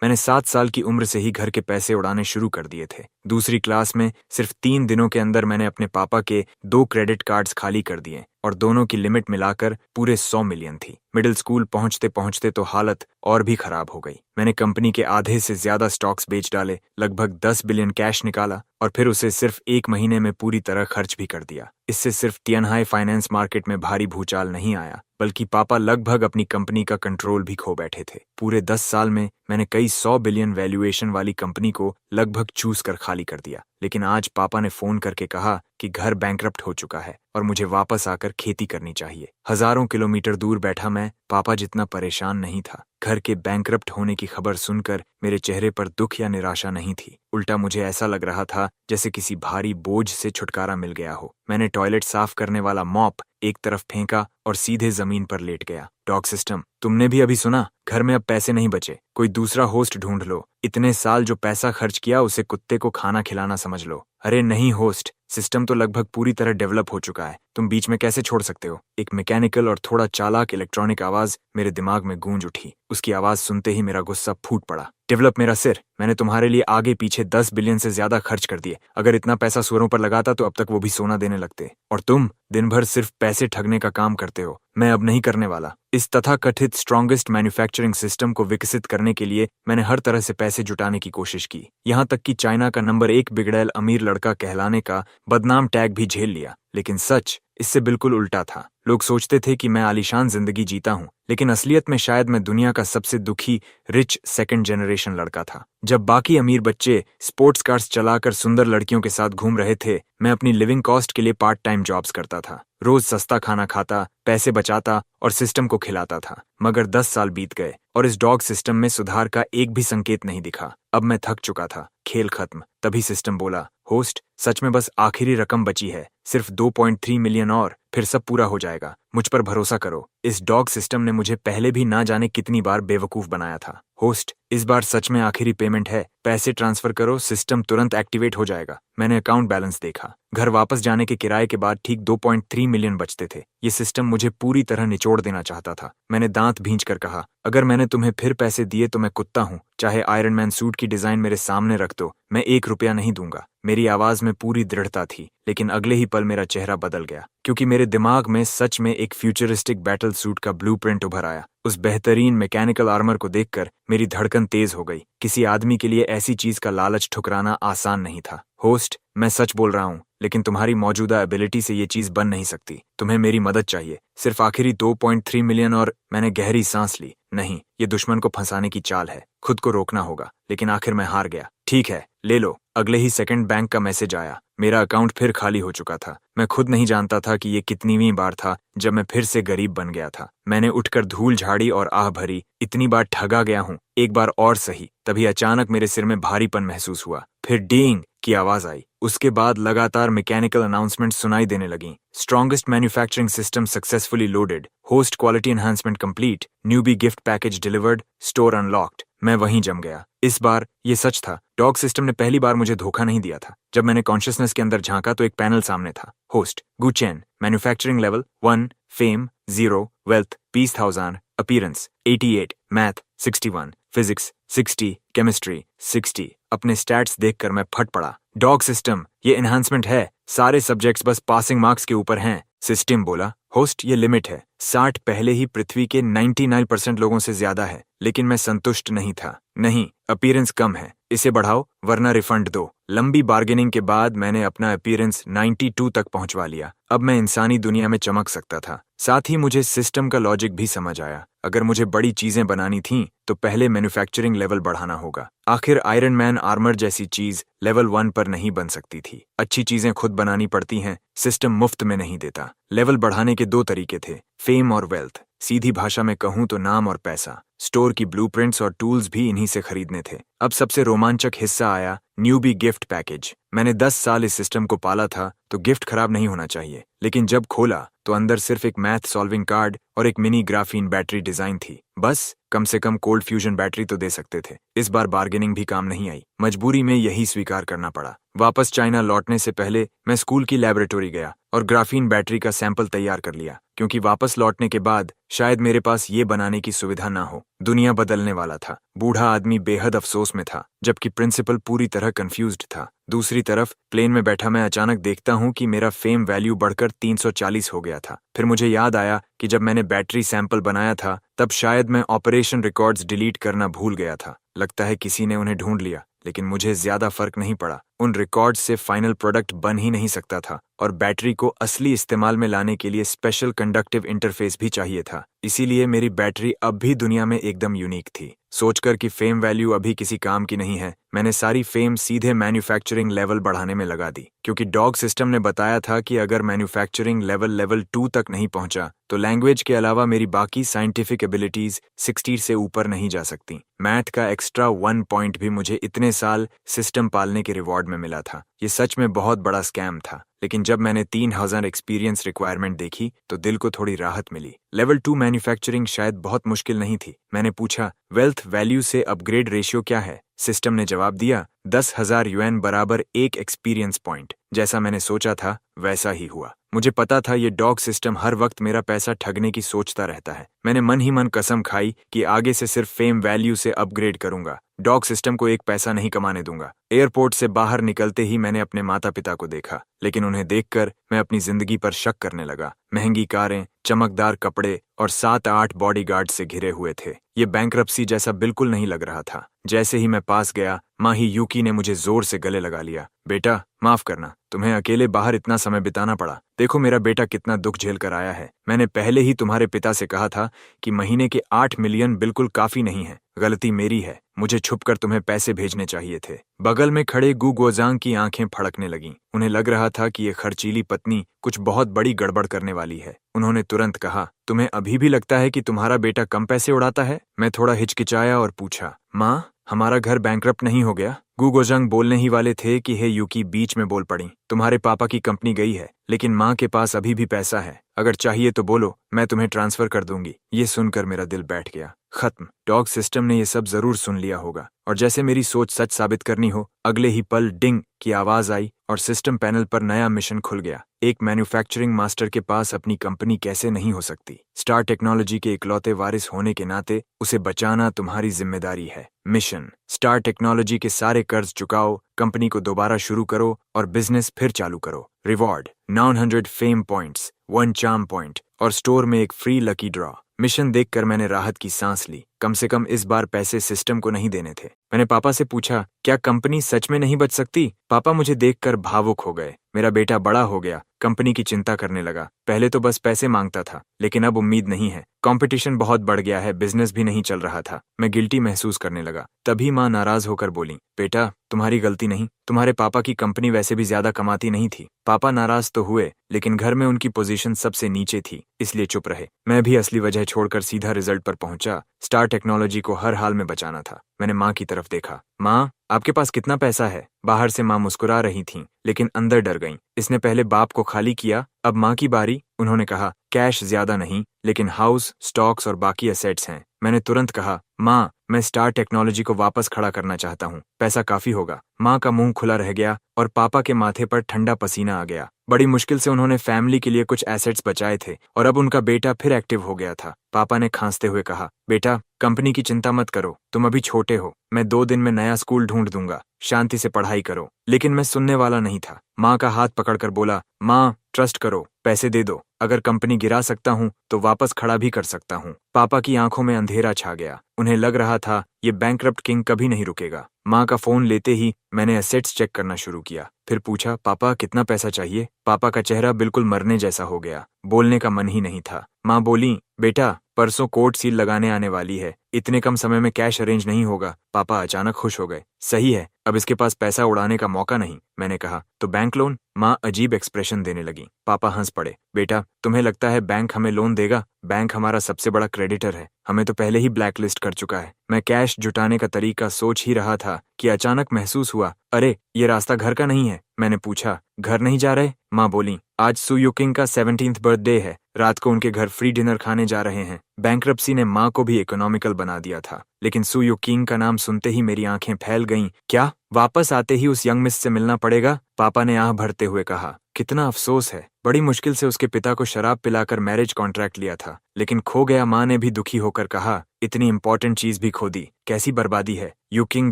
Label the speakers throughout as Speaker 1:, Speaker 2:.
Speaker 1: मैंने 7 साल की उम्र से ही घर के पैसे उड़ाने शुरू कर दिए थे। दूसरी क्लास में सिर्फ 3 दिनों के अंदर मैंने अपने पापा के 2 क्रेडिट कार्ड्स खाली कर दिए और दोनों की लिमिट मिलाकर पूरे 100 मिलियन थी। मिडिल स्कूल पहुंचते पहुंचते तो हालत और भी खराब हो गई। मैंने कंपनी के आधे से ज्यादा स्टॉक्स बेच डाले, लगभग 10 बिलियन कैश निकाला और फिर उसे सिर्फ 1 महीने में पूरी तरह खर्च भी कर दिया। इससे सिर्फ तियानहाई फाइनेंस मार्केट में भारी भूचाल नहीं आया, बल्कि पापा लगभग अपनी कंपनी का कंट्रोल भी खो बैठे थे। पूरे 10 साल में मैंने कई 100 बिलियन वैल्यूएशन वाली कंपनी को लगभग चूस कर खाली कर दिया। लेकिन आज पापा ने फोन करके कहा कि घर बैंकरप्ट हो चुका है और मुझे वापस आकर खेती करनी चाहिए। हजारों किलोमीटर दूर बैठा मैं पापा जितना परेशान नहीं था। घर के बैंकरप्ट होने की खबर सुनकर मेरे चेहरे पर दुख या निराशा नहीं थी। उल्टा मुझे ऐसा लग रहा था जैसे किसी भारी बोझ से छुटकारा मिल गया हो। मैंने टॉयलेट साफ करने वाला मॉप एक तरफ फेंका और सीधे जमीन पर लेट गया। डॉग सिस्टम, तुमने भी अभी सुना? घर में अब पैसे नहीं बचे, कोई दूसरा होस्ट ढूंढ लो। इतने साल जो पैसा खर्च किया उसे कुत्ते को खाना खिलाना समझ लो। अरे नहीं होस्ट, सिस्टम तो लगभग पूरी तरह डेवलप हो चुका है, तुम बीच में कैसे छोड़ सकते हो? एक मैकेनिकल और थोड़ा चालाक इलेक्ट्रॉनिक आवाज मेरे दिमाग में गूंज उठी। उसकी आवाज सुनते ही मेरा गुस्सा फूट पड़ा। डेवलप मेरा सिर, मैंने तुम्हारे लिए आगे पीछे 10 बिलियन से ज्यादा खर्च कर दिए। अगर इतना पैसा सुअरों पर लगाता तो अब तक वो भी सोना देने लगते। और तुम दिन भर सिर्फ पैसे ठगने का काम करते हो। मैं अब नहीं करने वाला। इस तथाकथित स्ट्रॉन्गेस्ट मैन्युफैक्चरिंग सिस्टम को विकसित करने के लिए मैंने हर तरह से पैसे जुटाने की कोशिश की, यहाँ तक कि चाइना का नंबर 1 बिगड़ैल अमीर लड़का कहलाने का बदनाम टैग भी झेल लिया। लेकिन सच इससे बिल्कुल उल्टा था। लोग सोचते थे कि मैं आलीशान जिंदगी जीता हूँ, लेकिन असलियत में शायद मैं दुनिया का सबसे दुखी रिच सेकंड जनरेशन लड़का था। जब बाकी अमीर बच्चे स्पोर्ट्स कार्स चलाकर सुंदर लड़कियों के साथ घूम रहे थे, मैं अपनी लिविंग कॉस्ट के लिए पार्ट टाइम जॉब्स करता था। रोज सस्ता खाना खाता, पैसे बचाता और सिस्टम को खिलाता था। मगर 10 साल बीत गए और इस डॉग सिस्टम में सुधार का एक भी संकेत नहीं दिखा। अब मैं थक चुका था। खेल खत्म। तभी सिस्टम बोला, होस्ट, सच में बस आखिरी रकम बची है, सिर्फ 2.3 मिलियन और फिर सब पूरा हो जाएगा। मुझ पर भरोसा करो। इस डॉग सिस्टम ने मुझे पहले भी ना जाने कितनी बार बेवकूफ बनाया था। होस्ट, इस बार सच में आखिरी पेमेंट है, पैसे ट्रांसफर करो, सिस्टम तुरंत एक्टिवेट हो जाएगा। मैंने अकाउंट बैलेंस देखा। घर वापस जाने के किराए के बाद ठीक 2.3 मिलियन बचते थे। ये सिस्टम मुझे पूरी तरह निचोड़ देना चाहता था। मैंने दांत भींच कर कहा, अगर मैंने तुम्हें फिर पैसे दिए तो मैं कुत्ता हूँ। चाहे आयरन मैन सूट की डिजाइन मेरे सामने रख दो, मैं 1 रुपया नहीं दूंगा। मेरी आवाज में पूरी दृढ़ता थी, लेकिन अगले ही पल मेरा चेहरा बदल गया, क्योंकि मेरे दिमाग में सच में एक फ्यूचरिस्टिक बैटल सूट का ब्लूप्रिंट उभर आया। उस बेहतरीन मैकेनिकल आर्मर को देखकर मेरी धड़कन तेज हो गई। किसी आदमी के लिए ऐसी चीज का लालच ठुकराना आसान नहीं था। होस्ट, मैं सच बोल रहा हूँ, लेकिन तुम्हारी मौजूदा एबिलिटी से ये चीज बन नहीं सकती। तुम्हें मेरी मदद चाहिए, सिर्फ आखिरी 2.3 मिलियन और। मैंने गहरी सांस ली। नहीं, ये दुश्मन को फंसाने की चाल है, खुद को रोकना होगा। लेकिन आखिर मैं हार गया। ठीक है, ले लो। अगले ही सेकंड बैंक का मैसेज आया। मेरा अकाउंट फिर खाली हो चुका था। मैं खुद नहीं जानता था कि ये कितनीवीं बार था जब मैं फिर से गरीब बन गया था। मैंने उठकर धूल झाड़ी और आह भरी, इतनी बार ठगा गया हूँ, एक बार और सही। तभी अचानक मेरे सिर में भारीपन महसूस हुआ। फिर डींग की आवाज आई। उसके बाद लगातार मैकेनिकल अनाउंसमेंट सुनाई देने लगी। Strongest manufacturing system successfully loaded, host quality enhancement complete, newbie gift package delivered, store unlocked. मैं वहीं जम गया। इस बार ये सच था। डॉग सिस्टम ने पहली बार मुझे धोखा नहीं दिया था। जब मैंने कॉन्शियसनेस के अंदर झांका तो एक पैनल सामने था। Host, Guchen, manufacturing level 1, fame 0, wealth 20,000, appearance 88, math 61, physics 60, chemistry 60। अपने स्टैट्स देखकर मैं फट पड़ा। डॉग सिस्टम, ये एनहांसमेंट है, सारे सब्जेक्ट्स बस पासिंग मार्क्स के ऊपर हैं। सिस्टम बोला, होस्ट, ये लिमिट है। 60 पहले ही पृथ्वी के 99% लोगों से ज्यादा है। लेकिन मैं संतुष्ट नहीं था। नहीं, अपीयरेंस कम है, इसे बढ़ाओ वरना रिफंड दो। लंबी बार्गेनिंग के बाद मैंने अपना अपीयरेंस 92 तक पहुंचवा लिया। अब मैं इंसानी दुनिया में चमक सकता था। साथ ही मुझे सिस्टम का लॉजिक भी समझ आया। अगर मुझे बड़ी चीजें बनानी थीं, तो पहले मैन्युफैक्चरिंग लेवल बढ़ाना होगा। आखिर आयरन मैन आर्मर जैसी चीज लेवल 1 पर नहीं बन सकती थी। अच्छी चीजें खुद बनानी पड़ती हैं, सिस्टम मुफ्त में नहीं देता। लेवल बढ़ाने के 2 तरीके थे, फेम और वेल्थ। सीधी भाषा में कहूं तो नाम और पैसा। स्टोर की ब्लूप्रिंट्स और टूल्स भी इन्हीं से खरीदने थे। अब सबसे रोमांचक हिस्सा आया, न्यूबी गिफ्ट पैकेज। मैंने 10 साल इस सिस्टम को पाला था, तो गिफ्ट खराब नहीं होना चाहिए। लेकिन जब खोला तो अंदर सिर्फ एक मैथ सॉल्विंग कार्ड और एक मिनी ग्राफीन बैटरी डिजाइन थी। बस, कम से कम कोल्ड फ्यूजन बैटरी तो दे सकते थे। इस बार बार्गेनिंग भी काम नहीं आई। मजबूरी में यही स्वीकार करना पड़ा। वापस चाइना लौटने से पहले मैं स्कूल की लैबोरेटरी गया और ग्राफीन बैटरी का सैंपल तैयार कर लिया, क्योंकि वापस लौटने के बाद शायद मेरे पास ये बनाने की सुविधा ना हो। दुनिया बदलने वाला था। बूढ़ा आदमी बेहद अफसोस में था, जबकि प्रिंसिपल पूरी तरह कंफ्यूज्ड था। दूसरी तरफ प्लेन में बैठा मैं अचानक देखता हूँ कि मेरा फेम वैल्यू बढ़कर 340 हो गया था। फिर मुझे याद आया कि जब मैंने बैटरी सैंपल बनाया था तब शायद मैं ऑपरेशन रिकॉर्ड्स डिलीट करना भूल गया था। लगता है किसी ने उन्हें ढूंढ लिया, लेकिन मुझे ज्यादा फर्क नहीं पड़ा। उन रिकॉर्ड्स से फाइनल प्रोडक्ट बन ही नहीं सकता था, और बैटरी को असली इस्तेमाल में लाने के लिए स्पेशल कंडक्टिव इंटरफेस भी चाहिए था। इसीलिए मेरी बैटरी अब भी दुनिया में एकदम यूनिक थी। सोचकर कि फेम वैल्यू अभी किसी काम की नहीं है, मैंने सारी फेम सीधे मैन्युफैक्चरिंग लेवल बढ़ाने में लगा दी, क्योंकि डॉग सिस्टम ने बताया था कि अगर मैन्युफैक्चरिंग लेवल 2 तक नहीं पहुंचा तो लैंग्वेज के अलावा मेरी बाकी साइंटिफिक एबिलिटीज 60 से ऊपर नहीं जा सकती। मैथ का एक्स्ट्रा 1 पॉइंट भी मुझे इतने साल सिस्टम पालने के रिवॉर्ड में मिला था। ये सच में बहुत बड़ा स्कैम था, लेकिन जब मैंने 3000 एक्सपीरियंस रिक्वायरमेंट देखी तो दिल को थोड़ी राहत मिली। लेवल 2 मैन्युफैक्चरिंग शायद बहुत मुश्किल नहीं थी। मैंने पूछा, वेल्थ वैल्यू से अपग्रेड रेशियो क्या है? सिस्टम ने जवाब दिया, 10,000 युएन बराबर 1 एक्सपीरियंस पॉइंट। जैसा मैंने सोचा था वैसा ही हुआ। मुझे पता था ये डॉग सिस्टम हर वक्त मेरा पैसा ठगने की सोचता रहता है। मैंने मन ही मन कसम खाई कि आगे से सिर्फ फेम वैल्यू से अपग्रेड करूंगा, डॉग सिस्टम को एक पैसा नहीं कमाने दूंगा। एयरपोर्ट से बाहर निकलते ही मैंने अपने माता पिता को देखा, लेकिन उन्हें देखकर मैं अपनी जिंदगी पर शक करने लगा। महंगी कारें, चमकदार कपड़े और 7-8 बॉडीगार्ड से घिरे हुए थे। ये बैंक्रप्सी जैसा बिल्कुल नहीं लग रहा था। जैसे ही मैं पास गया, माही यूकी ने मुझे जोर से गले लगा लिया। बेटा, माफ करना, तुम्हें अकेले बाहर इतना समय बिताना पड़ा। देखो मेरा बेटा कितना दुख झेल कर आया है। मैंने पहले ही तुम्हारे पिता से कहा था कि महीने के 8 मिलियन बिल्कुल काफी नहीं है। गलती मेरी है, मुझे छुपकर तुम्हें पैसे भेजने चाहिए थे। बगल में खड़े गु गोजांग की आंखें फड़कने लगीं। उन्हें लग रहा था कि ये खर्चीली पत्नी कुछ बहुत बड़ी गड़बड़ करने वाली है। उन्होंने तुरंत कहा, तुम्हें अभी भी लगता है कि तुम्हारा बेटा कम पैसे उड़ाता है? मैं थोड़ा हिचकिचाया और पूछा, माँ, हमारा घर बैंकरप्ट नहीं हो गया? गु गोजांग बोलने ही वाले थे कि हे यूकी बीच में बोल पड़ी, तुम्हारे पापा की कंपनी गई है, लेकिन माँ के पास अभी भी पैसा है। अगर चाहिए तो बोलो, मैं तुम्हें ट्रांसफर कर दूंगी। ये सुनकर मेरा दिल बैठ गया। खत्म। डॉग सिस्टम ने ये सब जरूर सुन लिया होगा, और जैसे मेरी सोच सच साबित करनी हो, अगले ही पल डिंग की आवाज आई और सिस्टम पैनल पर नया मिशन खुल गया। एक मैन्युफैक्चरिंग मास्टर के पास अपनी कंपनी कैसे नहीं हो सकती? स्टार टेक्नोलॉजी के इकलौते वारिस होने के नाते उसे बचाना तुम्हारी जिम्मेदारी है। मिशन, स्टार टेक्नोलॉजी के सारे कर्ज चुकाओ, कंपनी को दोबारा शुरू करो और बिजनेस फिर चालू करो। Reward, 900 fame points, 1 charm point और स्टोर में एक फ्री लकी ड्रॉ। मिशन देखकर मैंने राहत की सांस ली। कम से कम इस बार पैसे सिस्टम को नहीं देने थे। मैंने पापा से पूछा, क्या कंपनी सच में नहीं बच सकती? पापा मुझे देखकर भावुक हो गए। मेरा बेटा बड़ा हो गया, कंपनी की चिंता करने लगा। पहले तो बस पैसे मांगता था, लेकिन अब उम्मीद नहीं है। कंपटीशन बहुत बढ़ गया है, बिजनेस भी नहीं चल रहा था। मैं गिल्टी महसूस करने लगा। तभी माँ नाराज होकर बोली, बेटा, तुम्हारी गलती नहीं। तुम्हारे पापा की कंपनी वैसे भी ज्यादा कमाती नहीं थी। पापा नाराज तो हुए, लेकिन घर में उनकी पोजीशन सबसे नीचे थी, इसलिए चुप रहे। मैं भी असली वजह छोड़कर सीधा रिजल्ट पर पहुंचा। स्टार टेक्नोलॉजी को हर हाल में बचाना था। मैंने माँ की तरफ देखा। माँ, आपके पास कितना पैसा है? बाहर से माँ मुस्कुरा रही थीं, लेकिन अंदर डर गईं। इसने पहले बाप को खाली किया, अब माँ की बारी। उन्होंने कहा, कैश ज्यादा नहीं, लेकिन हाउस, स्टॉक्स और बाकी एसेट्स हैं। मैंने तुरंत कहा, माँ, मैं स्टार टेक्नोलॉजी को वापस खड़ा करना चाहता हूँ। पैसा काफी होगा। माँ का मुंह खुला रह गया और पापा के माथे पर ठंडा पसीना आ गया। बड़ी मुश्किल से उन्होंने फैमिली के लिए कुछ एसेट्स बचाए थे और अब उनका बेटा फिर एक्टिव हो गया था। पापा ने खांसते हुए कहा, बेटा, कंपनी की चिंता मत करो, तुम अभी छोटे हो। मैं 2 दिन में नया स्कूल ढूंढ दूंगा, शांति से पढ़ाई करो। लेकिन मैं सुनने वाला नहीं था। माँ का हाथ पकड़कर बोला, माँ, ट्रस्ट करो, पैसे दे दो। अगर कंपनी गिरा सकता हूँ तो वापस खड़ा भी कर सकता हूँ। पापा की आंखों में अंधेरा छा गया। उन्हें लग रहा था ये बैंकरप्ट किंग कभी नहीं रुकेगा। माँ का फोन लेते ही मैंने एसेट्स चेक करना शुरू किया। फिर पूछा, पापा, कितना पैसा चाहिए? पापा का चेहरा बिल्कुल मरने जैसा हो गया। बोलने का मन ही नहीं था। माँ बोली, बेटा, परसों कोर्ट सील लगाने आने वाली है, इतने कम समय में कैश अरेंज नहीं होगा। पापा अचानक खुश हो गए। सही है, अब इसके पास पैसा उड़ाने का मौका नहीं। मैंने कहा, तो बैंक लोन? माँ अजीब एक्सप्रेशन देने लगी। पापा हंस पड़े। बेटा, तुम्हें लगता है बैंक हमें लोन देगा? बैंक हमारा सबसे बड़ा क्रेडिटर है, हमें तो पहले ही ब्लैकलिस्ट कर चुका है। मैं कैश जुटाने का तरीका सोच ही रहा था कि अचानक महसूस हुआ, अरे, ये रास्ता घर का नहीं है। मैंने पूछा, घर नहीं जा रहे? माँ बोली, आज सू युकिंग का 17th बर्थडे है, रात को उनके घर फ्री डिनर खाने जा रहे हैं। बैंक्रप्सी ने माँ को भी इकोनॉमिकल बना दिया था, लेकिन सू युकिंग का नाम सुनते ही मेरी आंखें फैल गईं। क्या वापस आते ही उस यंग मिस से मिलना पड़ेगा? पापा ने आह भरते हुए कहा। कितना अफसोस है। बड़ी मुश्किल से उसके पिता को शराब पिलाकर मैरिज कॉन्ट्रैक्ट लिया था, लेकिन खो गया। माँ ने भी दुखी होकर कहा, इतनी इंपॉर्टेंट चीज भी खो दी, कैसी बर्बादी है। यू किंग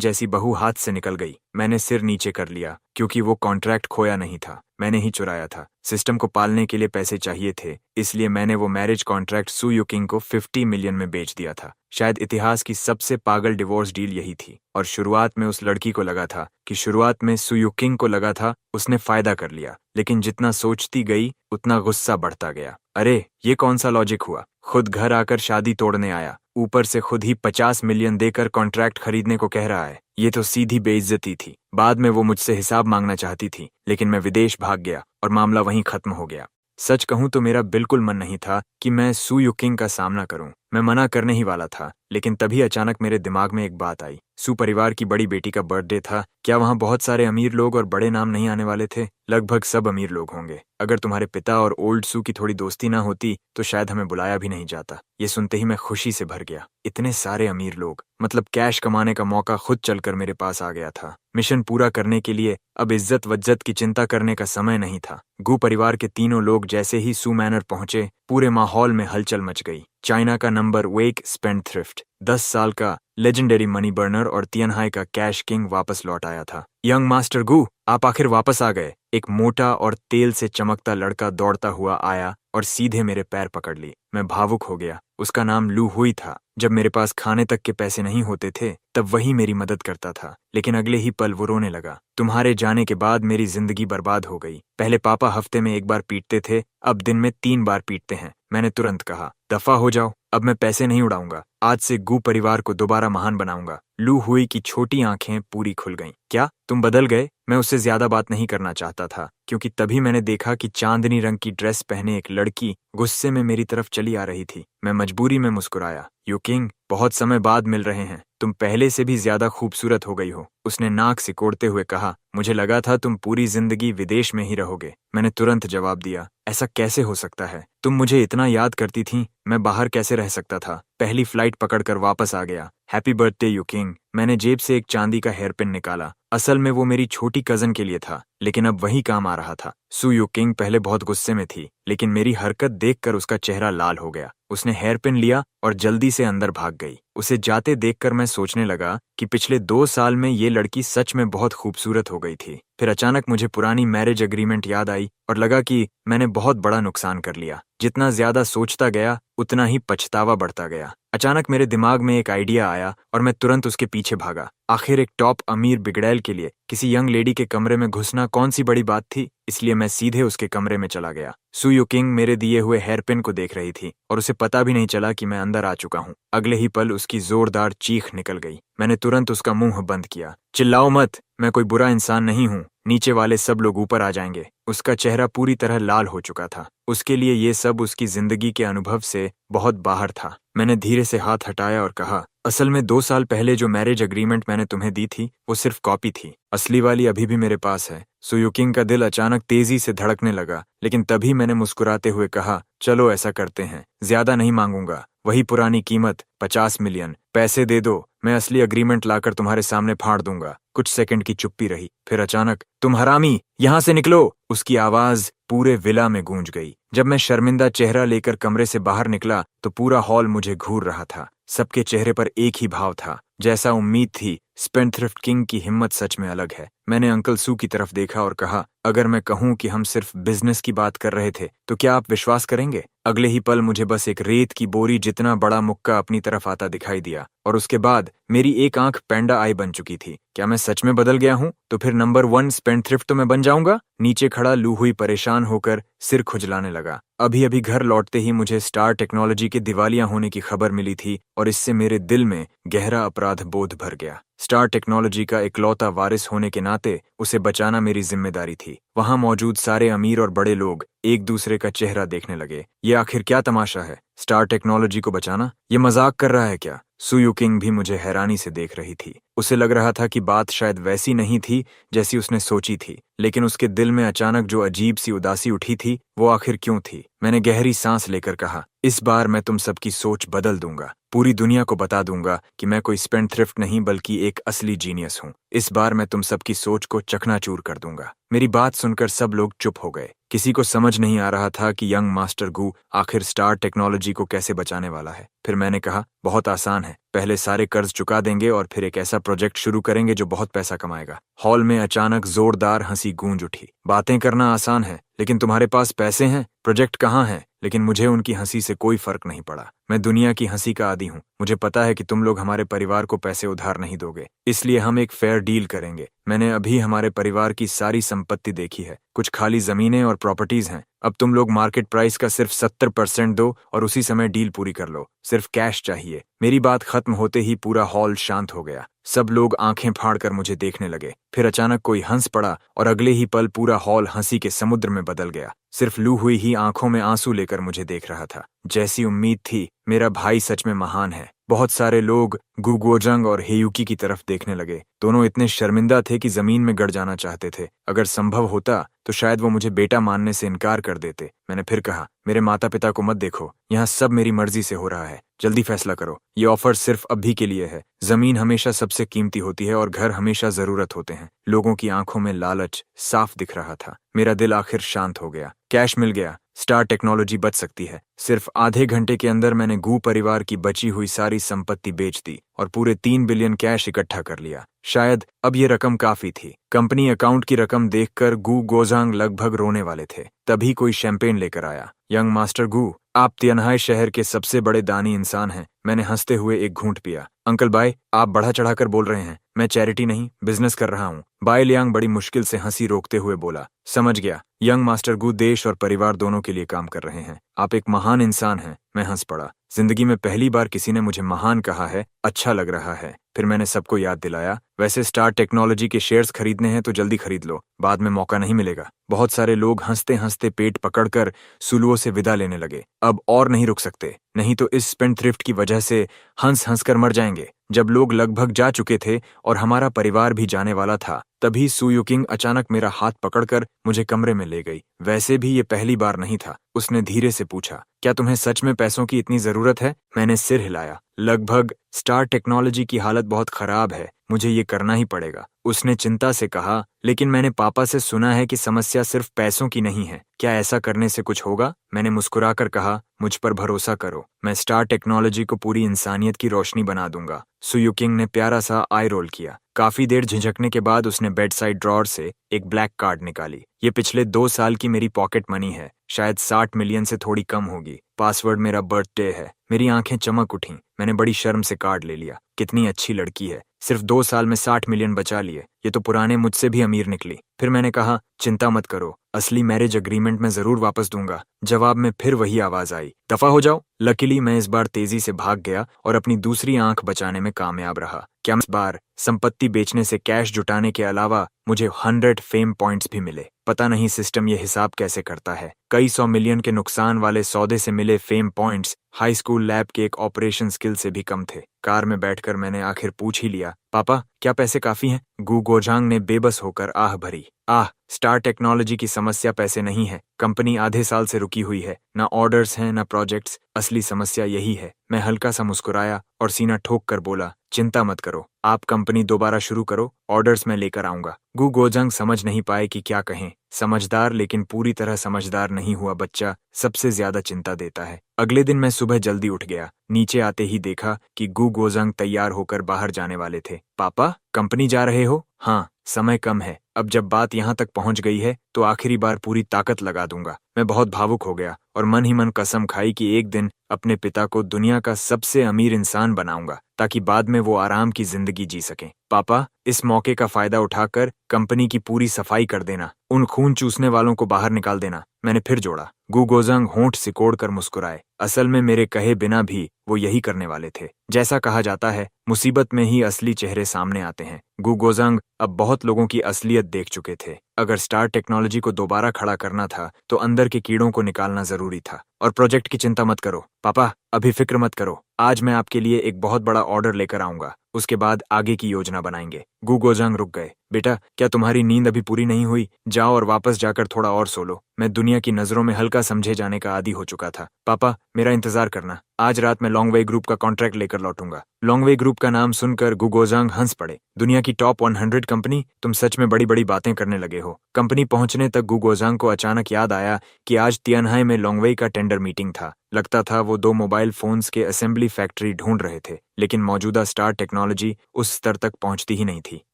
Speaker 1: जैसी बहू हाथ से निकल गई। मैंने सिर नीचे कर लिया, क्योंकि वो कॉन्ट्रैक्ट खोया नहीं था, मैंने ही चुराया था। सिस्टम को पालने के लिए पैसे चाहिए थे, इसलिए मैंने वो मैरिज कॉन्ट्रैक्ट सू यू किंग को 50 मिलियन में बेच दिया था। शायद इतिहास की सबसे पागल डिवोर्स डील यही थी। और शुरुआत में उस लड़की को लगा था सू यू किंग को लगा था उसने फायदा कर लिया, लेकिन जितना सोचती गई उतना गुस्सा बढ़ता गया। अरे ये कौन सा लॉजिक हुआ, खुद घर आकर शादी तोड़ने आया, ऊपर से खुद ही 50 मिलियन देकर कॉन्ट्रैक्ट खरीदने को कह रहा है। ये तो सीधी बेइज्जती थी। बाद में वो मुझसे हिसाब मांगना चाहती थी, लेकिन मैं विदेश भाग गया और मामला वहीं खत्म हो गया। सच कहूं तो मेरा बिल्कुल मन नहीं था कि मैं सू यू किंग का सामना करूं। मैं मना करने ही वाला था, लेकिन तभी अचानक मेरे दिमाग में एक बात आई। सू परिवार की बड़ी बेटी का बर्थडे था। क्या वहां बहुत सारे अमीर लोग और बड़े नाम नहीं आने वाले थे? लगभग सब अमीर लोग होंगे। अगर तुम्हारे पिता और ओल्ड सू की थोड़ी दोस्ती ना होती तो शायद हमें बुलाया भी नहीं जाता। ये सुनते ही मैं खुशी से भर गया। इतने सारे अमीर लोग, मतलब कैश कमाने का मौका खुद चलकर मेरे पास आ गया था। मिशन पूरा करने के लिए अब इज्जत वज्जत की चिंता करने का समय नहीं था। गू परिवार के तीनों लोग जैसे ही सू मैनर पहुंचे, पूरे माहौल में हलचल मच गई। चाइना का नंबर वेक स्पेंडथ्रिफ्ट, 10 साल का लेजेंडरी मनी बर्नर और तियनहाई का कैश किंग वापस लौट आया था। यंग मास्टर गू, आप आखिर वापस आ गए। एक मोटा और तेल से चमकता लड़का दौड़ता हुआ आया और सीधे मेरे पैर पकड़ ली। मैं भावुक हो गया। उसका नाम लू हुई था। जब मेरे पास खाने तक के पैसे नहीं होते थे, तब वही मेरी मदद करता था, लेकिन अगले ही पल वो रोने लगा। तुम्हारे जाने के बाद मेरी जिंदगी बर्बाद हो गई। पहले पापा हफ्ते में 1 बार पीटते थे, अब दिन में 3 बार पीटते हैं। मैंने तुरंत कहा, दफा हो जाओ, अब मैं पैसे नहीं उड़ाऊंगा। आज से गू परिवार को दोबारा महान बनाऊंगा। लू हुई की छोटी आंखें पूरी खुल गईं। क्या तुम बदल गए? मैं उससे ज्यादा बात नहीं करना चाहता था, क्योंकि तभी मैंने देखा कि चांदनी रंग की ड्रेस पहने एक लड़की गुस्से में मेरी तरफ चली आ रही थी। मैं मजबूरी में मुस्कुराया। यू किंग, बहुत समय बाद मिल रहे हैं। तुम पहले से भी ज्यादा खूबसूरत हो गई हो। उसने नाक सिकोड़ते हुए कहा, मुझे लगा था तुम पूरी जिंदगी विदेश में ही रहोगे। मैंने तुरंत जवाब दिया, ऐसा कैसे हो सकता है? तुम मुझे इतना याद करती थी, मैं बाहर कैसे रह सकता था? पहली फ्लाइट पकड़कर वापस आ गया। Happy birthday you king. मैंने जेब से एक चांदी का हेयरपिन निकाला। असल में वो मेरी छोटी कजन के लिए था, लेकिन अब वही काम आ रहा था। सू यू किंग पहले बहुत गुस्से में थी, लेकिन मेरी हरकत देखकर उसका चेहरा लाल हो गया। उसने हेयरपिन लिया और जल्दी से अंदर भाग गई। उसे जाते देखकर मैं सोचने लगा कि पिछले 2 साल में ये लड़की सच में बहुत खूबसूरत हो गई थी। फिर अचानक मुझे पुरानी मैरिज एग्रीमेंट याद आई और लगा कि मैंने बहुत बड़ा नुकसान कर लिया। जितना ज्यादा सोचता गया, उतना ही पछतावा बढ़ता गया। अचानक मेरे दिमाग में एक आइडिया आया और मैं तुरंत उसके पीछे भागा। आखिर एक टॉप अमीर बिगड़ैल के लिए किसी यंग लेडी के कमरे में घुसना कौन सी बड़ी बात थी? इसलिए मैं सीधे उसके कमरे में चला गया। सू यू किंग मेरे दिए हुए हेयरपिन को देख रही थी और उसे पता भी नहीं चला कि मैं अंदर आ चुका हूँ। अगले ही पल उसकी जोरदार चीख निकल गई। मैंने तुरंत उसका मुंह बंद किया। चिल्लाओ मत, मैं कोई बुरा इंसान नहीं हूँ। नीचे वाले सब लोग ऊपर आ जाएंगे। उसका चेहरा पूरी तरह लाल हो चुका था। उसके लिए ये सब उसकी जिंदगी के अनुभव से बहुत बाहर था। मैंने धीरे से हाथ हटाया और कहा, असल में 2 साल पहले जो मैरिज एग्रीमेंट मैंने तुम्हें दी थी, वो सिर्फ कॉपी थी। असली वाली अभी भी मेरे पास है। सू यू किंग का दिल अचानक तेजी से धड़कने लगा, लेकिन तभी मैंने मुस्कुराते हुए कहा, चलो ऐसा करते हैं, ज्यादा नहीं मांगूंगा, वही पुरानी कीमत 50 मिलियन। पैसे दे दो, मैं असली एग्रीमेंट लाकर तुम्हारे सामने फाड़ दूंगा। कुछ सेकंड की चुप्पी रही, फिर अचानक, तुम हरामी, यहाँ से निकलो! उसकी आवाज पूरे विला में गूंज गई। जब मैं शर्मिंदा चेहरा लेकर कमरे से बाहर निकला तो पूरा हॉल मुझे घूर रहा था। सबके चेहरे पर एक ही भाव था, जैसा उम्मीद थी। स्पेंडथ्रिफ्ट किंग की हिम्मत सच में अलग है। मैंने अंकल सू की तरफ देखा और कहा, अगर मैं कहूं कि हम सिर्फ बिजनेस की बात कर रहे थे तो क्या आप विश्वास करेंगे? अगले ही पल मुझे बस एक रेत की बोरी जितना बड़ा मुक्का अपनी तरफ आता दिखाई दिया और उसके बाद मेरी एक आंख पैंडा आई बन चुकी थी। क्या मैं सच में बदल गया हूं? तो फिर नंबर 1 स्पेंडथ्रिफ्ट तो मैं बन जाऊंगा। नीचे खड़ा लू हुई परेशान होकर सिर खुजलाने लगा। अभी अभी घर लौटते ही मुझे स्टार टेक्नोलॉजी के दिवालिया होने की खबर मिली थी और इससे मेरे दिल में गहरा अपराध बोध भर गया। स्टार टेक्नोलॉजी का इकलौता वारिस होने के नाते उसे बचाना मेरी जिम्मेदारी थी। वहां मौजूद सारे अमीर और बड़े लोग एक दूसरे का चेहरा देखने लगे। ये आखिर क्या तमाशा है? स्टार टेक्नोलॉजी को बचाना? ये मजाक कर रहा है क्या? सू यू किंग भी मुझे हैरानी से देख रही थी। उसे लग रहा था कि बात शायद वैसी नहीं थी जैसी उसने सोची थी, लेकिन उसके दिल में अचानक जो अजीब सी उदासी उठी थी वो आखिर क्यों थी। मैंने गहरी सांस लेकर कहा, इस बार मैं तुम सबकी सोच बदल दूंगा। पूरी दुनिया को बता दूंगा कि मैं कोई स्पेंडथ्रिफ्ट नहीं बल्कि एक असली जीनियस हूँ। इस बार मैं तुम सबकी सोच को चकनाचूर कर दूंगा। मेरी बात सुनकर सब लोग चुप हो गए। किसी को समझ नहीं आ रहा था कि यंग मास्टर गू आखिर स्टार टेक्नोलॉजी को कैसे बचाने वाला है। फिर मैंने कहा, बहुत आसान है, पहले सारे कर्ज चुका देंगे और फिर एक ऐसा प्रोजेक्ट शुरू करेंगे जो बहुत पैसा कमाएगा। हॉल में अचानक जोरदार हंसी गूंज उठी। बातें करना आसान है, लेकिन तुम्हारे पास पैसे हैं, प्रोजेक्ट कहाँ है? लेकिन मुझे उनकी हंसी से कोई फर्क नहीं पड़ा। मैं दुनिया की हंसी का आदी हूँ। मुझे पता है कि तुम लोग हमारे परिवार को पैसे उधार नहीं दोगे, इसलिए हम एक फेयर डील करेंगे। मैंने अभी हमारे परिवार की सारी संपत्ति देखी है, कुछ खाली जमीनें और प्रॉपर्टीज हैं। अब तुम लोग मार्केट प्राइस का सिर्फ 70% दो और उसी समय डील पूरी कर लो। सिर्फ कैश चाहिए। मेरी बात खत्म होते ही पूरा हॉल शांत हो गया। सब लोग आंखें फाड़कर मुझे देखने लगे। फिर अचानक कोई हंस पड़ा और अगले ही पल पूरा हॉल हंसी के समुद्र में बदल गया। सिर्फ लू हुई ही आंखों में आंसू लेकर मुझे देख रहा था। जैसी उम्मीद थी, मेरा भाई सच में महान है। बहुत सारे लोग गू गोजंग और हेयुकी की तरफ देखने लगे। दोनों इतने शर्मिंदा थे कि जमीन में गड़ जाना चाहते थे। अगर संभव होता तो शायद वो मुझे बेटा मानने से इनकार कर देते। मैंने फिर कहा, मेरे माता पिता को मत देखो, यहाँ सब मेरी मर्जी से हो रहा है। जल्दी फैसला करो। ये ऑफर सिर्फ अभी के लिए है। जमीन हमेशा सबसे कीमती होती है और घर हमेशा जरूरत होते हैं। लोगों की आंखों में लालच साफ दिख रहा था। मेरा दिल आखिर शांत हो गया। कैश मिल गया। स्टार टेक्नोलॉजी बच सकती है। सिर्फ आधे घंटे के अंदर मैंने गू परिवार की बची हुई सारी संपत्ति बेच दी और पूरे 3 बिलियन कैश इकट्ठा कर लिया। शायद अब ये रकम काफी थी। कंपनी अकाउंट की रकम देखकर गू गोजांग लगभग रोने वाले थे। तभी कोई शैंपेन लेकर आया। यंग मास्टर गू, आप तियानहाई शहर के सबसे बड़े दानी इंसान हैं। मैंने हंसते हुए एक घूंट पिया। अंकल बाय, आप बढ़ा चढ़ाकर बोल रहे हैं। मैं चैरिटी नहीं, बिजनेस कर रहा हूँ। बाय लियांग बड़ी मुश्किल से हंसी रोकते हुए बोला, समझ गया। यंग मास्टर गू देश और परिवार दोनों के लिए काम कर रहे हैं। आप एक महान इंसान हैं। मैं हंस पड़ा। जिंदगी में पहली बार किसी ने मुझे महान कहा है। अच्छा लग रहा है। फिर मैंने सबको याद दिलाया, वैसे स्टार टेक्नोलॉजी के शेयर्स खरीदने हैं तो जल्दी खरीद लो, बाद में मौका नहीं मिलेगा। बहुत सारे लोग हंसते हंसते पेट पकड़कर सुलुओं से विदा लेने लगे। अब और नहीं रुक सकते, नहीं तो इस स्पेंडथ्रिफ्ट की वजह से हंस हंस कर मर जाएंगे। जब लोग लगभग जा चुके थे और हमारा परिवार भी जाने वाला था, तभी सुयुकिंग अचानक मेरा हाथ पकड़कर मुझे कमरे में ले गई। वैसे भी ये पहली बार नहीं था। उसने धीरे से पूछा, क्या तुम्हें सच में पैसों की इतनी जरूरत है? मैंने सिर हिलाया। लगभग स्टार टेक्नोलॉजी की हालत बहुत खराब है, मुझे ये करना ही पड़ेगा। उसने चिंता से कहा, लेकिन मैंने पापा से सुना है कि समस्या सिर्फ पैसों की नहीं है। क्या ऐसा करने से कुछ होगा? मैंने मुस्कुराकर कहा, मुझ पर भरोसा करो, मैं स्टार टेक्नोलॉजी को पूरी इंसानियत की रोशनी बना दूंगा। सुयुकिंग ने प्यारा सा आई रोल किया। काफी देर झिझकने के बाद उसने बेड साइड ड्रॉर से एक ब्लैक कार्ड निकाली। ये पिछले 2 साल की मेरी पॉकेट मनी है, शायद 60 मिलियन से थोड़ी कम होगी। पासवर्ड मेरा बर्थडे है। मेरी आंखें चमक उठीं। मैंने बड़ी शर्म से कार्ड ले लिया। कितनी अच्छी लड़की है, सिर्फ 2 साल में 60 मिलियन बचा लिए। ये तो पुराने मुझसे भी अमीर निकली। फिर मैंने कहा, चिंता मत करो, असली मैरिज अग्रीमेंट में जरूर वापस दूंगा। जवाब में फिर वही आवाज आई, दफा हो जाओ। लकीली मैं इस बार तेजी से भाग गया और अपनी दूसरी आंख बचाने में कामयाब रहा। क्या इस बार संपत्ति बेचने से कैश जुटाने के अलावा मुझे 100 फेम पॉइंट्स भी मिले। पता नहीं सिस्टम ये हिसाब कैसे करता है। कई 100 मिलियन के नुकसान वाले सौदे से मिले fame points high school lab के एक ऑपरेशन स्किल से भी कम थे। कार में बैठकर मैंने आखिर पूछ ही लिया, पापा क्या पैसे काफी हैं? गू गोजांग ने बेबस होकर आह भरी। आह, स्टार टेक्नोलॉजी की समस्या पैसे नहीं है। कंपनी आधे साल से रुकी हुई है, ना ऑर्डर्स हैं ना प्रोजेक्ट्स। असली समस्या यही है। मैं हल्का सा मुस्कुराया और सीना ठोक कर बोला, चिंता मत करो, आप कंपनी दोबारा शुरू करो, ऑर्डर्स मैं लेकर आऊंगा। गू गोजांग समझ नहीं पाए कि क्या कहें। समझदार लेकिन पूरी तरह समझदार नहीं हुआ बच्चा सबसे ज्यादा चिंता देता है। अगले दिन मैं सुबह जल्दी उठ गया। नीचे आते ही देखा कि गू गोजांग तैयार होकर बाहर जाने वाले थे। पापा, कंपनी जा रहे हो? हाँ, समय कम है। अब जब बात यहाँ तक पहुँच गई है तो आखिरी बार पूरी ताकत लगा दूंगा। मैं बहुत भावुक हो गया और मन ही मन कसम खाई कि एक दिन अपने पिता को दुनिया का सबसे अमीर इंसान बनाऊंगा, ताकि बाद में वो आराम की जिंदगी जी सकें। पापा, इस मौके का फायदा उठाकर कंपनी की पूरी सफाई कर देना, उन खून चूसने वालों को बाहर निकाल देना। मैंने फिर जोड़ा। गु गोजंग होंठ सिकोड़कर मुस्कुराए। असल में मेरे कहे बिना भी वो यही करने वाले थे। जैसा कहा जाता है, मुसीबत में ही असली चेहरे सामने आते हैं। गु गोजंग अब बहुत लोगों की असलियत देख चुके थे। अगर स्टार टेक्नोलॉजी को दोबारा खड़ा करना था तो अंदर के कीड़ों को निकालना जरूरी था। और प्रोजेक्ट की चिंता मत करो पापा, अभी फिक्र मत करो। आज मैं आपके लिए एक बहुत बड़ा ऑर्डर लेकर आऊंगा, उसके बाद आगे की योजना बनाएंगे। गु गोजंग रुक गए। बेटा, क्या तुम्हारी नींद अभी पूरी नहीं हुई? जाओ और वापस जाकर थोड़ा और सो लो। मैं दुनिया की नजरों में हल्का समझे जाने का आदी हो चुका था। पापा, मेरा इंतजार करना, आज रात मैं लॉन्गवे ग्रुप का कॉन्ट्रैक्ट लेकर लौटूंगा। लॉन्गवे ग्रुप का नाम सुनकर गु गोजंग हंस पड़े। दुनिया की टॉप 100 कंपनी? तुम सच में बड़ी बड़ी बातें करने लगे हो। कंपनी पहुंचने तक गु गोजंग को अचानक याद आया कि आज तियानहाई में लॉन्गवे का टेंडर मीटिंग था। लगता था वो 2 मोबाइल फोन्स के असेंबली फैक्ट्री ढूंढ रहे थे, लेकिन मौजूदा स्टार टेक्नोलॉजी उस स्तर तक पहुंचती ही नहीं थी।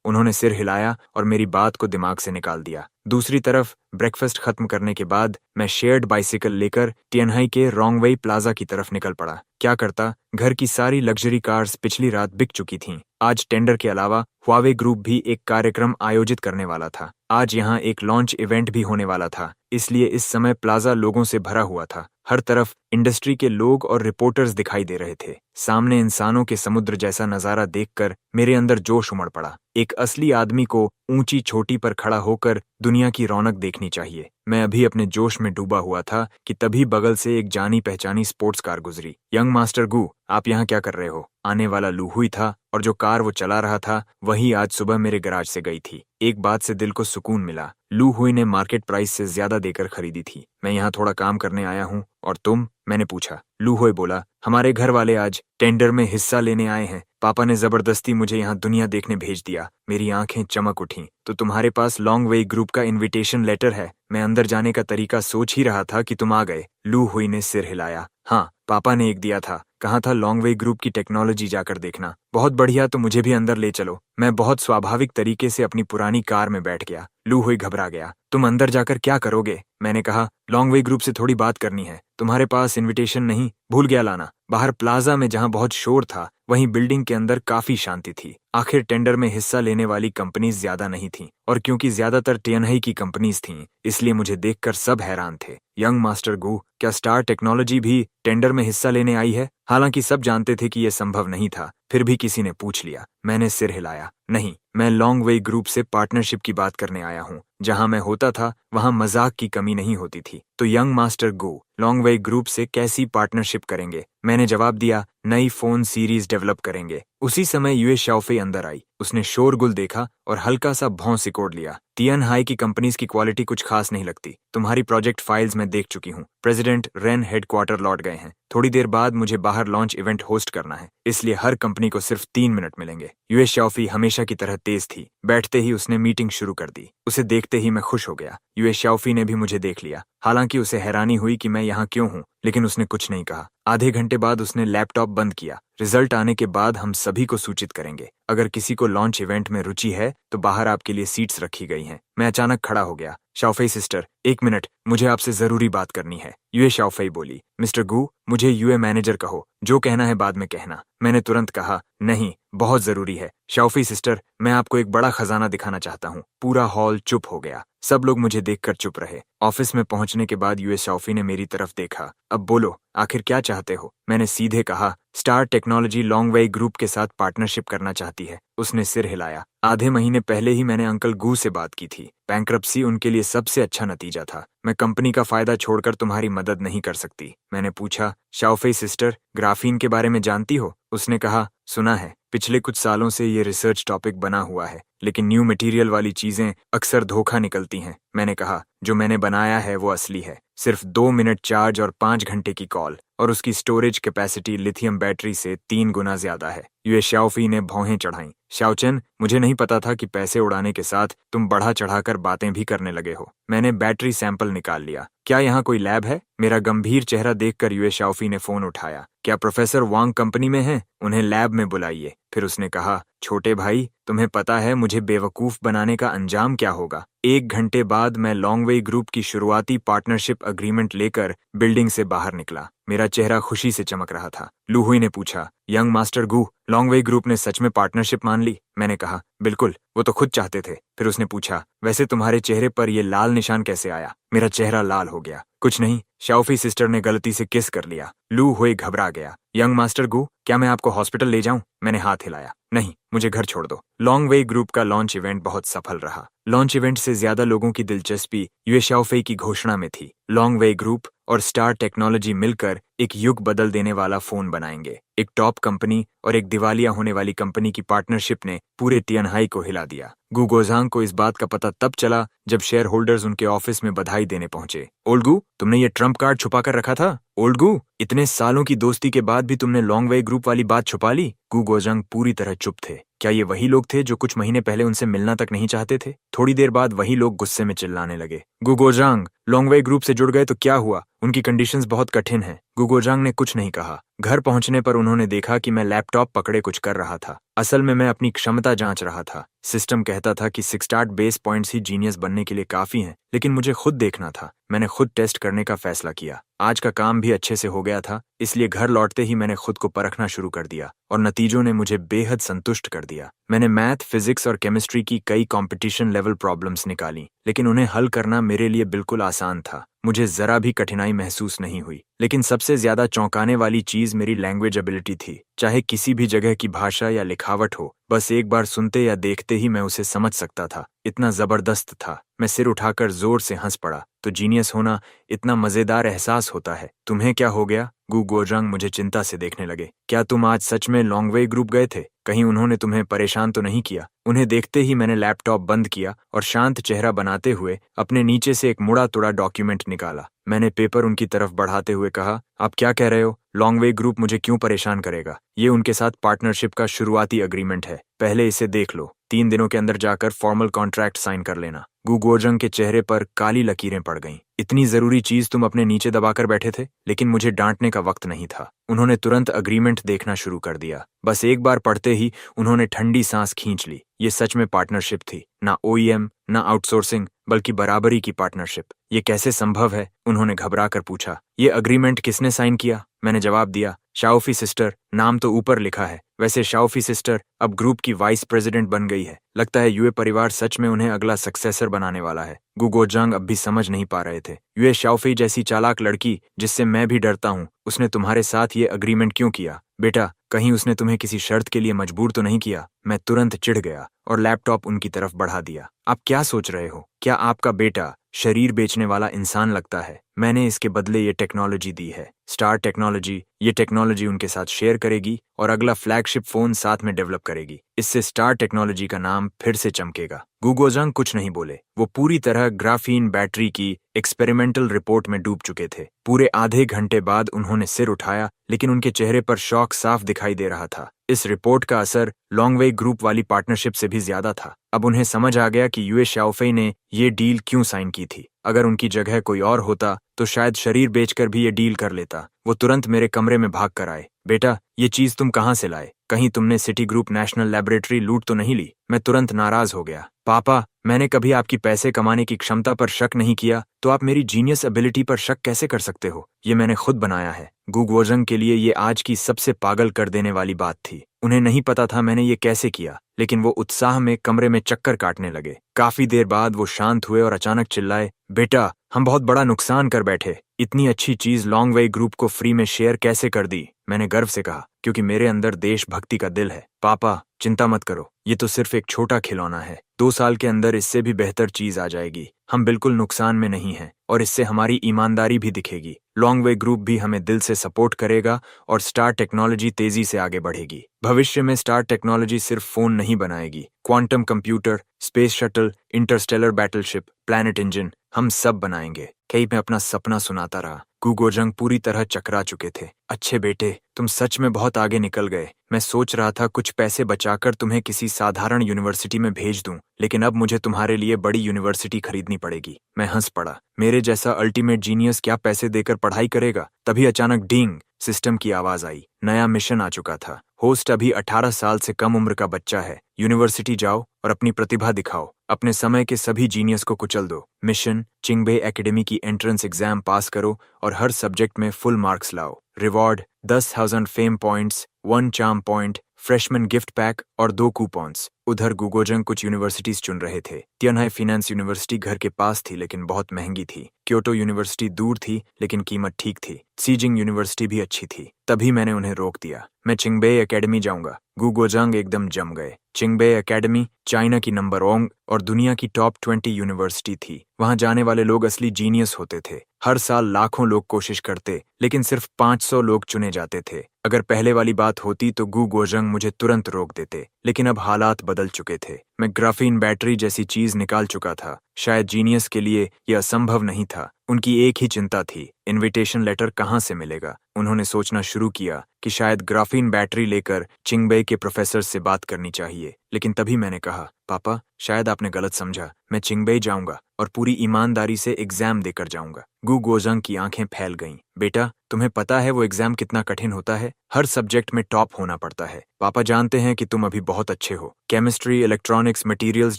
Speaker 1: उन्होंने सिर हिलाया और मेरी बात को दिमाग से निकाल दिया। दूसरी तरफ ब्रेकफास्ट खत्म करने के बाद मैं शेयर्ड बाइसिकल लेकर तियानहाई के रोंगवेई प्लाजा की तरफ निकल पड़ा। क्या करता, घर की सारी लग्जरी कार्स पिछली रात बिक चुकी थीं। आज टेंडर के अलावा हुआवे ग्रुप भी एक कार्यक्रम आयोजित करने वाला था। आज यहाँ एक लॉन्च इवेंट भी होने वाला था, इसलिए इस समय प्लाजा लोगों से भरा हुआ था। हर तरफ इंडस्ट्री के लोग और रिपोर्टर्स दिखाई दे रहे थे। सामने इंसानों के समुद्र जैसा नजारा देखकर मेरे अंदर जोश उमड़ पड़ा। एक असली आदमी को ऊंची चोटी पर खड़ा होकर दुनिया की रौनक देखनी चाहिए। मैं अभी अपने जोश में डूबा हुआ था कि तभी बगल से एक जानी पहचानी स्पोर्ट्स कार गुजरी। यंग मास्टर गु, आप यहाँ क्या कर रहे हो? आने वाला लू हुई था, और जो कार वो चला रहा था वही आज सुबह मेरे गैराज से गई थी। एक बात से दिल को सुकून मिला, लू हुई ने मार्केट प्राइस से ज्यादा देकर खरीदी थी। मैं यहाँ थोड़ा काम करने आया हूँ, और तुम? मैंने पूछा। लू हुई बोला, हमारे घर वाले आज टेंडर में हिस्सा लेने आए हैं। पापा ने जबरदस्ती मुझे यहाँ दुनिया देखने भेज दिया। मेरी आंखें चमक उठीं। तो तुम्हारे पास लॉन्गवे ग्रुप का इनविटेशन लेटर है? मैं अंदर जाने का तरीका सोच ही रहा था कि तुम आ गए। लू हुई ने सिर हिलाया। हाँ, पापा ने एक दिया था, कहा था लॉन्गवे ग्रुप की टेक्नोलॉजी जाकर देखना। बहुत बढ़िया, तो मुझे भी अंदर ले चलो। मैं बहुत स्वाभाविक तरीके से अपनी पुरानी कार में बैठ गया। लू हुई घबरा गया। तुम अंदर जाकर क्या करोगे? मैंने कहा, लॉन्गवे ग्रुप से थोड़ी बात करनी है। तुम्हारे पास इनविटेशन नहीं? भूल गया लाना। बाहर प्लाजा में जहां बहुत शोर था, वहीं बिल्डिंग के अंदर काफी शांति थी। आखिर टेंडर में हिस्सा लेने वाली कंपनीज ज्यादा नहीं थीं, और क्योंकि ज्यादातर तियानहाई की कंपनीज थीं, इसलिए मुझे देखकर सब हैरान थे। यंग मास्टर गु, क्या स्टार टेक्नोलॉजी भी टेंडर में हिस्सा लेने आई है? हालांकि सब जानते थे कि यह संभव नहीं था, फिर भी किसी ने पूछ लिया। मैंने सिर हिलाया। नहीं, मैं लॉन्गवे ग्रुप से पार्टनरशिप की बात करने आया हूँ। जहां मैं होता था वहां मजाक की कमी नहीं होती थी। तो यंग मास्टर गु, लॉन्गवे ग्रुप से कैसी पार्टनरशिप करेंगे? मैंने जवाब दिया, नई फोन सीरीज डेवलप करेंगे। उसी समय यूए शाओफे अंदर आई। उसने शोरगुल देखा और हल्का सा भौं सिकोड़ लिया। तियानहाई की कंपनीज की क्वालिटी कुछ खास नहीं लगती। तुम्हारी प्रोजेक्ट फाइल्स मैं देख चुकी हूँ। प्रेसिडेंट रेन हेडक्वार्टर लौट गए हैं। थोड़ी देर बाद मुझे बाहर लॉन्च इवेंट होस्ट करना है, इसलिए हर कंपनी को सिर्फ 3 मिनट मिलेंगे। यूए शाओफी हमेशा की तरह तेज थी। बैठते ही उसने मीटिंग शुरू कर दी। उसे देखते ही मैं खुश हो गया। यूए शाओफी ने भी मुझे देख लिया। हालांकि उसे हैरानी हुई कि मैं यहाँ क्यों हूँ, लेकिन उसने कुछ नहीं कहा। आधे घंटे बाद उसने लैपटॉप बंद किया। रिजल्ट आने के बाद हम सभी को सूचित करेंगे। अगर किसी को लॉन्च इवेंट में रुचि है तो बाहर आपके लिए सीट्स रखी गई हैं। मैं अचानक खड़ा हो गया। शाओफे सिस्टर, 1 मिनट, मुझे आपसे जरूरी बात करनी है। यूए शाओफे बोली। मिस्टर गु, मुझे यूए मैनेजर कहो, जो कहना है बाद में कहना। मैंने तुरंत कहा, नहीं, बहुत जरूरी है। शाओफी सिस्टर, मैं आपको एक बड़ा खजाना दिखाना चाहता हूँ। पूरा हॉल चुप हो गया। सब लोग मुझे देखकर चुप रहे। ऑफिस में पहुंचने के बाद यूए शाओफी ने मेरी तरफ देखा। अब बोलो, आखिर क्या चाहते हो? मैंने सीधे कहा, स्टार टेक्नोलॉजी लॉन्गवे ग्रुप के साथ पार्टनरशिप करना चाहती है। उसने सिर हिलाया। आधे महीने पहले ही मैंने अंकल गू से बात की थी। बैंक्रप्सी उनके लिए सबसे अच्छा नतीजा था। मैं कंपनी का फायदा छोड़कर तुम्हारी मदद नहीं कर सकती। मैंने पूछा, शाओफे सिस्टर, ग्राफीन के बारे में जानती हो? उसने कहा, सुना है। पिछले कुछ सालों से ये रिसर्च टॉपिक बना हुआ है, लेकिन न्यू मटेरियल वाली चीजें अक्सर धोखा निकलती हैं। मैंने कहा, जो मैंने बनाया है वो असली है। सिर्फ 2 मिनट चार्ज और 5 घंटे की कॉल, और उसकी स्टोरेज कैपेसिटी लिथियम बैटरी से 3 गुना ज्यादा है। यूए शाओफी ने भौहें चढ़ाईं। शाओचन, मुझे नहीं पता था कि पैसे उड़ाने के साथ तुम बढ़ा चढ़ाकर बातें भी करने लगे हो। मैंने बैटरी सैंपल निकाल लिया। क्या यहाँ कोई लैब है? मेरा गंभीर चेहरा देखकर यूए शाओफी ने फोन उठाया। क्या प्रोफेसर वांग कंपनी में हैं? उन्हें लैब में बुलाइए। फिर उसने कहा, छोटे भाई, तुम्हें पता है मुझे बेवकूफ बनाने का अंजाम क्या होगा? 1 घंटे बाद मैं लॉन्गवे ग्रुप की शुरुआती पार्टनरशिप अग्रीमेंट लेकर बिल्डिंग से बाहर निकला। मेरा चेहरा खुशी से चमक रहा था। लू हुई ने पूछा, यंग मास्टर गु, लॉन्गवे ग्रुप ने सच में पार्टनरशिप मान ली? मैंने कहा, बिल्कुल, वो तो खुद चाहते थे। फिर उसने पूछा, वैसे तुम्हारे चेहरे पर ये लाल निशान कैसे आया? मेरा चेहरा लाल हो गया। कुछ नहीं, शाओफी सिस्टर ने गलती से किस कर लिया। लू हुई घबरा गया। यंग मास्टर गु, क्या मैं आपको हॉस्पिटल ले जाऊं? मैंने हाथ हिलाया। नहीं, मुझे घर छोड़ दो। लॉन्ग वे ग्रुप का लॉन्च इवेंट बहुत सफल रहा। लॉन्च इवेंट से ज्यादा लोगों की दिलचस्पी यूए शाओफी की घोषणा में थी। लॉन्ग वे ग्रुप और स्टार टेक्नोलॉजी मिलकर एक युग बदल देने वाला फोन बनाएंगे। एक टॉप कंपनी और एक दिवालिया होने वाली कंपनी की पार्टनरशिप ने पूरे तियानहाई को हिला दिया। गु गोजांग को इस बात का पता तब चला जब शेयर होल्डर्स उनके ऑफिस में बधाई देने पहुंचे। ओल्ड गु, तुमने ये ट्रम्प कार्ड छुपा कर रखा था? ओल्ड गु, इतने सालों की दोस्ती के बाद भी तुमने लॉन्ग वे ग्रुप वाली बात छुपा ली? गु गोजांग पूरी तरह चुप थे। क्या ये वही लोग थे जो कुछ महीने पहले उनसे मिलना तक नहीं चाहते थे? थोड़ी देर बाद वही लोग गुस्से में चिल्लाने लगे। गु गोजांग, लॉन्ग वे ग्रुप से जुड़ गए तो क्या हुआ? उनकी कंडीशंस बहुत कठिन हैं। गु गोजांग ने कुछ नहीं कहा। घर पहुंचने पर उन्होंने देखा कि मैं लैपटॉप पकड़े कुछ कर रहा था। असल में मैं अपनी क्षमता जांच रहा था। सिस्टम कहता था कि 68 बेस पॉइंट्स ही जीनियस बनने के लिए काफी हैं, लेकिन मुझे खुद देखना था। मैंने खुद टेस्ट करने का फैसला किया। आज का काम भी अच्छे से हो गया था, इसलिए घर लौटते ही मैंने खुद को परखना शुरू कर दिया और नतीजों ने मुझे बेहद संतुष्ट कर दिया। मैंने मैथ, फिजिक्स और केमिस्ट्री की कई कंपटीशन लेवल प्रॉब्लम्स निकाली, लेकिन उन्हें हल करना मेरे लिए बिल्कुल आसान था। मुझे जरा भी कठिनाई महसूस नहीं हुई। लेकिन सबसे ज्यादा चौंकाने वाली चीज मेरी लैंग्वेज एबिलिटी थी। चाहे किसी भी जगह की भाषा या लिखावट हो, बस एक बार सुनते या देखते ही मैं उसे समझ सकता था। इतना जबरदस्त था। मैं सिर उठाकर जोर से हंस पड़ा। तो जीनियस होना इतना मजेदार एहसास होता है। तुम्हें क्या हो गया? गु गोजांग मुझे चिंता से देखने लगे। क्या तुम आज सच में लॉन्ग वे ग्रुप गए थे? कहीं उन्होंने तुम्हें परेशान तो नहीं किया? उन्हें देखते ही मैंने लैपटॉप बंद किया और शांत चेहरा बनाते हुए अपने नीचे से एक मुड़ा तुड़ा डॉक्यूमेंट निकाला। मैंने पेपर उनकी तरफ बढ़ाते हुए कहा, आप क्या कह रहे हो? लॉन्ग वे ग्रुप मुझे क्यों परेशान करेगा? ये उनके साथ पार्टनरशिप का शुरुआती अग्रीमेंट है। पहले इसे देख लो। 3 दिनों के अंदर जाकर फॉर्मल कॉन्ट्रैक्ट साइन कर लेना। गु गोजांग के चेहरे पर काली लकीरें पड़ गईं। इतनी जरूरी चीज तुम अपने नीचे दबाकर बैठे थे? लेकिन मुझे डांटने का वक्त नहीं था। उन्होंने तुरंत अग्रीमेंट देखना शुरू कर दिया। बस एक बार पढ़ते ही उन्होंने ठंडी सांस खींच ली। ये सच में पार्टनरशिप थी, ना ओईएम, ना आउटसोर्सिंग, बल्कि बराबरी की पार्टनरशिप। ये कैसे संभव है? उन्होंने घबरा कर पूछा। ये अग्रीमेंट किसने साइन किया? मैंने जवाब दिया, शाओफी सिस्टर। नाम तो ऊपर लिखा है। वैसे शाओफी सिस्टर अब ग्रुप की वाइस प्रेसिडेंट बन गई है। लगता है यूए परिवार सच में उन्हें अगला सक्सेसर बनाने वाला है। गु गोजांग अब भी समझ नहीं पा रहे थे। यूए शाओफी जैसी चालाक लड़की, जिससे मैं भी डरता हूँ, उसने तुम्हारे साथ ये अग्रीमेंट क्यों किया? बेटा, कहीं उसने तुम्हें किसी शर्त के लिए मजबूर तो नहीं किया? मैं तुरंत चिढ़ गया और लैपटॉप उनकी तरफ बढ़ा दिया। आप क्या सोच रहे हो? क्या आपका बेटा शरीर बेचने वाला इंसान लगता है? मैंने इसके बदले ये टेक्नोलॉजी दी है, स्टार टेक्नोलॉजी। ये टेक्नोलॉजी उनके साथ शेयर करेगी और अगला फ्लैगशिप फोन साथ में डेवलप करेगी। इससे स्टार टेक्नोलॉजी का नाम फिर से चमकेगा। गु गोजांग कुछ नहीं बोले। वो पूरी तरह ग्राफीन बैटरी की एक्सपेरिमेंटल रिपोर्ट में डूब चुके थे। पूरे आधे घंटे बाद उन्होंने सिर उठाया, लेकिन उनके चेहरे पर शॉक साफ दिखाई दे रहा था। इस रिपोर्ट का असर लॉन्ग वे ग्रुप वाली पार्टनरशिप से भी ज्यादा था। अब उन्हें समझ आ गया कि यूए शाओफी ने ये डील क्यों साइन की थी। अगर उनकी जगह कोई और होता तो शायद शरीर बेचकर भी ये डील कर लेता। वो तुरंत मेरे कमरे में भाग कर आए। बेटा, ये चीज तुम कहाँ से लाए? कहीं तुमने सिटी ग्रुप नेशनल लैबोरेटरी लूट तो नहीं ली? मैं तुरंत नाराज हो गया। पापा, मैंने कभी आपकी पैसे कमाने की क्षमता पर शक नहीं किया, तो आप मेरी जीनियस एबिलिटी पर शक कैसे कर सकते हो? ये मैंने खुद बनाया है। गु गोजांग के लिए ये आज की सबसे पागल कर देने वाली बात थी। उन्हें नहीं पता था मैंने ये कैसे किया, लेकिन वो उत्साह में कमरे में चक्कर काटने लगे। काफी देर बाद वो शांत हुए और अचानक चिल्लाए, बेटा, हम बहुत बड़ा नुकसान कर बैठे। इतनी अच्छी चीज लॉन्ग वे ग्रुप को फ्री में शेयर कैसे कर दी? मैंने गर्व से कहा, क्योंकि मेरे अंदर देशभक्ति का दिल है। पापा, चिंता मत करो, ये तो सिर्फ एक छोटा खिलौना है। 2 साल के अंदर इससे भी बेहतर चीज आ जाएगी। हम बिल्कुल नुकसान में नहीं हैं और इससे हमारी ईमानदारी भी दिखेगी। लॉन्ग वे ग्रुप भी हमें दिल से सपोर्ट करेगा और स्टार टेक्नोलॉजी तेजी से आगे बढ़ेगी। भविष्य में स्टार टेक्नोलॉजी सिर्फ फोन नहीं बनाएगी, quantum computer, space shuttle, Interstellar battleship, planet engine, हम सब बनाएंगे। कई मैं अपना सपना सुनाता रहा। गु गोजांग पूरी तरह चकरा चुके थे। अच्छे बेटे, तुम सच में बहुत आगे निकल गए। मैं सोच रहा था कुछ पैसे बचाकर तुम्हें किसी साधारण यूनिवर्सिटी में भेज दूं, लेकिन अब मुझे तुम्हारे लिए बड़ी यूनिवर्सिटी खरीदनी पड़ेगी। मैं हंस पड़ा। मेरे जैसा अल्टीमेट जीनियस क्या पैसे देकर पढ़ाई करेगा? तभी अचानक डींग, सिस्टम की आवाज आई। नया मिशन आ चुका था। होस्ट अभी 18 साल से कम उम्र का बच्चा है। यूनिवर्सिटी जाओ और अपनी प्रतिभा दिखाओ। अपने समय के सभी जीनियस को कुचल दो। मिशन, चिंगबे एकेडमी की एंट्रेंस एग्जाम पास करो और हर सब्जेक्ट में फुल मार्क्स लाओ। Reward 10,000 fame points, 1 charm point, freshman gift pack और 2 कूपन्स। उधर गुगोजंग कुछ यूनिवर्सिटीज चुन रहे थे। तियानहाई फिनेंस यूनिवर्सिटी घर के पास थी लेकिन बहुत महंगी थी। क्योटो यूनिवर्सिटी दूर थी लेकिन कीमत ठीक थी। सीजिंग यूनिवर्सिटी भी अच्छी थी। तभी मैंने उन्हें रोक दिया। मैं चिंगबेई एकेडमी जाऊंगा। गुगोजंग एकदम जम गए। चिंगबेई एकेडमी चाइना की नंबर 1 और दुनिया की टॉप 20 यूनिवर्सिटी थी। वहां जाने वाले लोग असली जीनियस होते थे। हर साल लाखों लोग कोशिश करते लेकिन सिर्फ 500 लोग चुने जाते थे। अगर पहले वाली बात होती तो गुगोजंग मुझे तुरंत रोक देते, लेकिन अब हालात बदल चुके थे। मैं ग्राफीन बैटरी जैसी चीज निकाल चुका था। शायद जीनियस के लिए यह असंभव नहीं था। उनकी एक ही चिंता थी, इनविटेशन लेटर कहाँ से मिलेगा। उन्होंने सोचना शुरू किया कि शायद ग्राफीन बैटरी लेकर चिंगबेई के प्रोफेसर से बात करनी चाहिए। लेकिन तभी मैंने कहा, पापा शायद आपने गलत समझा। मैं चिंगबेई जाऊंगा और पूरी ईमानदारी से एग्जाम देकर जाऊंगा। गुगोजंग की आंखें फैल गईं। बेटा, तुम्हें पता है वो एग्जाम कितना कठिन होता है? हर सब्जेक्ट में टॉप होना पड़ता है। पापा जानते हैं कि तुम अभी बहुत अच्छे हो। केमिस्ट्री, इलेक्ट्रॉनिक्स, मटेरियल्स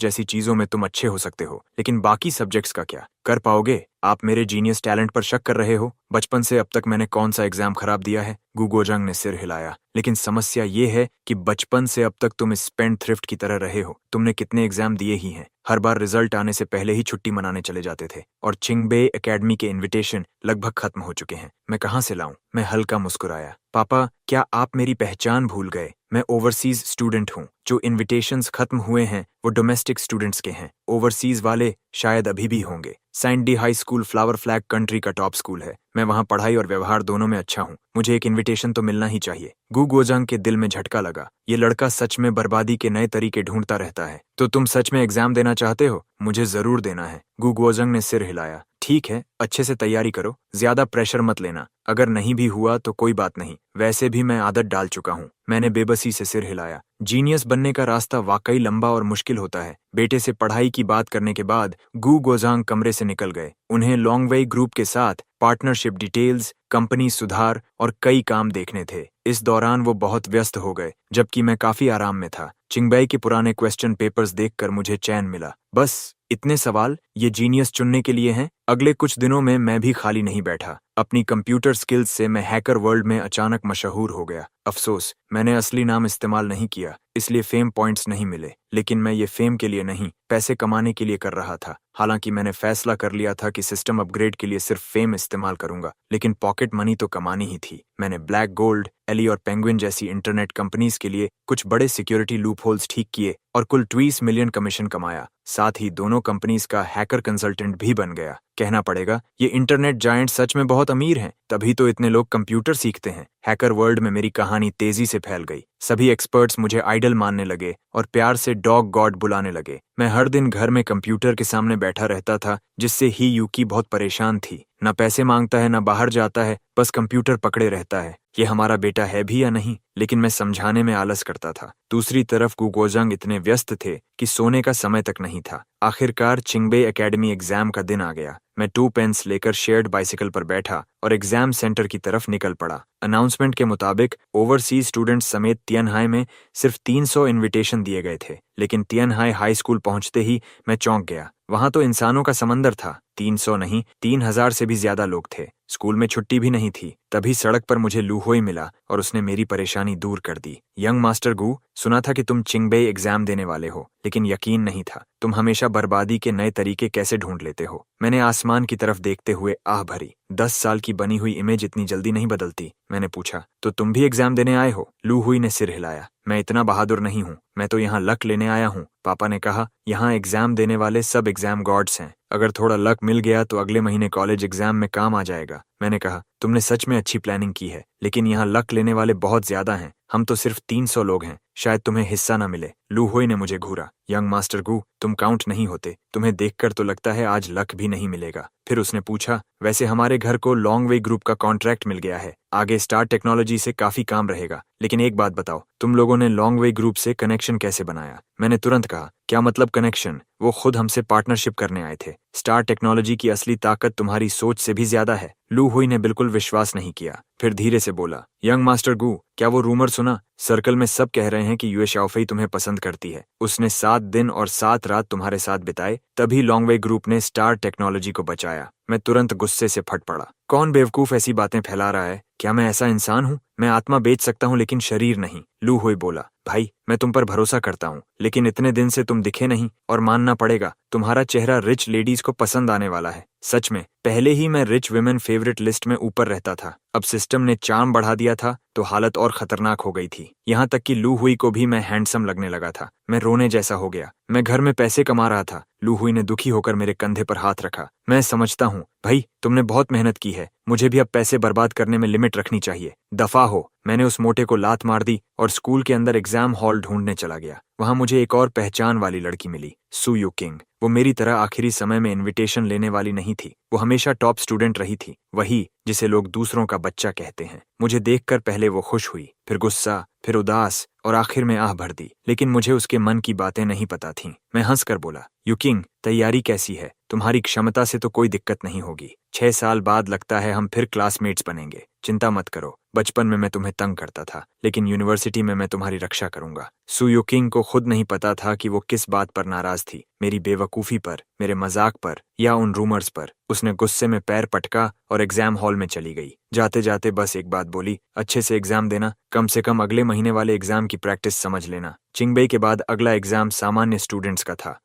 Speaker 1: जैसी चीजों में तुम अच्छे हो सकते हो, लेकिन बाकी सब्जेक्ट्स का क्या? कर पाओगे? आप मेरे जीनियस टैलेंट पर शक कर रहे हो? बचपन से अब तक मैंने कौन सा एग्जाम खराब दिया है? गुगोजंग ने सिर हिलाया। लेकिन समस्या ये है कि बचपन से अब तक तुम स्पेंड थ्रिफ्ट की तरह रहे हो। तुमने कितने एग्जाम दिए ही हैं? हर बार रिजल्ट आने से पहले ही छुट्टी मनाने चले जाते थे और चिंगबेई एकेडमी के इनविटेशन लगभग खत्म हो चुके हैं। मैं कहाँ से लाऊं? मैं हल्का मुस्कुराया। पापा, क्या आप मेरी पहचान भूल गए? मैं ओवरसीज स्टूडेंट हूँ। जो इनविटेशंस खत्म हुए हैं वो डोमेस्टिक स्टूडेंट्स के हैं। ओवरसीज वाले शायद अभी भी होंगे। Saint D high school flower flag country का टॉप स्कूल है। मैं वहाँ पढ़ाई और व्यवहार दोनों में अच्छा हूँ। मुझे एक इनविटेशन तो मिलना ही चाहिए। गुगोजंग के दिल में झटका लगा। ये लड़का सच में बर्बादी के नए तरीके ढूंढता रहता है। तो तुम सच में एग्जाम देना चाहते हो? मुझे जरूर देना है। गुगोजंग ने सिर हिलाया। ठीक है, अच्छे से तैयारी करो, ज्यादा प्रेशर मत लेना। अगर नहीं भी हुआ तो कोई बात नहीं, वैसे भी मैं आदत डाल चुका हूँ। मैंने बेबसी से सिर हिलाया। जीनियस बनने का रास्ता वाकई लंबा और मुश्किल होता है। बेटे से पढ़ाई की बात करने के बाद गुगोजांग कमरे से निकल गए। उन्हें लॉन्गवेई ग्रुप के साथ पार्टनरशिप डिटेल्स, कंपनी सुधार और कई काम देखने थे। इस दौरान वो बहुत व्यस्त हो गए, जबकि मैं काफी आराम में था। चिंगबेई के पुराने क्वेश्चन पेपर्स देखकर मुझे चैन मिला। बस इतने सवाल ये जीनियस चुनने के लिए हैं? अगले कुछ दिनों में मैं भी खाली नहीं बैठा। अपनी कंप्यूटर स्किल्स से मैं हैकर वर्ल्ड में अचानक मशहूर हो गया। अफसोस, मैंने असली नाम इस्तेमाल नहीं किया, इसलिए फेम पॉइंट्स नहीं मिले। लेकिन मैं ये फेम के लिए नहीं, पैसे कमाने के लिए कर रहा था। हालांकि मैंने फैसला कर लिया था कि सिस्टम अपग्रेड के लिए सिर्फ फेम इस्तेमाल करूंगा, लेकिन पॉकेट मनी तो कमानी ही थी। मैंने ब्लैक गोल्ड, एली और पेंगुइन जैसी इंटरनेट कंपनीज के लिए कुछ बड़े सिक्योरिटी लूपहोल्स ठीक किए और कुल 20 मिलियन कमीशन कमाया। साथ ही दोनों कंपनीज का हैकर कंसल्टेंट भी बन गया। कहना पड़ेगा, ये इंटरनेट जायंट सच में बहुत अमीर हैं, तभी तो इतने लोग कंप्यूटर सीखते हैं। हैकर वर्ल्ड में मेरी कहानी तेजी से फैल गई। सभी एक्सपर्ट्स मुझे आइडल मानने लगे और प्यार से डॉग गॉड बुलाने लगे। मैं हर दिन घर में कंप्यूटर के सामने बैठा रहता था, जिससे ही यूकी बहुत परेशान थी। न पैसे मांगता है, न बाहर जाता है, बस कंप्यूटर पकड़े रहता है। ये हमारा बेटा है भी या नहीं? लेकिन मैं समझाने में आलस करता था। दूसरी तरफ गुगोजंग इतने व्यस्त थे कि सोने का समय तक नहीं था। आखिरकार चिंगबेई एकेडमी एग्जाम का दिन आ गया। मैं 2 पेन्स लेकर शेयर्ड बाइसिकल पर बैठा और एग्जाम सेंटर की तरफ निकल पड़ा। अनाउंसमेंट के मुताबिक ओवरसीज स्टूडेंट्स समेत तियानहाई में सिर्फ 300 इनविटेशन दिए गए थे। लेकिन तियानहाई हाई स्कूल पहुंचते ही मैं चौंक गया। वहां तो इंसानों का समंदर था। 300 नहीं, 3000 से भी ज्यादा लोग थे। स्कूल में छुट्टी भी नहीं थी। तभी सड़क पर मुझे लूहोई मिला और उसने मेरी परेशानी दूर कर दी। यंग मास्टर गू, सुना था कि तुम चिंगबेई एग्जाम देने वाले हो, लेकिन यकीन नहीं था। तुम हमेशा बर्बादी के नए तरीके कैसे ढूंढ लेते हो? मैंने आसमान की तरफ देखते हुए आह भरी। 10 साल की बनी हुई इमेज इतनी जल्दी नहीं बदलती। मैंने पूछा, तो तुम भी एग्जाम देने आए हो? लूहुई ने सिर हिलाया। मैं इतना बहादुर नहीं हूँ, मैं तो यहाँ लक लेने आया हूँ। पापा ने कहा, यहाँ एग्जाम देने वाले सब एग्जाम गॉड्स हैं। अगर थोड़ा लक मिल गया तो अगले महीने कॉलेज एग्जाम में काम आ जाएगा। मैंने कहा, तुमने सच में अच्छी प्लानिंग की है, लेकिन यहाँ लक लेने वाले बहुत ज्यादा हैं। हम तो सिर्फ 300 लोग हैं, शायद तुम्हें हिस्सा ना मिले। लूहोई ने मुझे घूरा। यंग मास्टर गू, तुम काउंट नहीं होते। तुम्हें देखकर तो लगता है आज लक भी नहीं मिलेगा। फिर उसने पूछा, वैसे हमारे घर को लॉन्गवेई ग्रुप का कॉन्ट्रैक्ट मिल गया है। आगे स्टार टेक्नोलॉजी से काफी काम रहेगा। लेकिन एक बात बताओ, तुम लोगों ने लॉन्गवेई ग्रुप से कनेक्शन कैसे बनाया? मैंने तुरंत कहा, क्या मतलब कनेक्शन? वो खुद हमसे पार्टनरशिप करने आए थे। स्टार टेक्नोलॉजी की असली ताकत तुम्हारी सोच से भी ज्यादा है। लूहुई ने बिल्कुल विश्वास नहीं किया। फिर धीरे से बोला, यंग मास्टर गू, क्या वो रूमर सुना? सर्कल में सब कह रहे हैं कि यूए शाओफेई तुम्हें पसंद करती है। उसने 7 दिन और 7 रात तुम्हारे साथ बिताए, तभी लॉन्गवेई ग्रुप ने स्टार टेक्नोलॉजी को बचाया। मैं तुरंत गुस्से से फट पड़ा। कौन बेवकूफ ऐसी बातें फैला रहा है? क्या मैं ऐसा इंसान हूँ? मैं आत्मा बेच सकता हूँ लेकिन शरीर नहीं। लू हुई बोला, भाई मैं तुम पर भरोसा करता हूँ, लेकिन इतने दिन से तुम दिखे नहीं और मानना पड़ेगा तुम्हारा चेहरा रिच लेडीज को पसंद आने वाला है। सच में पहले ही मैं रिच विमेन फेवरेट लिस्ट में ऊपर रहता था, अब सिस्टम ने चार्म बढ़ा दिया था तो हालत और खतरनाक हो गई थी। यहाँ तक कि लू हुई को भी मैं हैंडसम लगने लगा था। मैं रोने जैसा हो गया। मैं घर में पैसे कमा रहा था। लू हुई ने दुखी होकर मेरे कंधे पर हाथ रखा। मैं समझता हूँ भाई, तुमने बहुत मेहनत की है, मुझे भी अब पैसे बर्बाद करने में लिमिट रखनी चाहिए। दफा हो। मैंने उस मोटे को लात मार दी और स्कूल के अंदर एग्जाम हॉल ढूंढने चला गया। वहां मुझे एक और पहचान वाली लड़की मिली, सू यू किंग। वो मेरी तरह आखिरी समय में इनविटेशन लेने वाली नहीं थी। वो हमेशा टॉप स्टूडेंट रही थी, वही जिसे लोग दूसरों का बच्चा कहते हैं। मुझे देखकर पहले वो खुश हुई, फिर गुस्सा, फिर उदास और आखिर में आह भर दी। लेकिन मुझे उसके मन की बातें नहीं पता थीं। मैं हंसकर बोला, यू किंग, तैयारी कैसी है? तुम्हारी क्षमता से तो कोई दिक्कत नहीं होगी। 6 साल बाद लगता है हम फिर क्लासमेट्स बनेंगे। चिंता मत करो। बचपन में मैं तुम्हें तंग करता था, लेकिन यूनिवर्सिटी में मैं तुम्हारी रक्षा करूंगा। सू यू किंग को खुद नहीं पता था कि वो किस बात पर नाराज थी, मेरी बेवकूफ़ी पर, मेरे मजाक पर या उन रूमर्स पर। उसने गुस्से में पैर पटका और एग्जाम हॉल में चली गई। जाते जाते बस एक बात बोली, अच्छे से एग्जाम देना, कम से कम अगले महीने वाले एग्जाम की प्रैक्टिस समझ लेना। चिंगबे के बाद अगला एग्जाम सामान्य स्टूडेंट्स का था।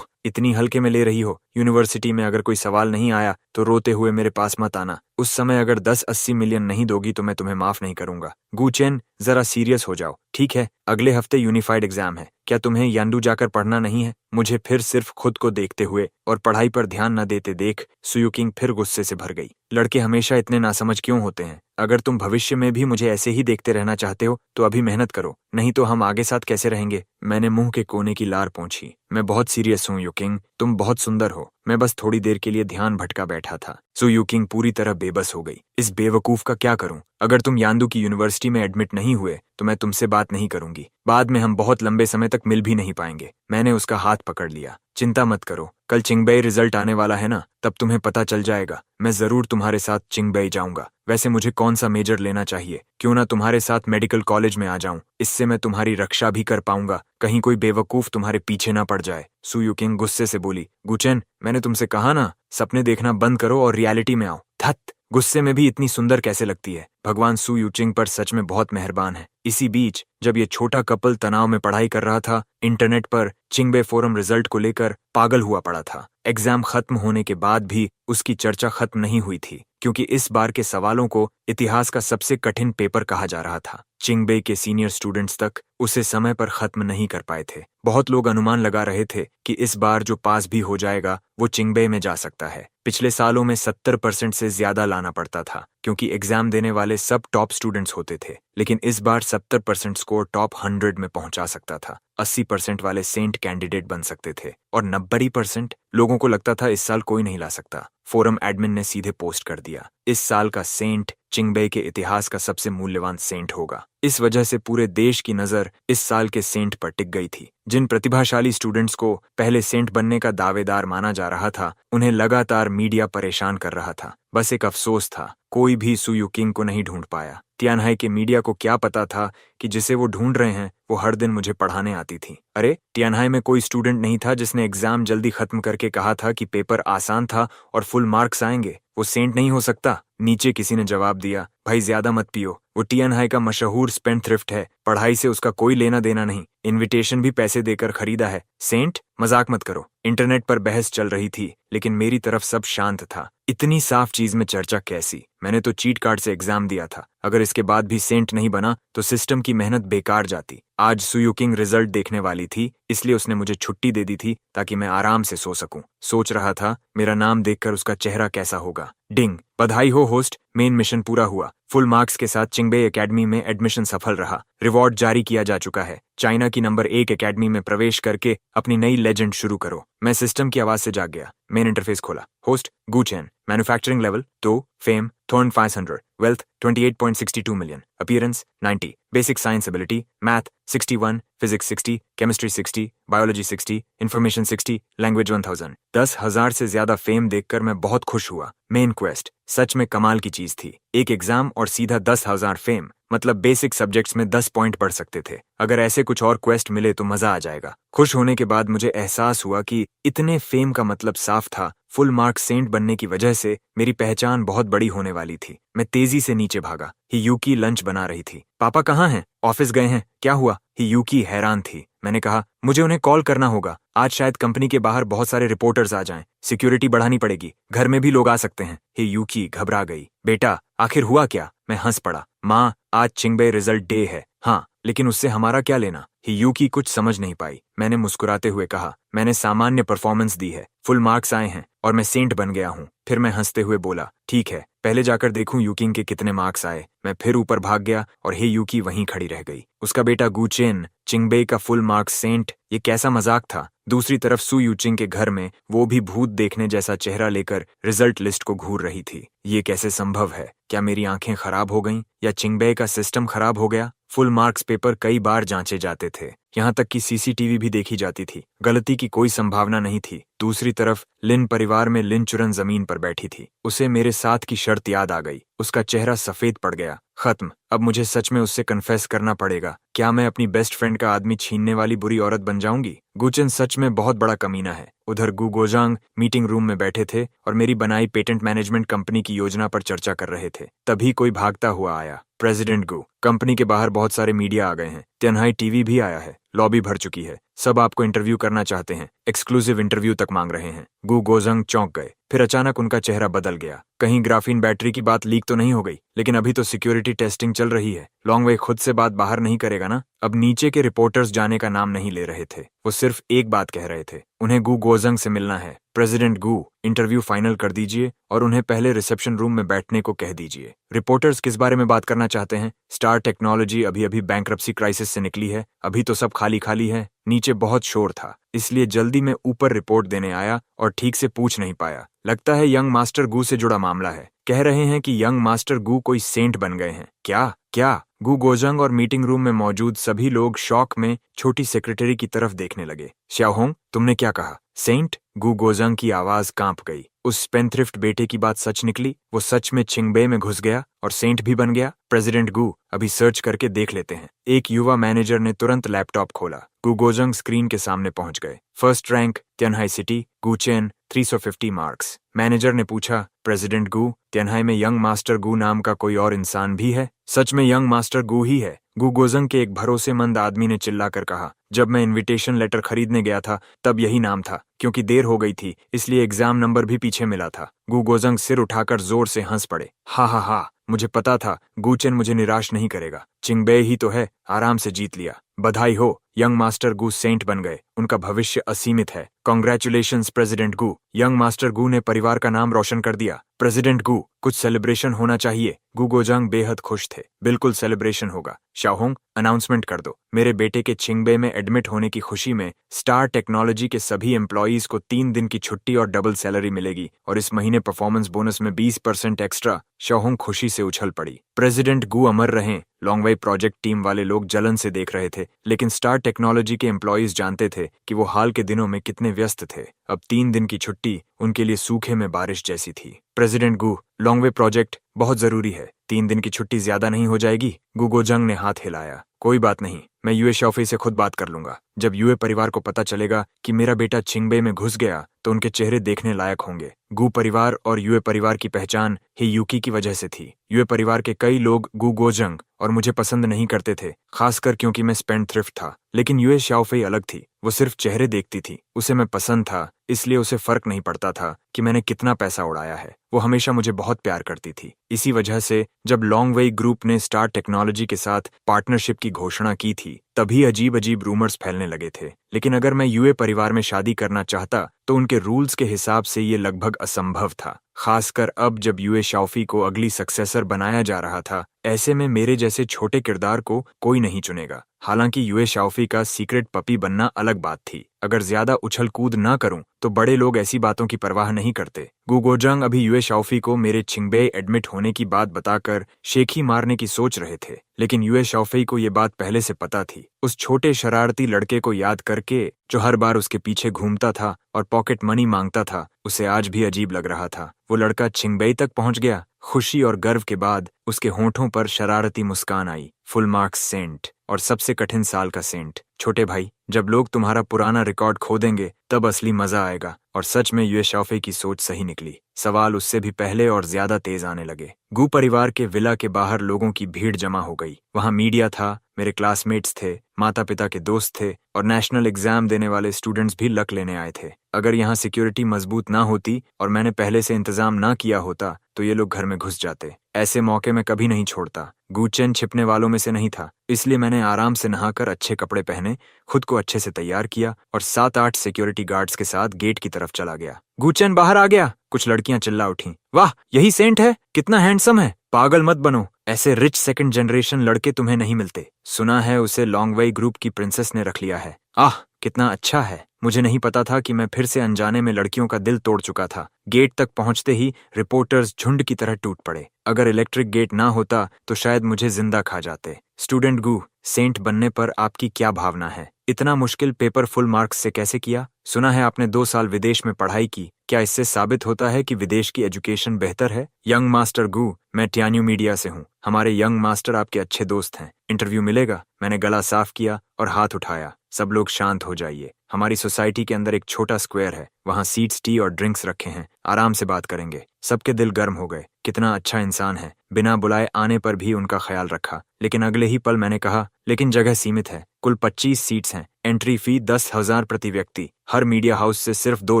Speaker 1: इतनी हल्के में ले रही हो? यूनिवर्सिटी में अगर कोई सवाल नहीं आया तो रोते हुए मेरे पास मत आना। उस समय अगर 10-80 मिलियन नहीं दोगी तो मैं तुम्हें माफ नहीं करूंगा। गुचेन, जरा सीरियस हो जाओ, ठीक है? अगले हफ्ते यूनिफाइड एग्जाम है। क्या तुम्हें यान्डू जाकर पढ़ना नहीं है? मुझे फिर सिर्फ खुद को देखते हुए और पढ़ाई पर ध्यान न देते देख सुयुकिंग फिर गुस्से से भर गई। लड़के हमेशा इतने नासमझ क्यों होते हैं? अगर तुम भविष्य में भी मुझे ऐसे ही देखते रहना चाहते हो तो अभी मेहनत करो, नहीं तो हम आगे साथ कैसे रहेंगे? मैंने मुंह के कोने की लार पोंछी। मैं बहुत सीरियस हूँ युकिंग, तुम बहुत सुंदर हो। मैं बस थोड़ी देर के लिए ध्यान भटका बैठा था। सो युकिंग पूरी तरह बेबस हो गई। इस बेवकूफ का क्या करूं? अगर तुम यान्डू की यूनिवर्सिटी में एडमिट नहीं हुए तो मैं तुमसे बात नहीं करूंगी। बाद में हम बहुत लंबे समय तक मिल भी नहीं पाएंगे। मैंने उसका हाथ पकड़ लिया। चिंता मत करो, कल चिंगबेई रिजल्ट आने वाला है ना, तब तुम्हें पता चल जाएगा। मैं जरूर तुम्हारे साथ चिंगबेई जाऊंगा। वैसे मुझे कौन सा मेजर लेना चाहिए? क्यों ना तुम्हारे साथ मेडिकल कॉलेज में आ जाऊं, इससे मैं तुम्हारी रक्षा भी कर पाऊंगा। कहीं कोई बेवकूफ तुम्हारे पीछे ना पड़ जाए। सू युकिंग गुस्से से बोली, गुचेन, मैंने तुमसे कहा ना, सपने देखना बंद करो और रियलिटी में आओ। धत, गुस्से में भी इतनी सुंदर कैसे लगती है? भगवान सू युचिंग पर सच में बहुत मेहरबान है। इसी बीच जब ये छोटा कपल तनाव में पढ़ाई कर रहा था, इंटरनेट पर चिंगबे फोरम रिजल्ट को लेकर पागल हुआ पड़ा था। एग्जाम खत्म होने के बाद भी उसकी चर्चा खत्म नहीं हुई थी, क्योंकि इस बार के सवालों को इतिहास का सबसे कठिन पेपर कहा जा रहा था। चिंगबे के सीनियर स्टूडेंट्स तक उसे समय पर खत्म नहीं कर पाए थे। बहुत लोग अनुमान लगा रहे थे कि इस बार जो पास भी हो जाएगा वो चिंगबे में जा सकता है। पिछले सालों में 70% से ज्यादा लाना पड़ता था, क्योंकि एग्जाम देने वाले सब टॉप स्टूडेंट्स होते थे। लेकिन इस बार 70% स्कोर टॉप 100 में पहुंचा सकता था। 80% वाले सेंट कैंडिडेट बन सकते थे और 90% लोगों को लगता था इस साल कोई नहीं ला सकता। फोरम एडमिन ने सीधे पोस्ट कर दिया, इस साल का सेंट चिंगबे के इतिहास का सबसे मूल्यवान सेंट होगा। इस वजह से पूरे देश की नजर इस साल के सेंट पर टिक गई थी। जिन प्रतिभाशाली स्टूडेंट्स को पहले सेंट बनने का दावेदार माना जा रहा था, उन्हें लगातार मीडिया परेशान कर रहा था। बस एक अफसोस था, कोई भी सू युकिंग को नहीं ढूंढ पाया। तियानहाई के मीडिया को क्या पता था कि जिसे वो ढूंढ रहे हैं वो हर दिन मुझे पढ़ाने आती थी। अरे, तियानहाई में कोई स्टूडेंट नहीं था जिसने एग्जाम जल्दी खत्म करके कहा था कि पेपर आसान था और फुल मार्क्स आएंगे। वो सेंट नहीं हो सकता। नीचे किसी ने जवाब दिया, भाई ज्यादा मत पियो, वो तियानहाई का मशहूर स्पेंडथ्रिफ्ट है, पढ़ाई से उसका कोई लेना देना नहीं, इनविटेशन भी पैसे देकर खरीदा है। सेंट? मजाक मत करो। इंटरनेट पर बहस चल रही थी, लेकिन मेरी तरफ सब शांत था। इतनी साफ चीज में चर्चा कैसी? मैंने तो चीट कार्ड से एग्जाम दिया था। अगर इसके बाद भी सेंट नहीं बना तो सिस्टम की मेहनत बेकार जाती। आज सू युकिंग रिजल्ट देखने वाली थी, इसलिए उसने मुझे छुट्टी दे दी थी ताकि मैं आराम से सो सकूं। सोच रहा था मेरा नाम देखकर उसका चेहरा कैसा होगा। डिंग, बधाई हो होस्ट, मेन मिशन पूरा हुआ। फुल मार्क्स के साथ चिंगबे एकेडमी में एडमिशन सफल रहा। रिवॉर्ड जारी किया जा चुका है। चाइना की नंबर 1 एकेडमी में प्रवेश करके अपनी नई लेजेंड शुरू करो। मैं सिस्टम की आवाज से जाग गया। मेन इंटरफेस खोला। Host Guchen, manufacturing level 2, fame thorn 500, wealth 28.62 million, appearance 90, basic science ability math 61, physics 60, chemistry 60, biology 60, information 60, language 1000। 10,000 से ज्यादा फेम देखकर मैं बहुत खुश हुआ। मेन क्वेस्ट सच में कमाल की चीज थी। एक एग्जाम और सीधा 10,000 फेम। मतलब बेसिक सब्जेक्ट्स में 10 पॉइंट पढ़ सकते थे। अगर ऐसे कुछ और क्वेस्ट मिले तो मजा आ जाएगा। खुश होने के बाद मुझे एहसास हुआ कि इतने फेम का मतलब साफ था, फुल मार्क्स सेंट बनने की वजह से मेरी पहचान बहुत बड़ी होने वाली थी। मैं तेजी से नीचे भागा। हियूकी लंच बना रही थी। पापा कहाँ हैं? ऑफिस गए हैं। क्या हुआ? हियूकी हैरान थी। मैंने कहा, मुझे उन्हें कॉल करना होगा। आज शायद कंपनी के बाहर बहुत सारे रिपोर्टर्स आ जाएं। सिक्योरिटी बढ़ानी पड़ेगी। घर में भी लोग आ सकते हैं। हियूकी घबरा गई। बेटा, आखिर हुआ क्या? मैं हंस पड़ा। माँ, आज चिंगबे रिजल्ट डे है। हाँ, लेकिन उससे हमारा क्या लेना? हियूकी कुछ समझ नहीं पाई। मैंने मुस्कुराते हुए कहा, मैंने सामान्य परफॉर्मेंस दी है, फुल मार्क्स आए हैं और मैं सेंट बन गया हूँ। फिर मैं हंसते हुए बोला, ठीक है, पहले जाकर देखूं यूकिंग के कितने मार्क्स आए। मैं फिर ऊपर भाग गया और हे यूकी वहीं खड़ी रह गई। उसका बेटा गुचेन चिंगबे का फुल मार्क्स सेंट, ये कैसा मजाक था। दूसरी तरफ सू यूचिंग के घर में वो भी भूत देखने जैसा चेहरा लेकर रिजल्ट लिस्ट को घूर रही थी। ये कैसे संभव है? क्या मेरी आंखें खराब हो गईं या चिंगबे का सिस्टम खराब हो गया? फुल मार्क्स पेपर कई बार जांचे जाते थे, यहाँ तक कि सीसीटीवी भी देखी जाती थी। गलती की कोई संभावना नहीं थी। दूसरी तरफ लिन परिवार में लिन चुरन जमीन पर बैठी थी। उसे मेरे साथ की शर्त याद आ गई। उसका चेहरा सफेद पड़ गया। खत्म। अब मुझे सच में उससे कन्फेस करना पड़ेगा। क्या मैं अपनी बेस्ट फ्रेंड का आदमी छीनने वाली बुरी औरत बन जाऊंगी? गुचेन सच में बहुत बड़ा कमीना है। उधर गु गोजांग मीटिंग रूम में बैठे थे और मेरी बनाई पेटेंट मैनेजमेंट कंपनी की योजना पर चर्चा कर रहे थे। तभी कोई भागता हुआ आया। प्रेसिडेंट गु, कंपनी के बाहर बहुत सारे मीडिया आ गए हैं। तिनहाई टीवी भी आया है। लॉबी भर चुकी है। सब आपको इंटरव्यू करना चाहते हैं। एक्सक्लूसिव इंटरव्यू तक मांग रहे हैं। गु गोजंग चौंक गए। फिर अचानक उनका चेहरा बदल गया। कहीं ग्राफीन बैटरी की बात लीक तो नहीं हो गई? लेकिन अभी तो सिक्योरिटी टेस्टिंग चल रही है। लॉन्गवे खुद से बात बाहर नहीं करेगा ना? अब नीचे के रिपोर्टर्स जाने का नाम नहीं ले रहे थे। वो सिर्फ एक बात कह रहे थे, उन्हें गु गोजंग से मिलना है। प्रेसिडेंट गु, इंटरव्यू फाइनल कर दीजिए और उन्हें पहले रिसेप्शन रूम में बैठने को कह दीजिए। रिपोर्टर्स किस बारे में बात करना चाहते हैं? स्टार टेक्नोलॉजी अभी अभी बैंक्रप्सी क्राइसिस से निकली है। अभी तो सब खाली खाली है। नीचे बहुत शोर था, इसलिए जल्दी में ऊपर रिपोर्ट देने आया और ठीक से पूछ नहीं पाया। लगता है यंग मास्टर गु से जुड़ा मामला है। कह रहे हैं कि यंग मास्टर गु कोई सेंट बन गए हैं। क्या क्या? गु गोजंग और मीटिंग रूम में मौजूद सभी लोग शॉक में छोटी सेक्रेटरी की तरफ देखने लगे। श्याओहोंग, तुमने क्या कहा? सेंट? गु गोजंग की आवाज कांप गई। उस स्पेनथ्रिफ्ट बेटे की बात सच निकली? वो सच में चिंगबे में घुस गया और सेंट भी बन गया? प्रेसिडेंट गु, अभी सर्च करके देख लेते हैं। एक युवा मैनेजर ने तुरंत लैपटॉप खोला। गु गोजंग स्क्रीन के सामने पहुंच गए। First rank Tianhai city, Guchen 350 marks. Manager ने पूछा, प्रेसिडेंट गु, तिनहाई में यंग मास्टर गु नाम का कोई और इंसान भी है? सच में यंग मास्टर गु ही है? गु गोजंग के एक भरोसेमंद आदमी ने चिल्लाकर कहा, जब मैं इनविटेशन लेटर खरीदने गया था तब यही नाम था। क्योंकि देर हो गई थी इसलिए एग्जाम नंबर भी पीछे मिला था। गु गोजंग सिर उठाकर जोर से हंस पड़े। हा हा हा, मुझे पता था गुचेन मुझे निराश नहीं करेगा। चिंगबे ही तो है, आराम से जीत लिया। बधाई हो, यंग मास्टर गु सेंट बन गए। उनका भविष्य असीमित है। कांग्रेचुलेशंस प्रेसिडेंट गु। यंग मास्टर गु ने परिवार का नाम रोशन कर दिया। प्रेसिडेंट गु, कुछ सेलिब्रेशन होना चाहिए। गु गोजांग बेहद खुश थे। बिल्कुल सेलिब्रेशन होगा। शाओहोंग, अनाउंसमेंट कर दो। मेरे बेटे के चिंगबे में एडमिट होने की खुशी में स्टार टेक्नोलॉजी के सभी एम्प्लॉयज को 3 दिन की छुट्टी और डबल सैलरी मिलेगी और इस महीने परफॉर्मेंस बोनस में 20% एक्स्ट्रा। शाओहोंग खुशी से उछल पड़ी। प्रेसिडेंट गु अमर रहें। लॉन्गवे प्रोजेक्ट टीम वाले लोग जलन से देख रहे थे, लेकिन स्टार टेक्नोलॉजी के एम्प्लॉयज जानते थे कि वो हाल के दिनों में कितने व्यस्त थे। अब 3 दिन की छुट्टी उनके लिए सूखे में बारिश जैसी थी। प्रेसिडेंट गु, लॉन्गवे प्रोजेक्ट बहुत जरूरी है। 3 दिन की छुट्टी ज्यादा नहीं हो जाएगी? गु गोजंग ने हाथ हिलाया। कोई बात नहीं, मैं यूए शाओफी से खुद बात कर लूंगा। जब यूए परिवार को पता चलेगा कि मेरा बेटा चिंगबे में घुस गया तो उनके चेहरे देखने लायक होंगे। गु परिवार और यूए परिवार की पहचान हियूकी की वजह से थी। यूए परिवार के कई लोग गु गोजंग और मुझे पसंद नहीं करते थे, खासकर क्योंकि मैं स्पेंडथ्रिफ्ट था। लेकिन यूए शाओफी अलग थी। वो सिर्फ चेहरे देखती थी। उसे मैं पसंद था, इसलिए उसे फर्क नहीं पड़ता था कि मैंने कितना पैसा उड़ाया है। वो हमेशा मुझे बहुत प्यार करती थी। इसी वजह से जब लॉन्गवे ग्रुप ने स्टार टेक्नोलॉजी के साथ पार्टनरशिप की घोषणा की थी तभी अजीब अजीब रूमर्स फैलने लगे थे। लेकिन अगर मैं यूए परिवार में शादी करना चाहता तो उनके रूल्स के हिसाब से ये लगभग असंभव था, खासकर अब जब यूए शाओफी को अगली सक्सेसर बनाया जा रहा था। ऐसे में मेरे जैसे छोटे किरदार को कोई नहीं चुनेगा। हालांकि यूए शाओफी का सीक्रेट पपी बनना अलग बात थी। अगर ज्यादा उछल कूद ना करूं तो बड़े लोग ऐसी बातों की परवाह नहीं करते। गु गोजंग अभी यूए शाओफी को मेरे चिंगबे एडमिट होने की बात बताकर शेखी मारने की सोच रहे थे, लेकिन यूए शाओफी को ये बात पहले से पता थी। उस छोटे शरारती लड़के को याद करके जो हर बार उसके पीछे घूमता था और पॉकेट मनी मांगता था, उसे आज भी अजीब लग रहा था। वो लड़का चिंगबे तक पहुंच गया। खुशी और गर्व के बाद उसके होंठों पर शरारती मुस्कान आई। फुल मार्क्स सेंट, और सबसे कठिन साल का सेंट। छोटे भाई, जब लोग तुम्हारा पुराना रिकॉर्ड खो देंगे तब असली मजा आएगा। और सच में यूए शॉफे की सोच सही निकली। सवाल उससे भी पहले और ज्यादा तेज आने लगे। गू परिवार के विला के बाहर लोगों की भीड़ जमा हो गई। वहां मीडिया था, मेरे क्लासमेट्स थे, माता पिता के दोस्त थे, और नेशनल एग्जाम देने वाले स्टूडेंट्स भी लक लेने आए थे। अगर यहाँ सिक्योरिटी मजबूत ना होती और मैंने पहले से इंतजाम ना किया होता तो ये लोग घर में घुस जाते। ऐसे मौके मैं कभी नहीं छोड़ता। गू चेन छिपने वालों में से नहीं था, इसलिए मैंने आराम से नहाकर अच्छे कपड़े पहने, खुद को अच्छे से तैयार किया और 7-8 सिक्योरिटी गार्ड्स के साथ गेट की तरफ चला गया। गू चेन बाहर आ गया, कुछ लड़कियां चिल्ला उठीं। वाह, यही सेंट है, कितना हैंडसम है। पागल मत बनो, ऐसे रिच सेकंड जनरेशन लड़के तुम्हें नहीं मिलते। सुना है उसे लॉन्गवे ग्रुप की प्रिंसेस ने रख लिया है। आह, कितना अच्छा है। मुझे नहीं पता था कि मैं फिर से अनजाने में लड़कियों का दिल तोड़ चुका था। गेट तक पहुंचते ही रिपोर्टर्स झुंड की तरह टूट पड़े। अगर इलेक्ट्रिक गेट ना होता तो शायद मुझे जिंदा खा जाते। स्टूडेंट गू, सेंट बनने पर आपकी क्या भावना है? इतना मुश्किल पेपर फुल मार्क्स से कैसे किया? सुना है आपने 2 साल विदेश में पढ़ाई की। क्या इससे साबित होता है कि विदेश की एजुकेशन बेहतर है? यंग मास्टर गू, मैं ट्यान्यू मीडिया से हूँ। हमारे यंग मास्टर आपके अच्छे दोस्त हैं। इंटरव्यू मिलेगा? मैंने गला साफ किया और हाथ उठाया। सब लोग शांत हो जाइए। हमारी सोसाइटी के अंदर एक छोटा स्क्वायर है, वहाँ सीट्स, टी और ड्रिंक्स रखे हैं। आराम से बात करेंगे। सबके दिल गर्म हो गए। कितना अच्छा इंसान है, बिना बुलाए आने पर भी उनका ख्याल रखा। लेकिन अगले ही पल मैंने कहा, लेकिन जगह सीमित है, कुल 25 सीट्स हैं, एंट्री फी 10,000 प्रति व्यक्ति, हर मीडिया हाउस से सिर्फ 2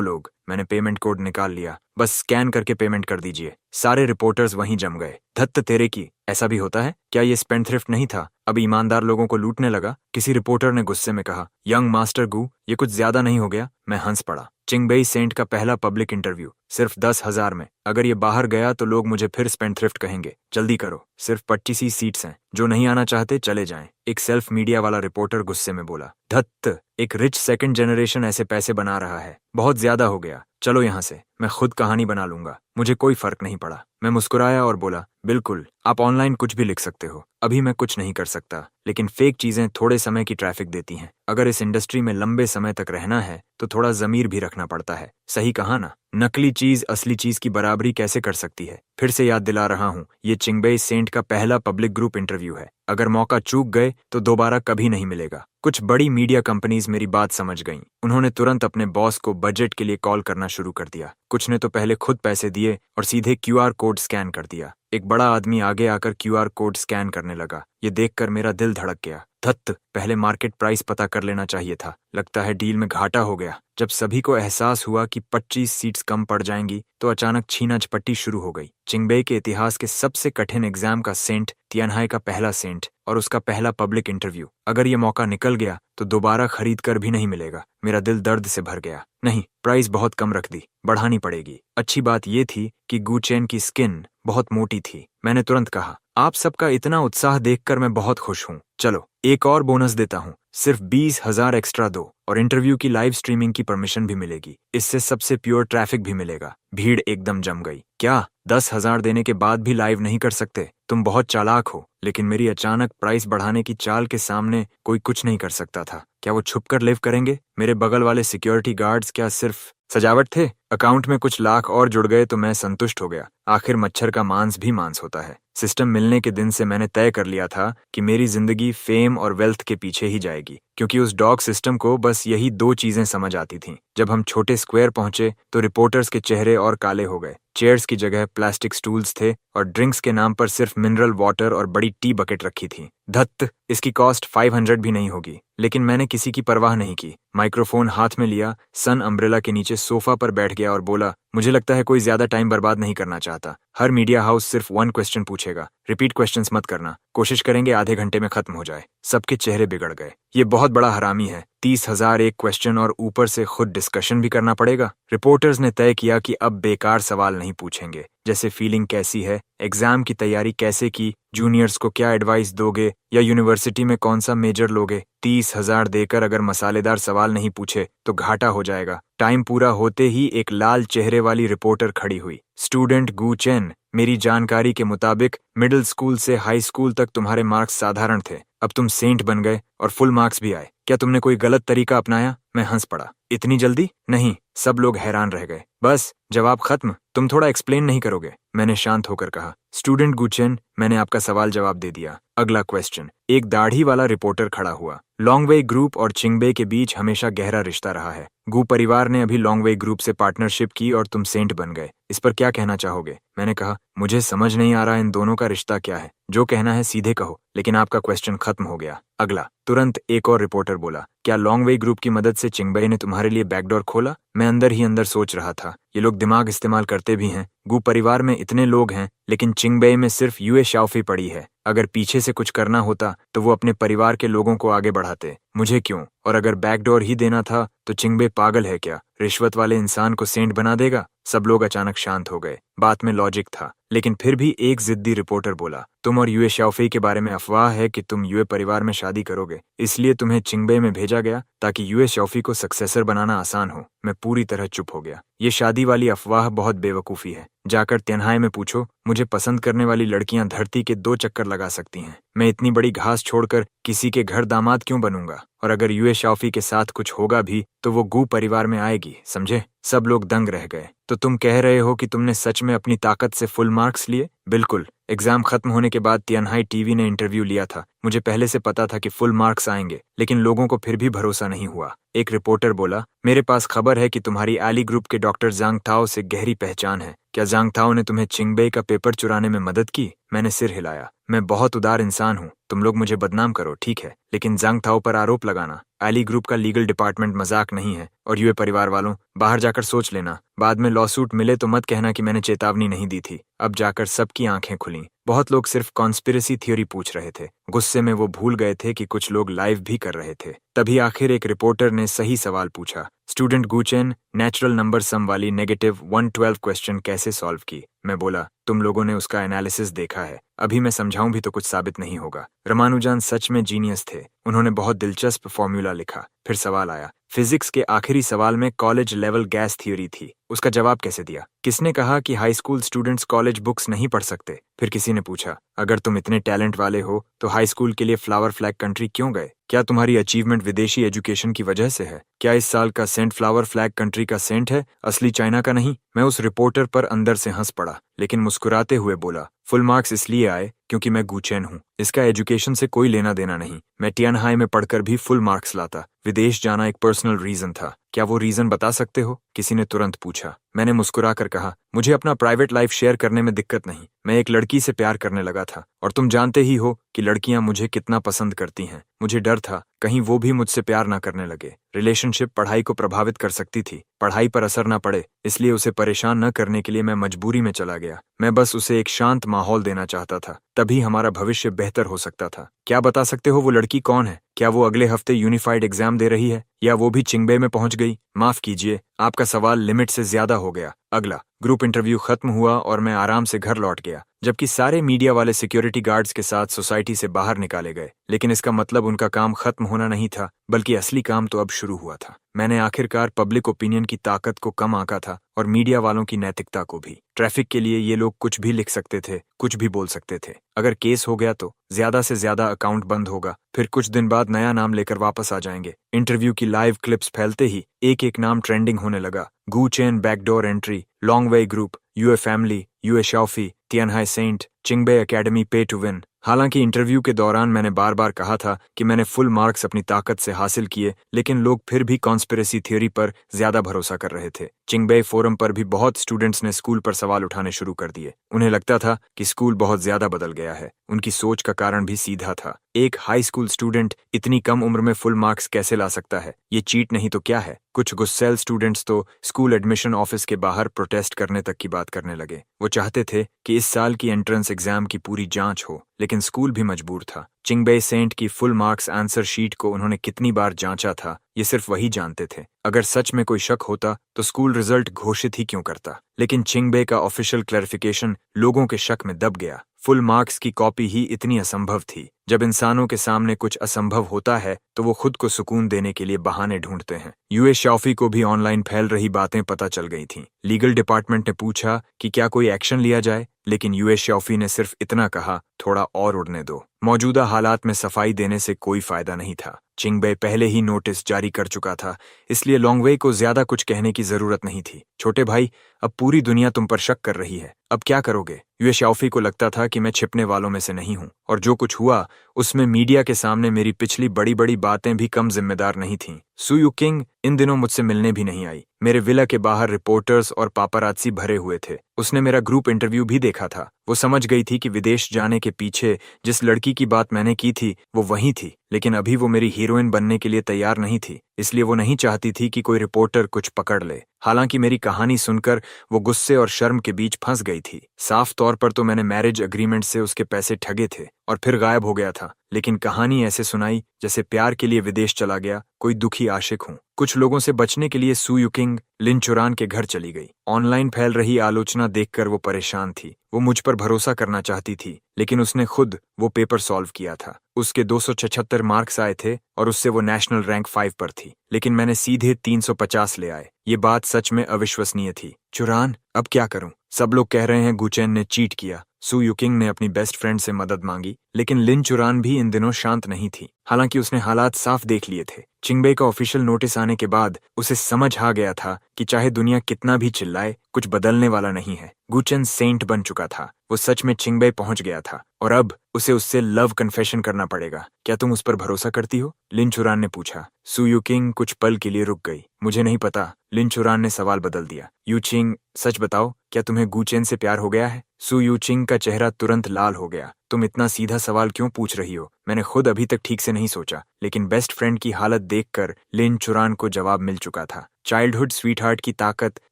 Speaker 1: लोग। मैंने पेमेंट कोड निकाल लिया, बस स्कैन करके पेमेंट कर दीजिए। सारे रिपोर्टर्स वहीं जम गए। धत्त तेरे की, ऐसा भी होता है क्या? ये स्पेंडथ्रिफ्ट नहीं था, अब ईमानदार लोगों को लूटने लगा? किसी रिपोर्टर ने गुस्से में कहा। यंग मास्टर गू, ये कुछ ज्यादा नहीं हो गया? मैं हंस पड़ा। चिंगबेई सेंट का पहला पब्लिक इंटरव्यू, सिर्फ 10,000 में। अगर ये बाहर गया तो लोग मुझे फिर स्पेंडथ्रिफ्ट कहेंगे। जल्दी करो, सिर्फ 25 ही सीट्स हैं, जो नहीं आना चाहते चले जाएं। एक सेल्फ मीडिया वाला रिपोर्टर गुस्से में बोला। धत्त, एक रिच सेकंड जनरेशन ऐसे पैसे बना रहा है, बहुत ज्यादा हो गया। चलो यहाँ से, मैं खुद कहानी बना लूंगा, मुझे कोई फर्क नहीं पड़ा। मैं मुस्कुराया और बोला, बिल्कुल, आप ऑनलाइन कुछ भी लिख सकते हो। अभी मैं कुछ नहीं कर सकता, लेकिन फेक चीजें थोड़े समय की ट्रैफिक देती हैं। अगर इस इंडस्ट्री में लंबे समय तक रहना है तो थोड़ा जमीर भी रखना पड़ता है। सही कहा ना? नकली चीज असली चीज की बराबरी कैसे कर सकती है? फिर से याद दिला रहा हूँ, ये चिंगबेई सेंट का पहला पब्लिक ग्रुप इंटरव्यू है। अगर मौका चूक गए तो दोबारा कभी नहीं मिलेगा। कुछ बड़ी मीडिया कंपनीज मेरी बात समझ गईं। उन्होंने तुरंत अपने बॉस को बजट के लिए कॉल करना शुरू कर दिया। कुछ ने तो पहले खुद पैसे दिए और सीधे क्यूआर कोड स्कैन कर दिया। एक बड़ा आदमी आगे आकर क्यूआर कोड स्कैन करने लगा। ये देखकर मेरा दिल धड़क गया। धत्त, पहले मार्केट प्राइस पता कर लेना चाहिए था। लगता है डील में घाटा हो गया। जब सभी को एहसास हुआ कि 25 सीट्स कम पड़ जाएंगी तो अचानक छीना झपट्टी शुरू हो गई। चिंगबेई के इतिहास के सबसे कठिन एग्जाम का सेंट, तियानहाई का पहला सेंट और उसका पहला पब्लिक इंटरव्यू। अगर ये मौका निकल गया तो दोबारा खरीद कर भी नहीं मिलेगा। मेरा दिल दर्द से भर गया। नहीं, प्राइस बहुत कम रख दी, बढ़ानी पड़ेगी। अच्छी बात ये थी कि गू चेन की स्किन बहुत मोटी थी। मैंने तुरंत कहा, आप सबका इतना उत्साह देखकर मैं बहुत खुश हूँ। चलो, एक और बोनस देता हूँ, सिर्फ 20,000 एक्स्ट्रा दो और इंटरव्यू की लाइव स्ट्रीमिंग की परमिशन भी मिलेगी। इससे सबसे प्योर ट्रैफिक भी मिलेगा। भीड़ एकदम जम गई। क्या 10,000 देने के बाद भी लाइव नहीं कर सकते? तुम बहुत चालाक हो। लेकिन मेरी अचानक प्राइस बढ़ाने की चाल के सामने कोई कुछ नहीं कर सकता था। क्या वो छुपकर लिव करेंगे? मेरे बगल वाले सिक्योरिटी गार्ड्स क्या सिर्फ सजावट थे? अकाउंट में कुछ लाख और जुड़ गए तो मैं संतुष्ट हो गया। आखिर मच्छर का मांस भी मांस होता है। सिस्टम मिलने के दिन से मैंने तय कर लिया था कि मेरी जिंदगी फेम और वेल्थ के पीछे ही जाएगी, क्योंकि उस डॉग सिस्टम को बस यही 2 चीजें समझ आती थीं। जब हम छोटे स्क्वायर पहुंचे तो रिपोर्टर्स के चेहरे और काले हो गए। चेयर्स की जगह प्लास्टिक स्टूल्स थे और ड्रिंक्स के नाम पर सिर्फ मिनरल वाटर और बड़ी टी बकेट रखी थी। धत्त, इसकी कॉस्ट 500 भी नहीं होगी। लेकिन मैंने किसी की परवाह नहीं की। माइक्रोफोन हाथ में लिया, सन अम्ब्रेला के नीचे सोफा पर बैठ गया और बोला, मुझे लगता है कोई ज्यादा टाइम बर्बाद नहीं करना चाहता। हर मीडिया हाउस सिर्फ 1 क्वेश्चन पूछेगा। रिपीट क्वेश्चंस मत करना। कोशिश करेंगे आधे घंटे में खत्म हो जाए। सबके चेहरे बिगड़ गए। ये बहुत बड़ा हरामी है। 30,000 एक क्वेश्चन और ऊपर से खुद डिस्कशन भी करना पड़ेगा। रिपोर्टर्स ने तय किया कि अब बेकार सवाल नहीं पूछेंगे, जैसे फीलिंग कैसी है, एग्जाम की तैयारी कैसे की, जूनियर्स को क्या एडवाइस दोगे, या यूनिवर्सिटी में कौन सा मेजर लोगे। 30,000 देकर अगर मसालेदार सवाल नहीं पूछे तो घाटा हो जाएगा। टाइम पूरा होते ही एक लाल चेहरे वाली रिपोर्टर खड़ी हुई। स्टूडेंट गू चेन, मेरी जानकारी के मुताबिक मिडिल स्कूल से हाई स्कूल तक तुम्हारे मार्क्स साधारण थे। अब तुम सेंट बन गए और फुल मार्क्स भी आए। क्या तुमने कोई गलत तरीका अपनाया? मैं हंस पड़ा। इतनी जल्दी? नहीं। सब लोग हैरान रह गए। बस जवाब खत्म? तुम थोड़ा एक्सप्लेन नहीं करोगे? मैंने शांत होकर कहा। स्टूडेंट गुचेन, मैंने आपका सवाल जवाब दे दिया। अगला क्वेश्चन। एक दाढ़ी वाला रिपोर्टर खड़ा हुआ। लॉन्गवे ग्रुप और चिंगबे के बीच हमेशा गहरा रिश्ता रहा है। गु परिवार ने अभी लॉन्गवे ग्रुप से पार्टनरशिप की और तुम सेंट बन गए। इस पर क्या कहना चाहोगे? मैंने कहा, मुझे समझ नहीं आ रहा इन दोनों का रिश्ता क्या है। जो कहना है सीधे कहो। लेकिन आपका क्वेश्चन खत्म हो गया। अगला। तुरंत एक और रिपोर्टर बोला, क्या लॉन्गवे ग्रुप की मदद से चिंगबे ने तुम्हारे लिए बैकडोर खोला? मैं अंदर ही अंदर सोच रहा था, ये लोग दिमाग इस्तेमाल करते भी हैं। गु परिवार में इतने लोग हैं, लेकिन चिंगबे में सिर्फ यूए शाओफी पड़ी है। अगर पीछे से कुछ करना होता तो वो अपने परिवार के लोगों को आगे बढ़ाते। मुझे क्यों? और अगर बैकडोर ही देना था तो चिंगबे पागल है क्या? रिश्वत वाले इंसान को सेंट बना देगा? सब लोग अचानक शांत हो गए। बात में लॉजिक था, लेकिन फिर भी एक जिद्दी रिपोर्टर बोला, तुम और यूए शाओफी के बारे में अफवाह है कि तुम यूए परिवार में शादी करोगे, इसलिए तुम्हें चिंगबे में भेजा गया ताकि यूए शाओफी को सक्सेसर बनाना आसान हो। मैं पूरी तरह चुप हो गया। ये शादी वाली अफवाह बहुत बेवकूफ़ी है। जाकर तिन्हाई में पूछो, मुझे पसंद करने वाली लड़कियां धरती के 2 चक्कर लगा सकती हैं। मैं इतनी बड़ी घास छोड़कर किसी के घर दामाद क्यों बनूंगा? और अगर यूए शाओफी के साथ कुछ होगा भी तो वो गु परिवार में आएगी, समझे? सब लोग दंग रह गए। तो तुम कह रहे हो कि तुमने सच में अपनी ताकत से फुल मार्क्स लिए? बिल्कुल। एग्जाम खत्म होने के बाद तियानहाई टीवी ने इंटरव्यू लिया था। मुझे पहले से पता था कि फुल मार्क्स आएंगे, लेकिन लोगों को फिर भी भरोसा नहीं हुआ। एक रिपोर्टर बोला, मेरे पास खबर है कि तुम्हारी एली ग्रुप के डॉक्टर जांग ताओ से गहरी पहचान है। क्या जांग ताओ ने तुम्हें चिंगबे का पेपर चुराने में मदद की? मैंने सिर हिलाया। मैं बहुत उदार इंसान हूँ। तुम लोग मुझे बदनाम करो, ठीक है, लेकिन जांग ताओ पर आरोप लगाना, एली ग्रुप का लीगल डिपार्टमेंट मजाक नहीं है। और यूए परिवार वालों, बाहर जाकर सोच लेना। बाद में लॉसूट मिले तो मत कहना कि मैंने चेतावनी नहीं दी थी। अब जाकर सबकी आंखें खुलीं। बहुत लोग सिर्फ कॉन्स्पिरेसी थ्योरी पूछ रहे थे। गुस्से में वो भूल गए थे कि कुछ लोग लाइव भी कर रहे थे। तभी आखिर एक रिपोर्टर ने सही सवाल पूछा, स्टूडेंट गुचेन, नेचुरल नंबर सम वाली -112 क्वेश्चन कैसे सॉल्व की? मैं बोला, तुम लोगों ने उसका एनालिसिस देखा है। अभी मैं समझाऊं भी तो कुछ साबित नहीं होगा। रामानुजन सच में जीनियस थे। उन्होंने बहुत दिलचस्प फॉर्मूला लिखा। फिर सवाल आया, फिजिक्स के आखिरी सवाल में कॉलेज लेवल गैस थ्योरी थी, उसका जवाब कैसे दिया? किसने कहा कि high school students college books नहीं पढ़ सकते? फिर किसी ने पूछा, अगर तुम इतने टैलेंट वाले हो तो हाई स्कूल के लिए फ्लावर फ्लैग कंट्री क्यों गए? क्या तुम्हारी अचीवमेंट विदेशी एजुकेशन की वजह से है? क्या इस साल का सेंट फ्लावर फ्लैग कंट्री का सेंट है, असली चाइना का नहीं? मैं उस रिपोर्टर पर अंदर से हंस पड़ा, लेकिन मुस्कुराते हुए बोला, फुल मार्क्स इसलिए आए क्योंकि मैं गुचेन हूँ। इसका एजुकेशन से कोई लेना देना नहीं। मैं तियानहाई में पढ़कर भी फुल मार्क्स लाता। विदेश जाना एक पर्सनल रीजन था। क्या वो रीजन बता सकते हो? किसी ने तुरंत पूछा। मैंने मुस्कुराकर कहा, मुझे अपना प्राइवेट लाइफ शेयर करने में दिक्कत नहीं। मैं एक लड़की से प्यार करने लगा था, और तुम जानते ही हो कि लड़कियां मुझे कितना पसंद करती हैं। मुझे डर था कहीं वो भी मुझसे प्यार ना करने लगे। रिलेशनशिप पढ़ाई को प्रभावित कर सकती थी, पढ़ाई पर असर ना पड़े, इसलिए उसे परेशान न करने के लिए मैं मजबूरी में चला गया। मैं बस उसे एक शांत माहौल देना चाहता था, तभी हमारा भविष्य बेहतर हो सकता था। क्या बता सकते हो वो लड़की कौन है? क्या वो अगले हफ्ते यूनिफाइड एग्जाम दे रही है, या वो भी चिंगबे में पहुंच गई? माफ कीजिए, आपका सवाल लिमिट से ज्यादा हो गया। अगला। ग्रुप इंटरव्यू खत्म हुआ और मैं आराम से घर लौट गया, जबकि सारे मीडिया वाले सिक्योरिटी गार्ड्स के साथ सोसाइटी से बाहर निकाले गए। लेकिन इसका मतलब उनका काम खत्म होना नहीं था, बल्कि असली काम तो अब शुरू हुआ था। मैंने आखिरकार पब्लिक ओपिनियन की ताकत को कम आंका था, और मीडिया वालों की नैतिकता को भी। ट्रैफिक के लिए ये लोग कुछ भी लिख सकते थे, कुछ भी बोल सकते थे। अगर केस हो गया तो ज्यादा से ज्यादा अकाउंट बंद होगा, फिर कुछ दिन बाद नया नाम लेकर वापस आ जाएंगे। इंटरव्यू की लाइव क्लिप्स फैलते ही एक एक नाम ट्रेंडिंग होने लगा। Guchen backdoor entry, Longway group, Yue family, Yue Shaofei, Tianhai saint, Chingbei academy pay to win. हालांकि इंटरव्यू के दौरान मैंने बार बार कहा था कि मैंने फुल मार्क्स अपनी ताकत से हासिल किए, लेकिन लोग फिर भी कॉन्स्पिरेसी थ्योरी पर ज्यादा भरोसा कर रहे थे। चिंगबे फोरम पर भी बहुत स्टूडेंट्स ने स्कूल पर सवाल उठाने शुरू कर दिए। उन्हें लगता था कि स्कूल बहुत ज्यादा बदल गया है। उनकी सोच का कारण भी सीधा था। एक हाई स्कूल स्टूडेंट इतनी कम उम्र में फुल मार्क्स कैसे ला सकता है? ये चीट नहीं तो क्या है? कुछ गुस्सैल स्टूडेंट्स तो स्कूल एडमिशन ऑफिस के बाहर प्रोटेस्ट करने तक की बात करने लगे। वो चाहते थे कि इस साल की एंट्रेंस एग्जाम की पूरी जांच हो, लेकिन स्कूल भी मजबूर था। चिंगबे सेंट की फुल मार्क्स आंसर शीट को उन्होंने कितनी बार जांचा था, ये सिर्फ वही जानते थे। अगर सच में कोई शक होता तो स्कूल रिजल्ट घोषित ही क्यों करता? लेकिन चिंगबे का ऑफिशियल क्लैरिफिकेशन लोगों के शक में दब गया। फुल मार्क्स की कॉपी ही इतनी असंभव थी। जब इंसानों के सामने कुछ असंभव होता है तो वो खुद को सुकून देने के लिए बहाने ढूंढते हैं। यूए शाओफी को भी ऑनलाइन फैल रही बातें पता चल गई थीं। लीगल डिपार्टमेंट ने पूछा कि क्या कोई एक्शन लिया जाए, लेकिन यूए शाओफी ने सिर्फ इतना कहा, थोड़ा और उड़ने दो। मौजूदा हालात में सफाई देने से कोई फायदा नहीं था। चिंगबे पहले ही नोटिस जारी कर चुका था, इसलिए लॉन्गवे को ज्यादा कुछ कहने की जरूरत नहीं थी। छोटे भाई, अब पूरी दुनिया तुम पर शक कर रही है, अब क्या करोगे? युए शाओफी को लगता था कि मैं छिपने वालों में से नहीं हूं, और जो कुछ हुआ उसमें मीडिया के सामने मेरी पिछली बड़ी बड़ी बातें भी कम जिम्मेदार नहीं थीं। सू यू किंग इन दिनों मुझसे मिलने भी नहीं आई। मेरे विला के बाहर रिपोर्टर्स और पापारात्सी भरे हुए थे। उसने मेरा ग्रुप इंटरव्यू भी देखा था। वो समझ गई थी कि विदेश जाने के पीछे जिस लड़की की बात मैंने की थी वो वही थी, लेकिन अभी वो मेरी हीरोइन बनने के लिए तैयार नहीं थी, इसलिए वो नहीं चाहती थी कि कोई रिपोर्टर कुछ पकड़ ले। हालांकि मेरी कहानी सुनकर वो गुस्से और शर्म के बीच फंस गई थी। साफ तौर पर तो मैंने मैरिज एग्रीमेंट से उसके पैसे ठगे थे और फिर गायब हो गया था, लेकिन कहानी ऐसे सुनाई जैसे प्यार के लिए विदेश चला गया कोई दुखी आशिक हूं। कुछ लोगों से बचने के लिए सू यू किंग लिन चुरान के घर चली गई। ऑनलाइन फैल रही आलोचना देखकर वो परेशान थी। वो मुझ पर भरोसा करना चाहती थी, लेकिन उसने खुद वो पेपर सॉल्व किया था। उसके 276 मार्क्स आए थे और उससे वो नेशनल रैंक 5 पर थी, लेकिन मैंने सीधे 350 ले आए। ये बात सच में अविश्वसनीय थी। चुरान, अब क्या करूं? सब लोग कह रहे हैं गुचेन ने चीट किया। सू यू किंग ने अपनी बेस्ट फ्रेंड से मदद मांगी, लेकिन लिन चुरान भी इन दिनों शांत नहीं थी। हालांकि उसने हालात साफ देख लिए थे। चिंगबे का ऑफिशियल नोटिस आने के बाद उसे समझ आ गया था कि चाहे दुनिया कितना भी चिल्लाए, कुछ बदलने वाला नहीं है। गुचेन सेंट बन चुका था। वो सच में चिंगबे पहुंच गया था और अब उसे उससे लव कन्फेशन करना पड़ेगा। क्या तुम उस पर भरोसा करती हो? लिन चुरान ने पूछा। सू यू किंग कुछ पल के लिए रुक गई। मुझे नहीं पता, लिन चुरान ने सवाल बदल दिया। यू चिंग, सच बताओ, क्या तुम्हें गुचेन से प्यार हो गया है? सू यू चिंग का चेहरा तुरंत लाल हो गया। तुम इतना सीधा सवाल क्यों पूछ रही हो? मैंने खुद अभी तक ठीक से नहीं सोचा, लेकिन बेस्ट फ्रेंड की हालत देखकर लिन चुरान को जवाब मिल चुका था। चाइल्डहुड स्वीटहार्ट की ताकत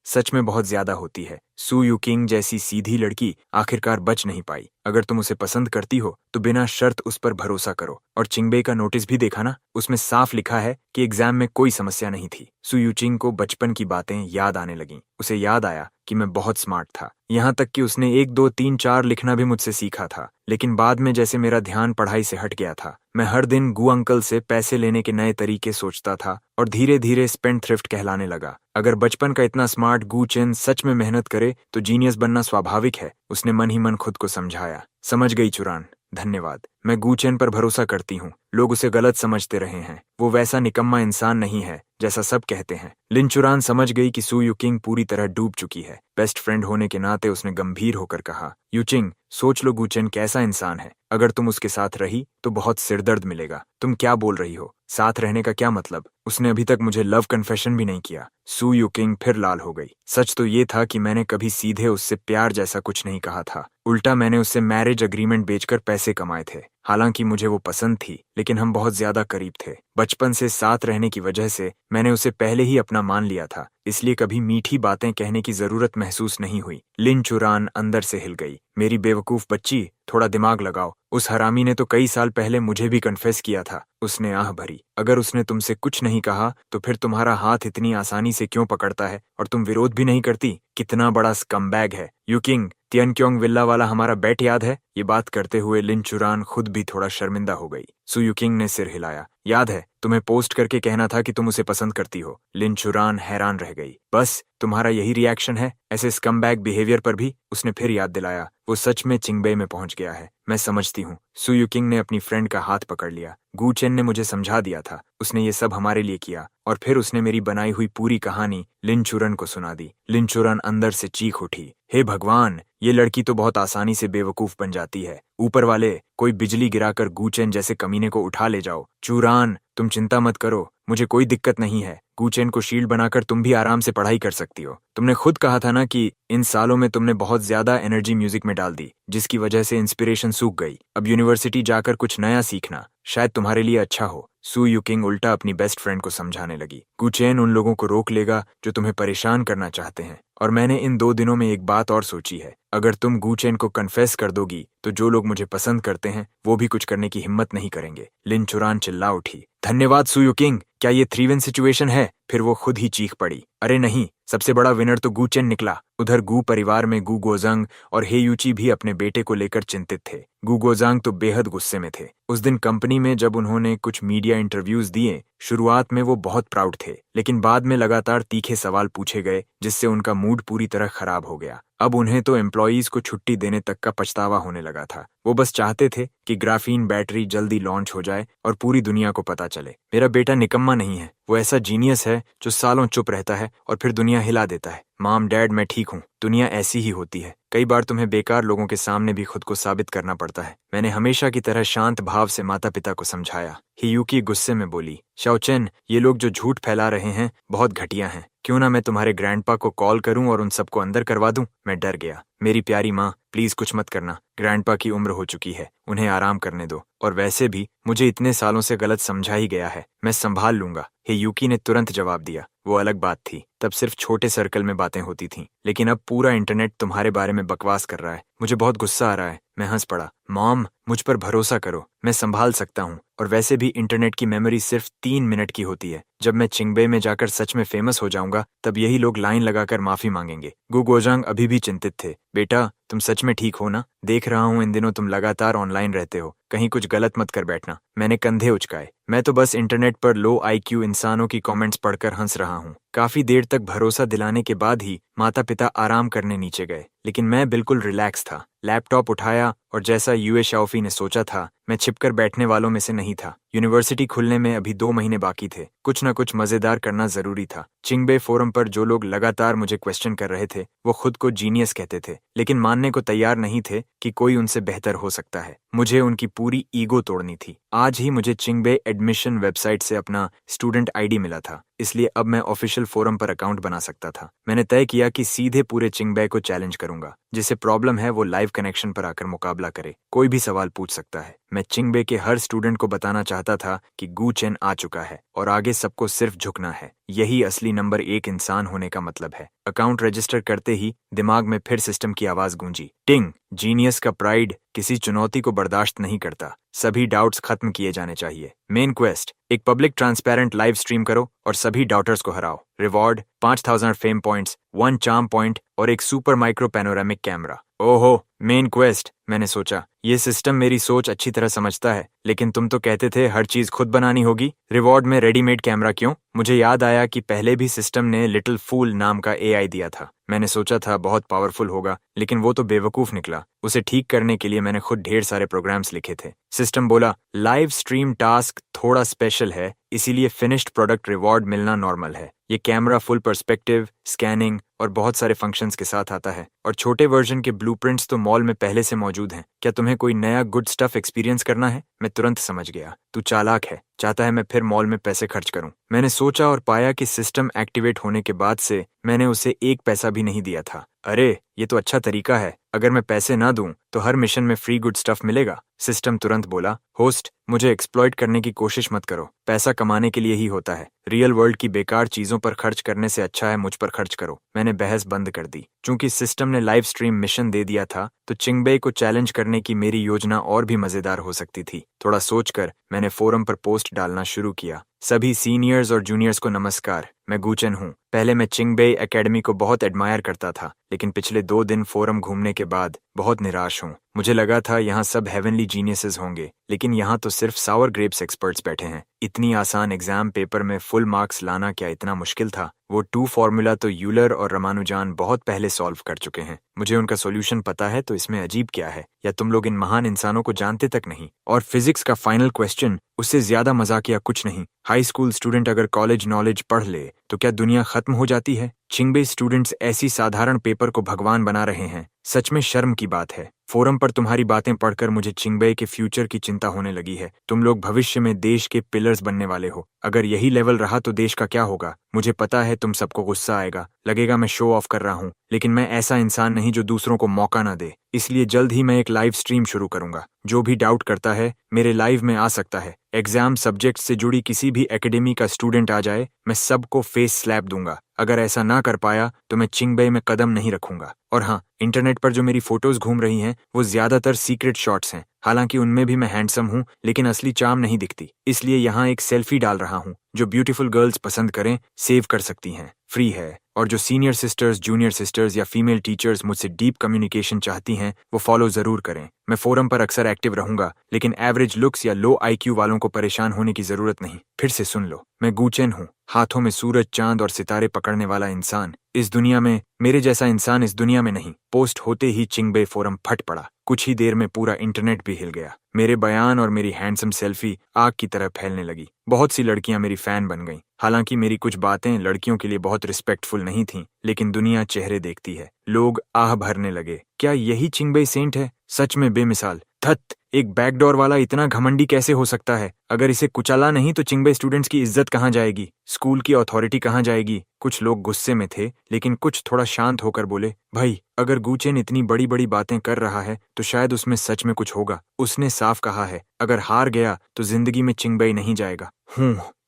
Speaker 1: सच में बहुत ज्यादा होती है। सू यू किंग जैसी सीधी लड़की आखिरकार बच नहीं पाई। अगर तुम उसे पसंद करती हो तो बिना शर्त उस पर भरोसा करो। और चिंगबे का नोटिस भी देखा ना, उसमें साफ लिखा है कि एग्जाम में कोई समस्या नहीं थी। सू यू चिंग को बचपन की बातें याद आने लगीं। उसे याद आया कि मैं बहुत स्मार्ट था, यहाँ तक कि उसने 1 2 3 4 लिखना भी मुझसे सीखा था। लेकिन बाद में जैसे मेरा ध्यान पढ़ाई से हट गया था। मैं हर दिन गू अंकल से पैसे लेने के नए तरीके सोचता था और धीरे धीरे स्पेंड थ्रिफ्ट कहलाने लगा। अगर बचपन का इतना स्मार्ट गू चेन सच में मेहनत करे तो जीनियस बनना स्वाभाविक है, उसने मन ही मन खुद को समझाया। समझ गई चुरान, धन्यवाद। मैं गूचेन पर भरोसा करती हूँ। लोग उसे गलत समझते रहे हैं। वो वैसा निकम्मा इंसान नहीं है जैसा सब कहते हैं। लिन चुरान समझ गई कि सू यू किंग पूरी तरह डूब चुकी है। बेस्ट फ्रेंड होने के नाते उसने गंभीर होकर कहा, यूचिंग, सोच लो गूचेन कैसा इंसान है। अगर तुम उसके साथ रही तो बहुत सिरदर्द मिलेगा। तुम क्या बोल रही हो? साथ रहने का क्या मतलब? उसने अभी तक मुझे लव कन्फेशन भी नहीं किया। सू यू किंग फिर लाल हो गई। सच तो ये था कि मैंने कभी सीधे उससे प्यार जैसा कुछ नहीं कहा था। उल्टा मैंने उससे मैरिज एग्रीमेंट बेचकर पैसे कमाए थे। हालांकि मुझे वो पसंद थी, लेकिन हम बहुत ज्यादा करीब थे। बचपन से साथ रहने की वजह से मैंने उसे पहले ही अपना मान लिया था, इसलिए कभी मीठी बातें कहने की जरूरत महसूस नहीं हुई। लिन चुरान अंदर से हिल गई। मेरी बेवकूफ बच्ची, थोड़ा दिमाग लगाओ। उस हरामी ने तो कई साल पहले मुझे भी कन्फेस किया था। उसने आह भरी। अगर उसने तुमसे कुछ नहीं कहा तो फिर तुम्हारा हाथ इतनी आसानी से क्यों पकड़ता है और तुम विरोध भी नहीं करती? कितना बड़ा स्कमबैग है। यू किंग, तियनक्योंग विल्ला वाला हमारा बेट याद है? ये बात करते हुए लिन चुरान खुद भी थोड़ा शर्मिंदा हो गई। सू यू किंग ने सिर हिलाया। याद है, तुम्हें पोस्ट करके कहना था कि तुम उसे पसंद करती हो। लिन चुरान हैरान रह गई। बस तुम्हारा यही रिएक्शन है ऐसे स्कमबैग बिहेवियर पर भी? उसने फिर याद दिलाया। वो सच में चिंगबे में पहुंच गया है। मैं समझती हूँ। सू यू किंग ने अपनी फ्रेंड का हाथ पकड़ लिया। गूचेन ने मुझे समझा दिया था। उसने ये सब हमारे लिए किया। और फिर उसने मेरी बनाई हुई पूरी कहानी लिन चुरन को सुना दी। लिन चुरन अंदर से चीख उठी। हे भगवान, ये लड़की तो बहुत आसानी से बेवकूफ बन जाती है। ऊपर वाले, कोई बिजली गिराकर गूचेन जैसे कमीने को उठा ले जाओ। चुरान, तुम चिंता मत करो, मुझे कोई दिक्कत नहीं है। गूचेन को शील्ड बनाकर तुम भी आराम से पढ़ाई कर सकती हो। तुमने खुद कहा था ना कि इन सालों में तुमने बहुत ज्यादा एनर्जी म्यूजिक में डाल दी, जिसकी वजह से इंस्पिरेशन सूख गई। अब यूनिवर्सिटी जाकर कुछ नया सीखना शायद तुम्हारे लिए अच्छा हो। सू यू किंग उल्टा अपनी बेस्ट फ्रेंड को समझाने लगी। गूचेन उन लोगों को रोक लेगा जो तुम्हें परेशान करना चाहते हैं। और मैंने इन 2 दिनों में एक बात और सोची है। अगर तुम गूचेन को कन्फेस कर दोगी तो जो लोग मुझे पसंद करते हैं वो भी कुछ करने की हिम्मत नहीं करेंगे। लिन चुरान चिल्ला उठी। धन्यवाद सू यू किंग, क्या ये 3 विन सिचुएशन है? फिर वो खुद ही चीख पड़ी। अरे नहीं, सबसे बड़ा विनर तो गूचेन निकला। उधर गू परिवार में गू गोजांग और हेयूची भी अपने बेटे को लेकर चिंतित थे। गू गोजांग तो बेहद गुस्से में थे। उस दिन कंपनी में जब उन्होंने कुछ मीडिया इंटरव्यूज दिए, शुरुआत में वो बहुत प्राउड थे, लेकिन बाद में लगातार तीखे सवाल पूछे गए जिससे उनका मूड पूरी तरह खराब हो गया। अब उन्हें तो एम्प्लॉयज को छुट्टी देने तक का पछतावा होने लगा था। वो बस चाहते थे कि ग्राफीन बैटरी जल्दी लॉन्च हो जाए और पूरी दुनिया को पता चले, मेरा बेटा निकम्मा नहीं है, वो ऐसा जीनियस है जो सालों चुप रहता है और फिर दुनिया हिला देता है। मॉम डैड मैं ठीक हूँ, दुनिया ऐसी ही होती है, कई बार तुम्हें बेकार लोगों के सामने भी खुद को साबित करना पड़ता है। मैंने हमेशा की तरह शांत भाव से माता पिता को समझाया। हियूकी गुस्से में बोली, शाओचेन, ये लोग जो झूठ फैला रहे हैं बहुत घटिया हैं। क्यों ना मैं तुम्हारे ग्रैंडपा को कॉल करूं और उन सबको अंदर करवा दूं? मैं डर गया। मेरी प्यारी माँ, प्लीज कुछ मत करना। ग्रैंडपा की उम्र हो चुकी है, उन्हें आराम करने दो। और वैसे भी मुझे इतने सालों से गलत समझा ही गया है, मैं संभाल लूंगा। हियूकी ने तुरंत जवाब दिया। वो अलग बात थी, तब सिर्फ छोटे सर्कल में बातें होती थीं, लेकिन अब पूरा इंटरनेट तुम्हारे बारे में बकवास कर रहा है। मुझे बहुत गुस्सा आ रहा है। मैं हंस पड़ा। मॉम, मुझ पर भरोसा करो, मैं संभाल सकता हूँ। और वैसे भी इंटरनेट की मेमोरी सिर्फ 3 मिनट की होती है। जब मैं चिंगबे में जाकर सच में फेमस हो जाऊंगा, तब यही लोग लाइन लगाकर माफी मांगेंगे। गू गोजांग अभी भी चिंतित थे। बेटा, तुम सच में ठीक हो ना? देख रहा हूँ इन दिनों तुम लगातार ऑनलाइन रहते हो, कहीं कुछ गलत मत कर बैठना। मैंने कंधे उचकाए। मैं तो बस इंटरनेट पर लो आईक्यू इंसानों की कमेंट्स पढ़कर हंस रहा हूँ। काफी देर तक भरोसा दिलाने के बाद ही माता पिता आराम करने नीचे गए, लेकिन मैं बिल्कुल रिलैक्स था। लैपटॉप उठाया और जैसा यूए शाओफी ने सोचा था, मैं छिपकर बैठने वालों में से नहीं था। यूनिवर्सिटी खुलने में अभी 2 महीने बाकी थे, कुछ न कुछ मजेदार करना जरूरी था। चिंगबे फोरम पर जो लोग लगातार मुझे क्वेश्चन कर रहे थे, वो खुद को जीनियस कहते थे, लेकिन मानने को तैयार नहीं थे कि कोई उनसे बेहतर हो सकता है। मुझे उनकी पूरी ईगो तोड़नी थी। आज ही मुझे चिंगबे एडमिशन वेबसाइट से अपना स्टूडेंट आईडी मिला था, इसलिए अब मैं ऑफिशियल फोरम पर अकाउंट बना सकता था। मैंने तय किया कि सीधे पूरे चिंगबे को चैलेंज करूंगा। जिसे प्रॉब्लम है वो लाइव कनेक्शन पर आकर मुकाबला करे, कोई भी सवाल पूछ सकता है। मैं चिंगबे के हर स्टूडेंट को बताना चाहता था कि गू चेन आ चुका है और आगे सबको सिर्फ झुकना है। यही असली नंबर 1 इंसान होने का मतलब है। अकाउंट रजिस्टर करते ही दिमाग में फिर सिस्टम की आवाज गूंजी। टिंग! जीनियस का प्राइड किसी चुनौती को बर्दाश्त नहीं करता। सभी डाउट्स खत्म किए जाने चाहिए। मेन क्वेस्ट, एक पब्लिक ट्रांसपेरेंट लाइव स्ट्रीम करो और सभी डाउटर्स को हराओ। Reward 5000 fame points, 1 charm point और एक सुपर माइक्रो पैनोरामिक कैमरा। ओहो, मेन क्वेस्ट, मैंने सोचा। ये सिस्टम मेरी सोच अच्छी तरह समझता है, लेकिन तुम तो कहते थे हर चीज खुद बनानी होगी। रिवॉर्ड में रेडीमेड कैमरा क्यों? मुझे याद आया कि पहले भी सिस्टम ने लिटिल फूल नाम का एआई दिया था। मैंने सोचा था बहुत पावरफुल होगा, लेकिन वो तो बेवकूफ निकला। उसे ठीक करने के लिए मैंने खुद ढेर सारे प्रोग्राम्स लिखे थे। सिस्टम बोला, लाइव स्ट्रीम टास्क थोड़ा स्पेशल है, इसीलिए फिनिश्ड प्रोडक्ट रिवॉर्ड मिलना नॉर्मल है। ये कैमरा फुल पर्सपेक्टिव, स्कैनिंग और बहुत सारे फंक्शंस के साथ आता है, और छोटे वर्जन के ब्लूप्रिंट्स तो मॉल में पहले से मौजूद हैं। क्या तुम्हें कोई नया गुड स्टफ एक्सपीरियंस करना है? मैं तुरंत समझ गया, तू चालाक है, चाहता है मैं फिर मॉल में पैसे खर्च करूं। मैंने सोचा और पाया कि सिस्टम एक्टिवेट होने के बाद से मैंने उसे 1 पैसा भी नहीं दिया था। अरे, ये तो अच्छा तरीका है। अगर मैं पैसे ना दूं तो हर मिशन में फ्री गुड स्टफ मिलेगा। सिस्टम तुरंत बोला, होस्ट, मुझे एक्सप्लॉइट करने की कोशिश मत करो, पैसा कमाने के लिए ही होता है। रियल वर्ल्ड की बेकार चीजों पर खर्च करने से अच्छा है मुझ पर खर्च करो। मैंने बहस बंद कर दी। चूंकि सिस्टम ने लाइव स्ट्रीम मिशन दे दिया था, तो चिंगबे को चैलेंज करने की मेरी योजना और भी मजेदार हो सकती थी। थोड़ा सोचकर मैंने फोरम पर पोस्ट डालना शुरू किया। सभी सीनियर्स और जूनियर्स को नमस्कार, मैं गूचेन हूँ। पहले मैं चिंगबे एकेडमी को बहुत एडमायर करता था, लेकिन पिछले 2 दिन फोरम घूमने के बाद बहुत निराश हूँ। मुझे लगा था यहाँ सब हेवनली जीनियसेस होंगे, लेकिन यहाँ तो सिर्फ सावर ग्रेप्स एक्सपर्ट्स बैठे हैं। इतनी आसान एग्जाम पेपर में फुल मार्क्स लाना क्या इतना मुश्किल था? वो 2 फॉर्मूला तो यूलर और रामानुजान बहुत पहले सॉल्व कर चुके हैं। मुझे उनका सॉल्यूशन पता है, तो इसमें अजीब क्या है? या तुम लोग इन महान इंसानों को जानते तक नहीं? और फिजिक्स का फाइनल क्वेश्चन, उससे ज्यादा मजाकिया कुछ नहीं। हाई स्कूल स्टूडेंट अगर कॉलेज नॉलेज पढ़ ले तो क्या दुनिया खत्म हो जाती है? चिंगबे स्टूडेंट्स ऐसी साधारण पेपर को भगवान बना रहे हैं, सच में शर्म की बात है। फोरम पर तुम्हारी बातें पढ़कर मुझे चिंगबे के फ्यूचर की चिंता होने लगी है। तुम लोग भविष्य में देश के पिलर्स बनने वाले हो। अगर यही लेवल रहा तो देश का क्या होगा? मुझे पता है तुम सबको गुस्सा आएगा, लगेगा मैं शो ऑफ कर रहा हूँ, लेकिन मैं ऐसा इंसान नहीं जो दूसरों को मौका ना दे। इसलिए जल्द ही मैं एक लाइव स्ट्रीम शुरू करूंगा। जो भी डाउट करता है मेरे लाइव में आ सकता है। एग्जाम सब्जेक्ट से जुड़ी किसी भी एकेडमी का स्टूडेंट आ जाए, मैं सबको फेस स्लैप दूंगा। अगर ऐसा ना कर पाया तो मैं चिंगबे में कदम नहीं रखूंगा। और हाँ, इंटरनेट पर जो मेरी फोटोज घूम रही हैं, वो ज्यादातर सीक्रेट शॉट्स हैं। हालांकि उनमें भी मैं हैंडसम हूँ, लेकिन असली चार्म नहीं दिखती। इसलिए यहाँ एक सेल्फी डाल रहा हूँ। जो ब्यूटीफुल गर्ल्स पसंद करें, सेव कर सकती हैं। फ्री है। और जो सीनियर सिस्टर्स, जूनियर सिस्टर्स या फीमेल टीचर्स मुझसे डीप कम्युनिकेशन चाहती हैं वो फॉलो जरूर करें। मैं फोरम पर अक्सर एक्टिव रहूंगा, लेकिन एवरेज लुक्स या लो आईक्यू वालों को परेशान होने की जरूरत नहीं। फिर से सुन लो, मैं गूचेन हूँ, हाथों में सूरज, चांद और सितारे पकड़ने वाला इंसान। इस दुनिया में मेरे जैसा इंसान इस दुनिया में नहीं। पोस्ट होते ही चिंगबे फोरम फट पड़ा। कुछ ही देर में पूरा इंटरनेट भी हिल गया। मेरे बयान और मेरी हैंडसम सेल्फी आग की तरह फैलने लगी। बहुत सी लड़कियां मेरी फैन बन गईं। हालांकि मेरी कुछ बातें लड़कियों के लिए बहुत रिस्पेक्टफुल नहीं थीं, लेकिन दुनिया चेहरे देखती है। लोग आह भरने लगे, क्या यही चिंगबे सेंट है? सच में बेमिसाल। धत, एक बैकडोर वाला इतना घमंडी कैसे हो सकता है? अगर इसे कुचला नहीं तो चिंगबे स्टूडेंट्स की इज्जत कहाँ जाएगी? स्कूल की अथॉरिटी कहाँ जाएगी? कुछ लोग गुस्से में थे, लेकिन कुछ थोड़ा शांत होकर बोले, भाई अगर गूचेन इतनी बड़ी बड़ी बातें कर रहा है तो शायद उसमें सच में कुछ होगा। उसने साफ कहा है, अगर हार गया तो जिंदगी में चिंगबे नहीं जाएगा।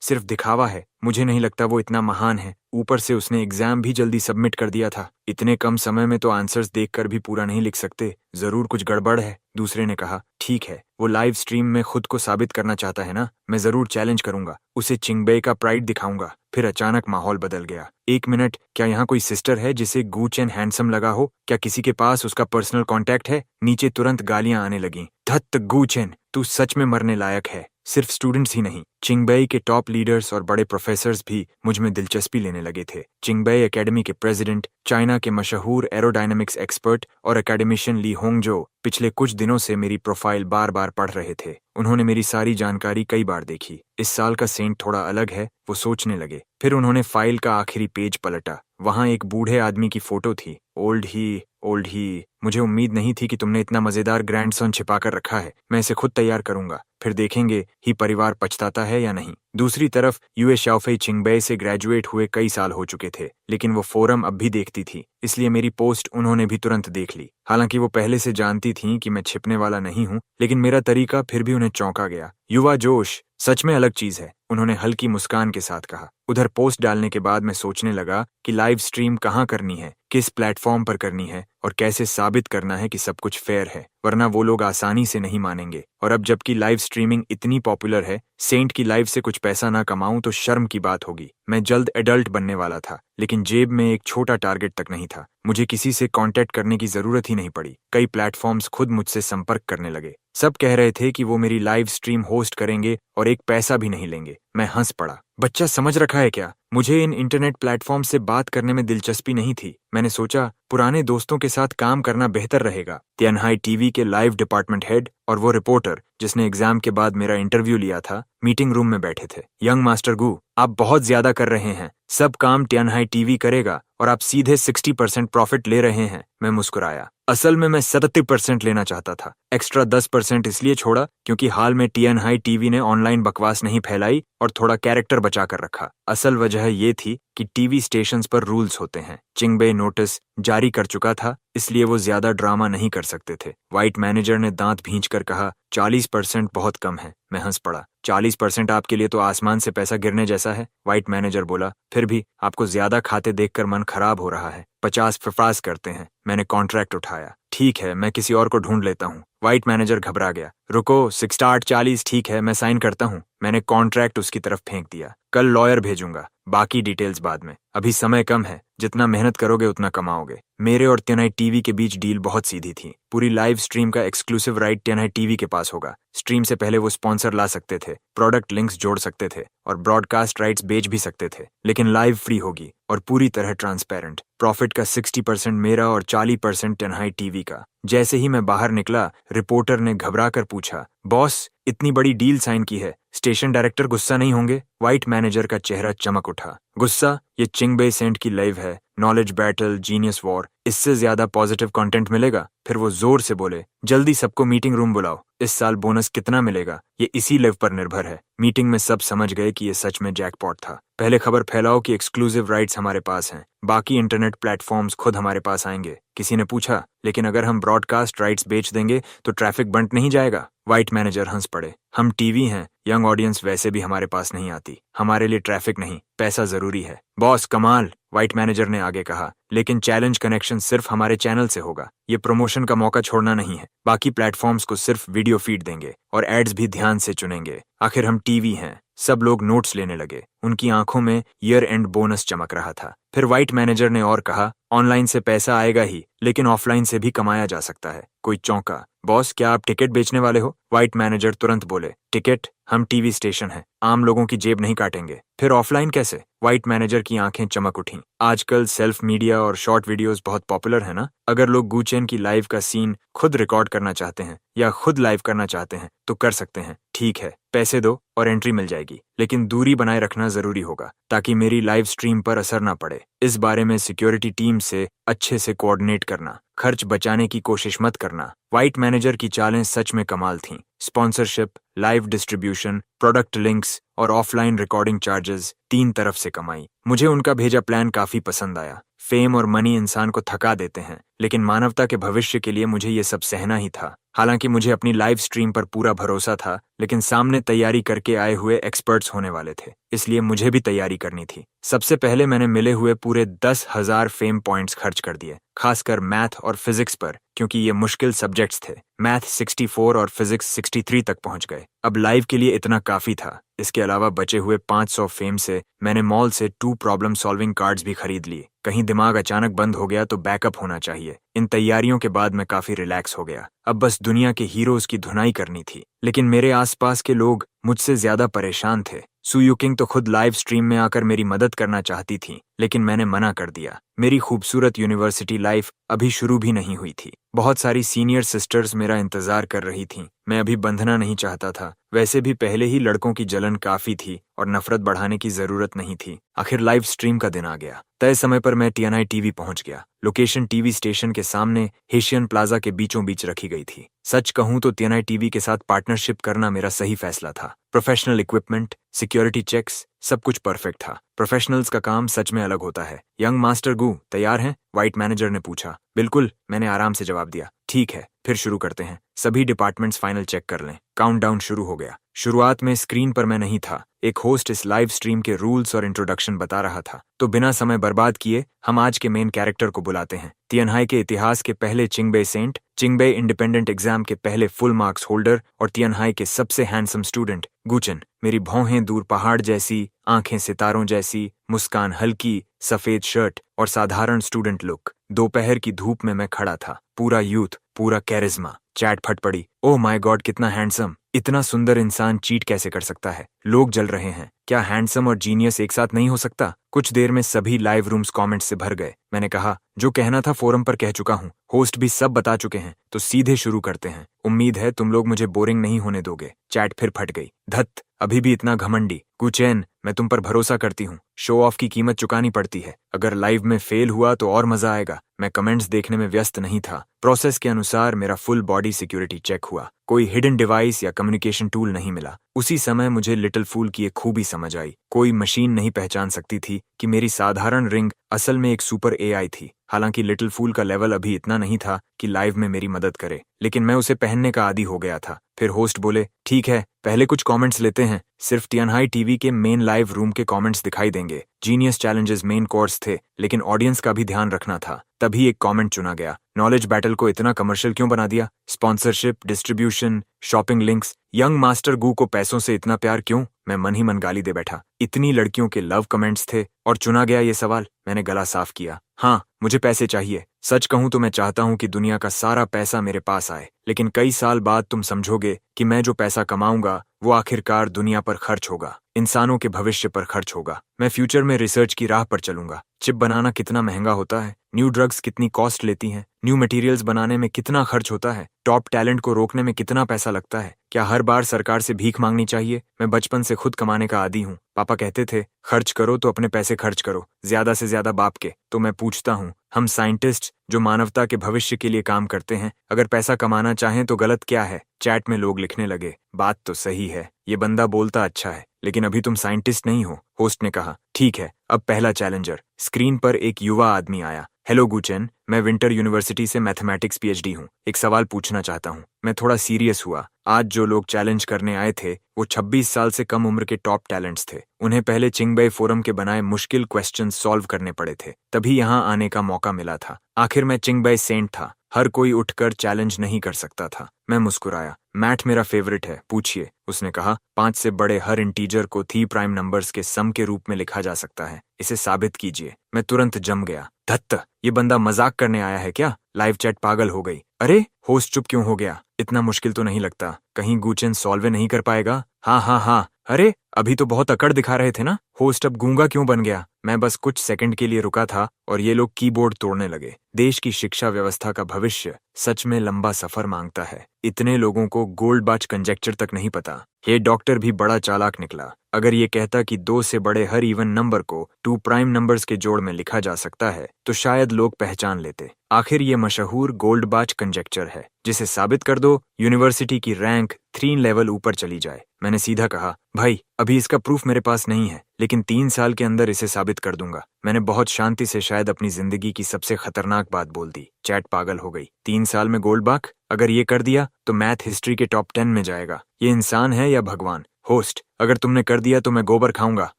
Speaker 1: सिर्फ दिखावा है। मुझे नहीं लगता वो इतना महान है। ऊपर से उसने एग्जाम भी जल्दी सबमिट कर दिया था। इतने कम समय में तो आंसर्स देखकर भी पूरा नहीं लिख सकते। जरूर कुछ गड़बड़ है। दूसरे ने कहा, ठीक है, वो लाइव स्ट्रीम में खुद को साबित करना चाहता है ना, मैं जरूर चैलेंज करूंगा, उसे चिंगबे का प्राइड दिखाऊंगा। फिर अचानक माहौल बदल गया। एक मिनट, क्या यहाँ कोई सिस्टर है जिसे गूचेन हैंडसम लगा हो? क्या किसी के पास उसका पर्सनल कांटेक्ट है? नीचे तुरंत गालियां आने लगीं। धत गूचेन, तू सच में मरने लायक है। सिर्फ स्टूडेंट्स ही नहीं, चिंगबे के टॉप लीडर्स और बड़े प्रोफेसर्स भी मुझ में दिलचस्पी लेने लगे थे। चिंगबे एकेडमी के प्रेसिडेंट, चाइना के मशहूर एरोडायनामिक्स एक्सपर्ट और एकेडमिशियन ली होंगजो पिछले कुछ दिनों से मेरी प्रोफाइल बार बार पढ़ रहे थे। उन्होंने मेरी सारी जानकारी कई बार देखी। इस साल का सेंट थोड़ा अलग है, वो सोचने लगे। फिर उन्होंने फाइल का आखिरी पेज पलटा। वहां एक बूढ़े आदमी की फोटो थी। ओल्ड ही। मुझे उम्मीद नहीं थी कि तुमने इतना मजेदार ग्रैंडसन छिपा कर रखा है। मैं इसे खुद तैयार करूंगा, फिर देखेंगे ही परिवार पछताता है या नहीं। दूसरी तरफ यूए शाओफेई चिंगबे से ग्रेजुएट हुए कई साल हो चुके थे, लेकिन वो फोरम अब भी देखती थी, इसलिए मेरी पोस्ट उन्होंने भी तुरंत देख ली। हालांकि वो पहले से जानती थीं कि मैं छिपने वाला नहीं हूं, लेकिन मेरा तरीका फिर भी उन्हें चौंका गया। युवा जोश सच में अलग चीज है, उन्होंने हल्की मुस्कान के साथ कहा। उधर पोस्ट डालने के बाद मैं सोचने लगा कि लाइव स्ट्रीम कहाँ करनी है, किस प्लेटफॉर्म पर करनी है और कैसे साबित करना है कि सब कुछ फेयर है, वरना वो लोग आसानी से नहीं मानेंगे। और अब जबकि लाइव स्ट्रीमिंग इतनी पॉपुलर है, सेंट की लाइव से कुछ पैसा ना कमाऊं तो शर्म की बात होगी। मैं जल्द एडल्ट बनने वाला था, लेकिन जेब में एक छोटा टारगेट तक नहीं था। मुझे किसी से कांटेक्ट करने की जरूरत ही नहीं पड़ी। कई प्लेटफॉर्म्स खुद मुझसे संपर्क करने लगे। सब कह रहे थे कि वो मेरी लाइव स्ट्रीम होस्ट करेंगे और एक पैसा भी नहीं लेंगे। मैं हंस पड़ा। बच्चा समझ रखा है क्या? मुझे इन इंटरनेट प्लेटफॉर्म से बात करने में दिलचस्पी नहीं थी। मैंने सोचा पुराने दोस्तों के साथ काम करना बेहतर रहेगा। तियानहाई टीवी के लाइव डिपार्टमेंट हेड और वो रिपोर्टर जिसने एग्जाम के बाद मेरा इंटरव्यू लिया था, मीटिंग रूम में बैठे थे। यंग मास्टर गू, आप बहुत ज्यादा कर रहे हैं। सब काम तियानहाई टीवी करेगा और आप सीधे 60% प्रॉफिट ले रहे हैं। मैं मुस्कुराया। असल में मैं 70% लेना चाहता था। एक्स्ट्रा 10% इसलिए छोड़ा क्योंकि हाल में तियानहाई टीवी ने ऑनलाइन बकवास नहीं फैलाई और थोड़ा कैरेक्टर बचा कर रखा। असल वजह ये थी कि टीवी स्टेशंस पर रूल्स होते हैं। चिंगबे नोटिस जारी कर चुका था, इसलिए वो ज्यादा ड्रामा नहीं कर सकते थे। व्हाइट मैनेजर ने दांत भींचकर कहा, 40% बहुत कम है। मैं हंस पड़ा। 40% आपके लिए तो आसमान से पैसा गिरने जैसा है। व्हाइट मैनेजर बोला, फिर भी आपको ज्यादा खाते देखकर मन खराब हो रहा है। 50 प्रफास करते हैं। मैंने कॉन्ट्रैक्ट उठाया। ठीक है, मैं किसी और को ढूंढ लेता हूँ। व्हाइट मैनेजर घबरा गया। रुको, 60-40 ठीक है, मैं साइन करता हूँ। मैंने कॉन्ट्रैक्ट उसकी तरफ फेंक दिया। कल लॉयर भेजूंगा, बाकी डिटेल्स बाद में। अभी समय कम है, जितना मेहनत करोगे उतना कमाओगे। मेरे और तियानहाई टीवी के बीच डील बहुत सीधी थी। पूरी लाइव स्ट्रीम का एक्सक्लूसिव राइट तियानहाई टीवी के पास होगा। स्ट्रीम से पहले वो स्पॉन्सर ला सकते थे, प्रोडक्ट लिंक्स जोड़ सकते थे और ब्रॉडकास्ट राइट्स बेच भी सकते थे, लेकिन लाइव फ्री होगी और पूरी तरह ट्रांसपेरेंट। प्रॉफिट का 60% मेरा और 40% तियानहाई टीवी का। जैसे ही मैं बाहर निकला, रिपोर्टर ने घबरा कर पूछा, बॉस इतनी बड़ी डील साइन की है, स्टेशन डायरेक्टर गुस्सा नहीं होंगे? व्हाइट मैनेजर का चेहरा चमक उठा। गुस्सा? ये चिंगबे सेंट की लाइव है, नॉलेज बैटल, जीनियस वॉर, इससे ज्यादा पॉजिटिव कंटेंट मिलेगा? फिर वो जोर से बोले, जल्दी सबको मीटिंग रूम बुलाओ। इस साल बोनस कितना मिलेगा ये इसी लाइव पर निर्भर है। मीटिंग में सब समझ गए कि ये सच में जैकपॉट था। पहले खबर फैलाओ कि एक्सक्लूसिव राइट्स हमारे पास हैं, बाकी इंटरनेट प्लेटफॉर्म्स खुद हमारे पास आएंगे। किसी ने पूछा, लेकिन अगर हम ब्रॉडकास्ट राइट्स बेच देंगे तो ट्रैफिक बंट नहीं जाएगा? व्हाइट मैनेजर हंस पड़े। हम टीवी हैं, यंग ऑडियंस वैसे भी हमारे पास नहीं आती। हमारे लिए ट्रैफिक नहीं, पैसा जरूरी है। बॉस कमाल, वाइट मैनेजर ने आगे कहा, लेकिन चैलेंज कनेक्शन सिर्फ हमारे चैनल से होगा। ये प्रमोशन का मौका छोड़ना नहीं है। बाकी प्लेटफॉर्म्स को सिर्फ वीडियो फीड देंगे और एड्स भी ध्यान से चुनेंगे। आखिर हम टीवी हैं। सब लोग नोट्स लेने लगे। उनकी आंखों में ईयर एंड बोनस चमक रहा था। फिर वाइट मैनेजर ने और कहा, ऑनलाइन से पैसा आएगा ही, लेकिन ऑफलाइन से भी कमाया जा सकता है। कोई चौंका। बॉस, क्या आप टिकट बेचने वाले हो? वाइट मैनेजर तुरंत बोले, टिकट? हम टीवी स्टेशन हैं, आम लोगों की जेब नहीं काटेंगे। फिर ऑफलाइन कैसे? वाइट मैनेजर की आंखें चमक उठीं। आजकल सेल्फ मीडिया और शॉर्ट वीडियोस बहुत पॉपुलर है ना। अगर लोग गुचेन की लाइव का सीन खुद रिकॉर्ड करना चाहते हैं या खुद लाइव करना चाहते हैं तो कर सकते हैं। ठीक है, पैसे दो और एंट्री मिल जाएगी, लेकिन दूरी बनाए रखना जरूरी होगा ताकि मेरी लाइव स्ट्रीम पर असर ना पड़े। इस बारे में सिक्योरिटी टीम से अच्छे से कोऑर्डिनेट करना। खर्च बचाने की कोशिश मत करना। वाइट मैनेजर की चालें सच में कमाल थीं। Sponsorship, live distribution, product links और ऑफलाइन रिकॉर्डिंग चार्जेस, 3 तरफ से कमाई। मुझे उनका भेजा प्लान काफी पसंद आया। फेम और मनी इंसान को थका देते हैं, लेकिन मानवता के भविष्य के लिए मुझे ये सब सहना ही था। हालांकि मुझे अपनी लाइव स्ट्रीम पर पूरा भरोसा था, लेकिन सामने तैयारी करके आए हुए एक्सपर्ट्स होने वाले थे, इसलिए मुझे भी तैयारी करनी थी। सबसे पहले मैंने मिले हुए पूरे 10,000 फेम पॉइंट्स खर्च कर दिए, खासकर मैथ और फिजिक्स पर, क्योंकि ये मुश्किल सब्जेक्ट्स थे। मैथ 64 और फिजिक्स 63 तक पहुंच गए। अब लाइव के लिए इतना काफी था। इसके अलावा बचे हुए 500 फेम से मैंने मॉल से 2 प्रॉब्लम सॉल्विंग कार्ड्स भी खरीद लिए। कहीं दिमाग अचानक बंद हो गया तो बैकअप होना चाहिए। इन तैयारियों के बाद मैं काफी रिलैक्स हो गया। अब बस दुनिया के हीरोज की धुनाई करनी थी, लेकिन मेरे आसपास के लोग मुझसे ज्यादा परेशान थे। सू युकिंग तो खुद लाइव स्ट्रीम में आकर मेरी मदद करना चाहती थी, लेकिन मैंने मना कर दिया। मेरी खूबसूरत यूनिवर्सिटी लाइफ अभी शुरू भी नहीं हुई थी। बहुत सारी सीनियर सिस्टर्स मेरा इंतजार कर रही थीं। मैं अभी बंधना नहीं चाहता था। वैसे भी पहले ही लड़कों की जलन काफी थी और नफरत बढ़ाने की जरूरत नहीं थी। आखिर लाइव स्ट्रीम का दिन आ गया। तय समय पर मैं टीएनआई टीवी पहुंच गया। लोकेशन टीवी स्टेशन के सामने हेशियन प्लाजा के बीचों बीच रखी गई थी। सच कहूं तो टीएनआई टीवी के साथ पार्टनरशिप करना मेरा सही फैसला था। प्रोफेशनल इक्विपमेंट, सिक्योरिटी चेक्स, सब कुछ परफेक्ट था। प्रोफेशनल्स का काम सच में अलग होता है। यंग मास्टर गू तैयार हैं? वाइट मैनेजर ने पूछा। बिल्कुल, मैंने आराम से जवाब दिया। ठीक है, फिर शुरू करते हैं। सभी डिपार्टमेंट्स फाइनल चेक कर लें। काउंटडाउन शुरू हो गया। शुरुआत में स्क्रीन पर मैं नहीं था। एक होस्ट इस लाइव स्ट्रीम के रूल्स और इंट्रोडक्शन बता रहा था। तो बिना समय बर्बाद किए हम आज के मेन कैरेक्टर को बुलाते हैं। तियनहाई के इतिहास के पहले चिंगबे सेंट, चिंगबे इंडिपेंडेंट एग्जाम के पहले फुल मार्क्स होल्डर और तियनहाई के सबसे हैंडसम स्टूडेंट गुचन। मेरी भौहें दूर पहाड़ जैसी, आंखें सितारों जैसी, मुस्कान हल्की, सफेद शर्ट और साधारण स्टूडेंट लुक। दोपहर की धूप में मैं खड़ा था। पूरा यूथ, पूरा कैरिज्मा। चैट फट पड़ी। ओह माय गॉड, कितना हैंडसम! इतना सुंदर इंसान चीट कैसे कर सकता है? लोग जल रहे हैं। क्या हैंडसम और जीनियस एक साथ नहीं हो सकता? कुछ देर में सभी लाइव रूम्स कमेंट्स से भर गए। मैंने कहा, जो कहना था फोरम पर कह चुका हूँ, होस्ट भी सब बता चुके हैं, तो सीधे शुरू करते हैं। उम्मीद है तुम लोग मुझे बोरिंग नहीं होने दोगे। चैट फिर फट गई। धत, अभी भी इतना घमंडी। गुचैन, मैं तुम पर भरोसा करती हूँ। शो ऑफ की कीमत चुकानी पड़ती है। अगर लाइव में फेल हुआ तो और मजा आएगा। मैं कमेंट्स देखने में व्यस्त नहीं था। प्रोसेस के अनुसार मेरा फुल बॉडी सिक्योरिटी चेक हुआ। कोई हिडन डिवाइस या कम्युनिकेशन टूल नहीं मिला। उसी समय मुझे लिटिल फूल की एक खूबी समझ आई। कोई मशीन नहीं पहचान सकती थी कि मेरी साधारण रिंग असल में एक सुपर एआई थी। हालांकि लिटिल फूल का लेवल अभी इतना नहीं था कि लाइव में मेरी मदद करे, लेकिन मैं उसे पहनने का आदी हो गया था। फिर होस्ट बोले, ठीक है, पहले कुछ कमेंट्स लेते हैं। सिर्फ टियनहाई टीवी के मेन लाइव रूम के कमेंट्स दिखाई देंगे। जीनियस चैलेंजेस मेन कोर्स थे, लेकिन ऑडियंस का भी ध्यान रखना था। तभी एक कमेंट चुना गया। नॉलेज बैटल को इतना कमर्शियल क्यों बना दिया? Sponsorship, distribution, shopping links, young master Gu को पैसों से इतना प्यार क्यों? मैं मन ही मन गाली दे बैठा। इतनी लड़कियों के लव कमेंट्स थे और चुना गया ये सवाल। मैंने गला साफ किया। हाँ, मुझे पैसे चाहिए। सच कहूं तो मैं चाहता हूं कि दुनिया का सारा पैसा मेरे पास आए, लेकिन कई साल बाद तुम समझोगे कि मैं जो पैसा कमाऊंगा वो आखिरकार दुनिया पर खर्च होगा, इंसानों के भविष्य पर खर्च होगा। मैं फ्यूचर में रिसर्च की राह पर चलूंगा। चिप बनाना कितना महंगा होता है, न्यू ड्रग्स कितनी कॉस्ट लेती हैं, न्यू मटेरियल्स बनाने में कितना खर्च होता है, टॉप टैलेंट को रोकने में कितना पैसा लगता है। क्या हर बार सरकार से भीख मांगनी चाहिए? मैं बचपन से खुद कमाने का आदी हूँ। पापा कहते थे, खर्च करो तो अपने पैसे खर्च करो, ज्यादा से ज्यादा बाप के। तो मैं पूछता हूँ, हम साइंटिस्ट जो मानवता के भविष्य के लिए काम करते हैं, अगर पैसा कमाना चाहें तो गलत क्या है? चैट में लोग लिखने लगे, बात तो सही है, ये बंदा बोलता अच्छा है, लेकिन अभी तुम साइंटिस्ट नहीं हो। होस्ट ने कहा, ठीक है, अब पहला चैलेंजर। स्क्रीन पर एक युवा आदमी आया। हेलो गुचेन, मैं विंटर यूनिवर्सिटी से मैथमेटिक्स पीएचडी हूँ। एक सवाल पूछना चाहता हूँ। मैं थोड़ा सीरियस हुआ। आज जो लोग चैलेंज करने आए थे वो 26 साल से कम उम्र के टॉप टैलेंट्स थे। उन्हें पहले चिंगबई फोरम के बनाए मुश्किल क्वेश्चन सॉल्व करने पड़े थे, तभी यहाँ आने का मौका मिला था। आखिर मैं चिंगबई सेंट था, हर कोई उठकर चैलेंज नहीं कर सकता था। मैं मुस्कुराया। मैथ मेरा फेवरेट है, पूछिए, उसने कहा। 5 से बड़े हर इंटीजर को 3 प्राइम नंबर्स के सम के रूप में लिखा जा सकता है, इसे साबित कीजिए। मैं तुरंत जम गया। धत्त, ये बंदा मजाक करने आया है क्या? लाइव चैट पागल हो गई। अरे, होस्ट चुप क्यों हो गया? इतना मुश्किल तो नहीं लगता, कहीं गुचेन सॉल्व नहीं कर पाएगा? हाँ हाँ हाँ, अरे अभी तो बहुत अकड़ दिखा रहे थे ना। होस्ट अब गूंगा क्यों बन गया? मैं बस कुछ सेकंड के लिए रुका था और ये लोग कीबोर्ड तोड़ने लगे। देश की शिक्षा व्यवस्था का भविष्य सच में लंबा सफर मांगता है। इतने लोगों को गोल्डबाच कंजेक्चर तक नहीं पता। ये डॉक्टर भी बड़ा चालाक निकला। अगर ये कहता कि 2 से बड़े हर इवन नंबर को 2 प्राइम नंबर्स के जोड़ में लिखा जा सकता है तो शायद लोग पहचान लेते। आखिर ये मशहूर गोल्डबाच कंजेक्चर है, जिसे साबित कर दो यूनिवर्सिटी की रैंक 3 लेवल ऊपर चली जाए। मैंने सीधा कहा, भाई अभी इसका प्रूफ मेरे पास नहीं है, लेकिन 3 साल के अंदर इसे साबित कर दूंगा। मैंने बहुत शांति से शायद अपनी जिंदगी की सबसे खतरनाक बात बोल दी। चैट पागल हो गई। 3 साल में गोल्डबाक? अगर ये कर दिया तो मैथ हिस्ट्री के टॉप 10 में जाएगा। ये इंसान है या भगवान? होस्ट, अगर तुमने कर दिया तो मैं गोबर खाऊंगा।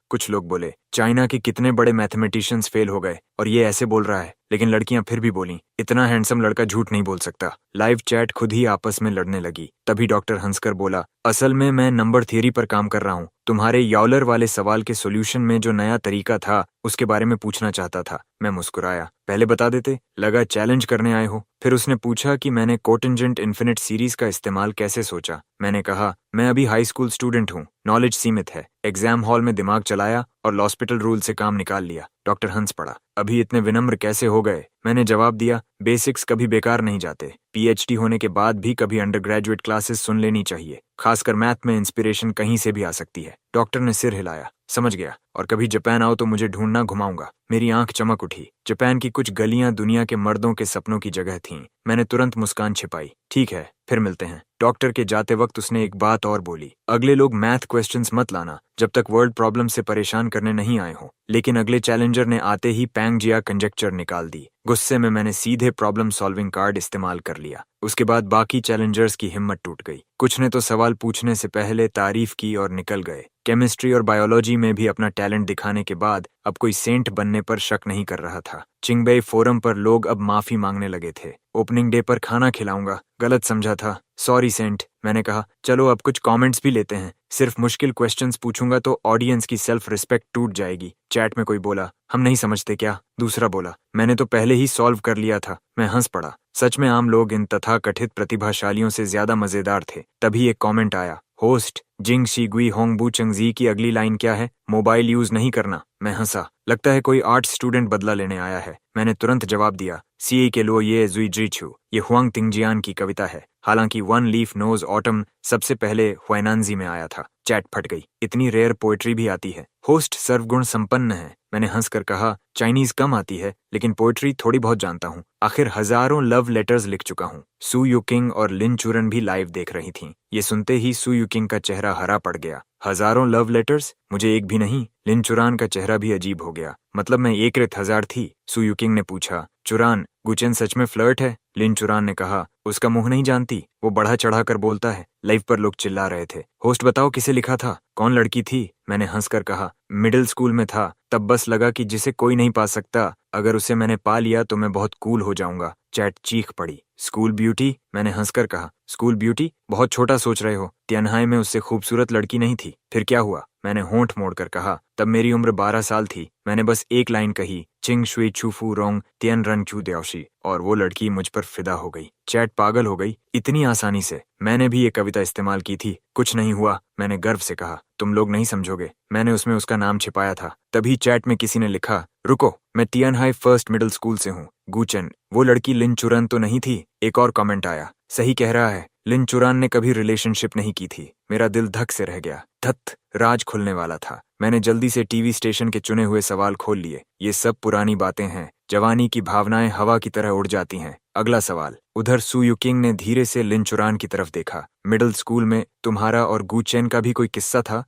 Speaker 1: कुछ लोग बोले, चाइना के कितने बड़े मैथमेटिशियंस फेल हो गए और ये ऐसे बोल रहा है। लेकिन लड़कियां फिर भी बोली, इतना हैंडसम लड़का झूठ नहीं बोल सकता। लाइव चैट खुद ही आपस में लड़ने लगी। तभी डॉक्टर हंसकर बोला, असल में मैं नंबर थियरी पर काम कर रहा हूँ। तुम्हारे यॉलर वाले सवाल के सॉल्यूशन में जो नया तरीका था उसके बारे में पूछना चाहता था। मैं मुस्कुराया। पहले बता देते, लगा चैलेंज करने आए हो। फिर उसने पूछा कि मैंने कोटेंजेंट इन्फिनिट सीरीज का इस्तेमाल कैसे सोचा। मैंने कहा, मैं अभी हाई स्कूल स्टूडेंट हूँ, नॉलेज सीमित है। एग्जाम हॉल में दिमाग चलाया और लॉस्पिटल रूल से काम निकाल लिया। डॉक्टर हंस पड़ा। अभी इतने विनम्र कैसे हो गए? मैंने जवाब दिया, बेसिक्स कभी बेकार नहीं जाते। पीएचडी होने के बाद भी कभी अंडरग्रेजुएट क्लासेस सुन लेनी चाहिए। खासकर मैथ में इंस्पिरेशन कहीं से भी आ सकती है। डॉक्टर ने सिर हिलाया। समझ गया, और कभी जापान आओ तो मुझे ढूंढना, घुमाऊंगा। मेरी आंख चमक उठी। जापान की कुछ गलियां दुनिया के मर्दों के सपनों की जगह थीं। मैंने तुरंत मुस्कान छिपाई। ठीक है, फिर मिलते हैं। डॉक्टर के जाते वक्त उसने एक बात और बोली, अगले लोग मैथ क्वेश्चंस मत लाना जब तक वर्ल्ड प्रॉब्लम से परेशान करने नहीं आए हो। लेकिन अगले चैलेंजर ने आते ही पैंगजिया कंजेक्चर निकाल दी। गुस्से में मैंने सीधे प्रॉब्लम सॉल्विंग कार्ड इस्तेमाल कर लिया। उसके बाद बाकी चैलेंजर्स की हिम्मत टूट गई। कुछ ने तो सवाल पूछने से पहले तारीफ की और निकल गए। केमिस्ट्री और बायोलॉजी में भी अपना टैलेंट दिखाने के बाद अब कोई सेंट बनने पर शक नहीं कर रहा था। चिंगबई फोरम पर लोग अब माफी मांगने लगे थे। ओपनिंग डे पर खाना खिलाऊंगा, गलत समझा था, सॉरी सेंट। मैंने कहा, चलो अब कुछ कमेंट्स भी लेते हैं। सिर्फ मुश्किल क्वेश्चंस पूछूंगा तो ऑडियंस की सेल्फ रिस्पेक्ट टूट जाएगी। चैट में कोई बोला, हम नहीं समझते क्या? दूसरा बोला, मैंने तो पहले ही सॉल्व कर लिया था। मैं हंस पड़ा। सच में आम लोग इन तथाकथित प्रतिभाशालियों से ज्यादा मजेदार थे। तभी एक कमेंट आया, होस्ट, जिंग शी होंगबू चंगजी की अगली लाइन क्या है? मोबाइल यूज नहीं करना। मैं हंसा। लगता है कोई आर्ट्स स्टूडेंट बदला लेने आया है। मैंने तुरंत जवाब दिया, सी के लो ये जुई जीछू। ये हुआंग तिंगजियान की कविता है। हालांकि वन लीफ नोज ऑटम सबसे पहले हुएनांजी में आया था। चैट फट गई। इतनी रेयर पोएट्री भी आती है। होस्ट सर्वगुण संपन्न है। मैंने हंसकर कहा, चाइनीज कम आती है लेकिन पोएट्री थोड़ी बहुत जानता हूँ। आखिर हजारों लव लेटर्स लिख चुका हूँ। सू युकिंग और लिन चुरन भी लाइव देख रही थीं। ये सुनते ही सू युकिंग का चेहरा हरा पड़ गया। हजारों लव लेटर्स? मुझे एक भी नहीं। लिन चुरान का चेहरा भी अजीब हो गया। मतलब मैं एक रेत 1000 थी? सू युकिंग ने पूछा। चुरान, गुचेन सच में फ्लर्ट है? लिन चुरान ने कहा, उसका मुंह नहीं जानती, वो बढ़ा चढ़ा कर बोलता है। लाइव पर लोग चिल्ला रहे थे। होस्ट बताओ किसे लिखा था? कौन लड़की थी? मैंने हंसकर कहा, मिडिल स्कूल में था, तब बस लगा कि जिसे कोई नहीं पा सकता, अगर उसे मैंने पा लिया तो मैं बहुत कूल हो जाऊंगा। चैट चीख पड़ी। School beauty? मैंने हंसकर कहा, स्कूल ब्यूटी? बहुत छोटा सोच रहे हो। तियानहाई में उससे खूबसूरत लड़की नहीं थी। फिर क्या हुआ? मैंने होंठ मोड़कर कहा, तब मेरी उम्र 12 साल थी। मैंने बस एक लाइन कही, चिंग शुई छूफू रोंग तियन रन चू द्याओशी, और वो लड़की मुझ पर फिदा हो गई। चैट पागल हो गई। इतनी आसानी से? मैंने भी ये कविता इस्तेमाल की थी। कुछ नहीं हुआ, मैंने गर्व से कहा। तुम लोग नहीं समझोगे, मैंने उसमें उसका नाम छिपाया था। तभी चैट में किसी ने लिखा, रुको, मैं तियानहाई फर्स्ट मिडिल स्कूल से हूँ। गुचेन, वो लड़की लिन चुरन तो नहीं थी? एक और कमेंट आया, सही कह रहा है, लिन चुरान ने कभी रिलेशनशिप नहीं की थी। मेरा दिल धक से रह गया। धत, राज खुलने वाला था। मैंने जल्दी से टीवी स्टेशन के चुने हुए सवाल खोल लिए। ये सब पुरानी बातें हैं। जवानी की भावनाएं हवा की तरह उड़ जाती हैं। अगला सवाल। उधर सू युकिंग ने धीरे से लिन चुरान की तरफ देखा। मिडिल स्कूल में तुम्हारा और गुचेन का भी कोई किस्सा था?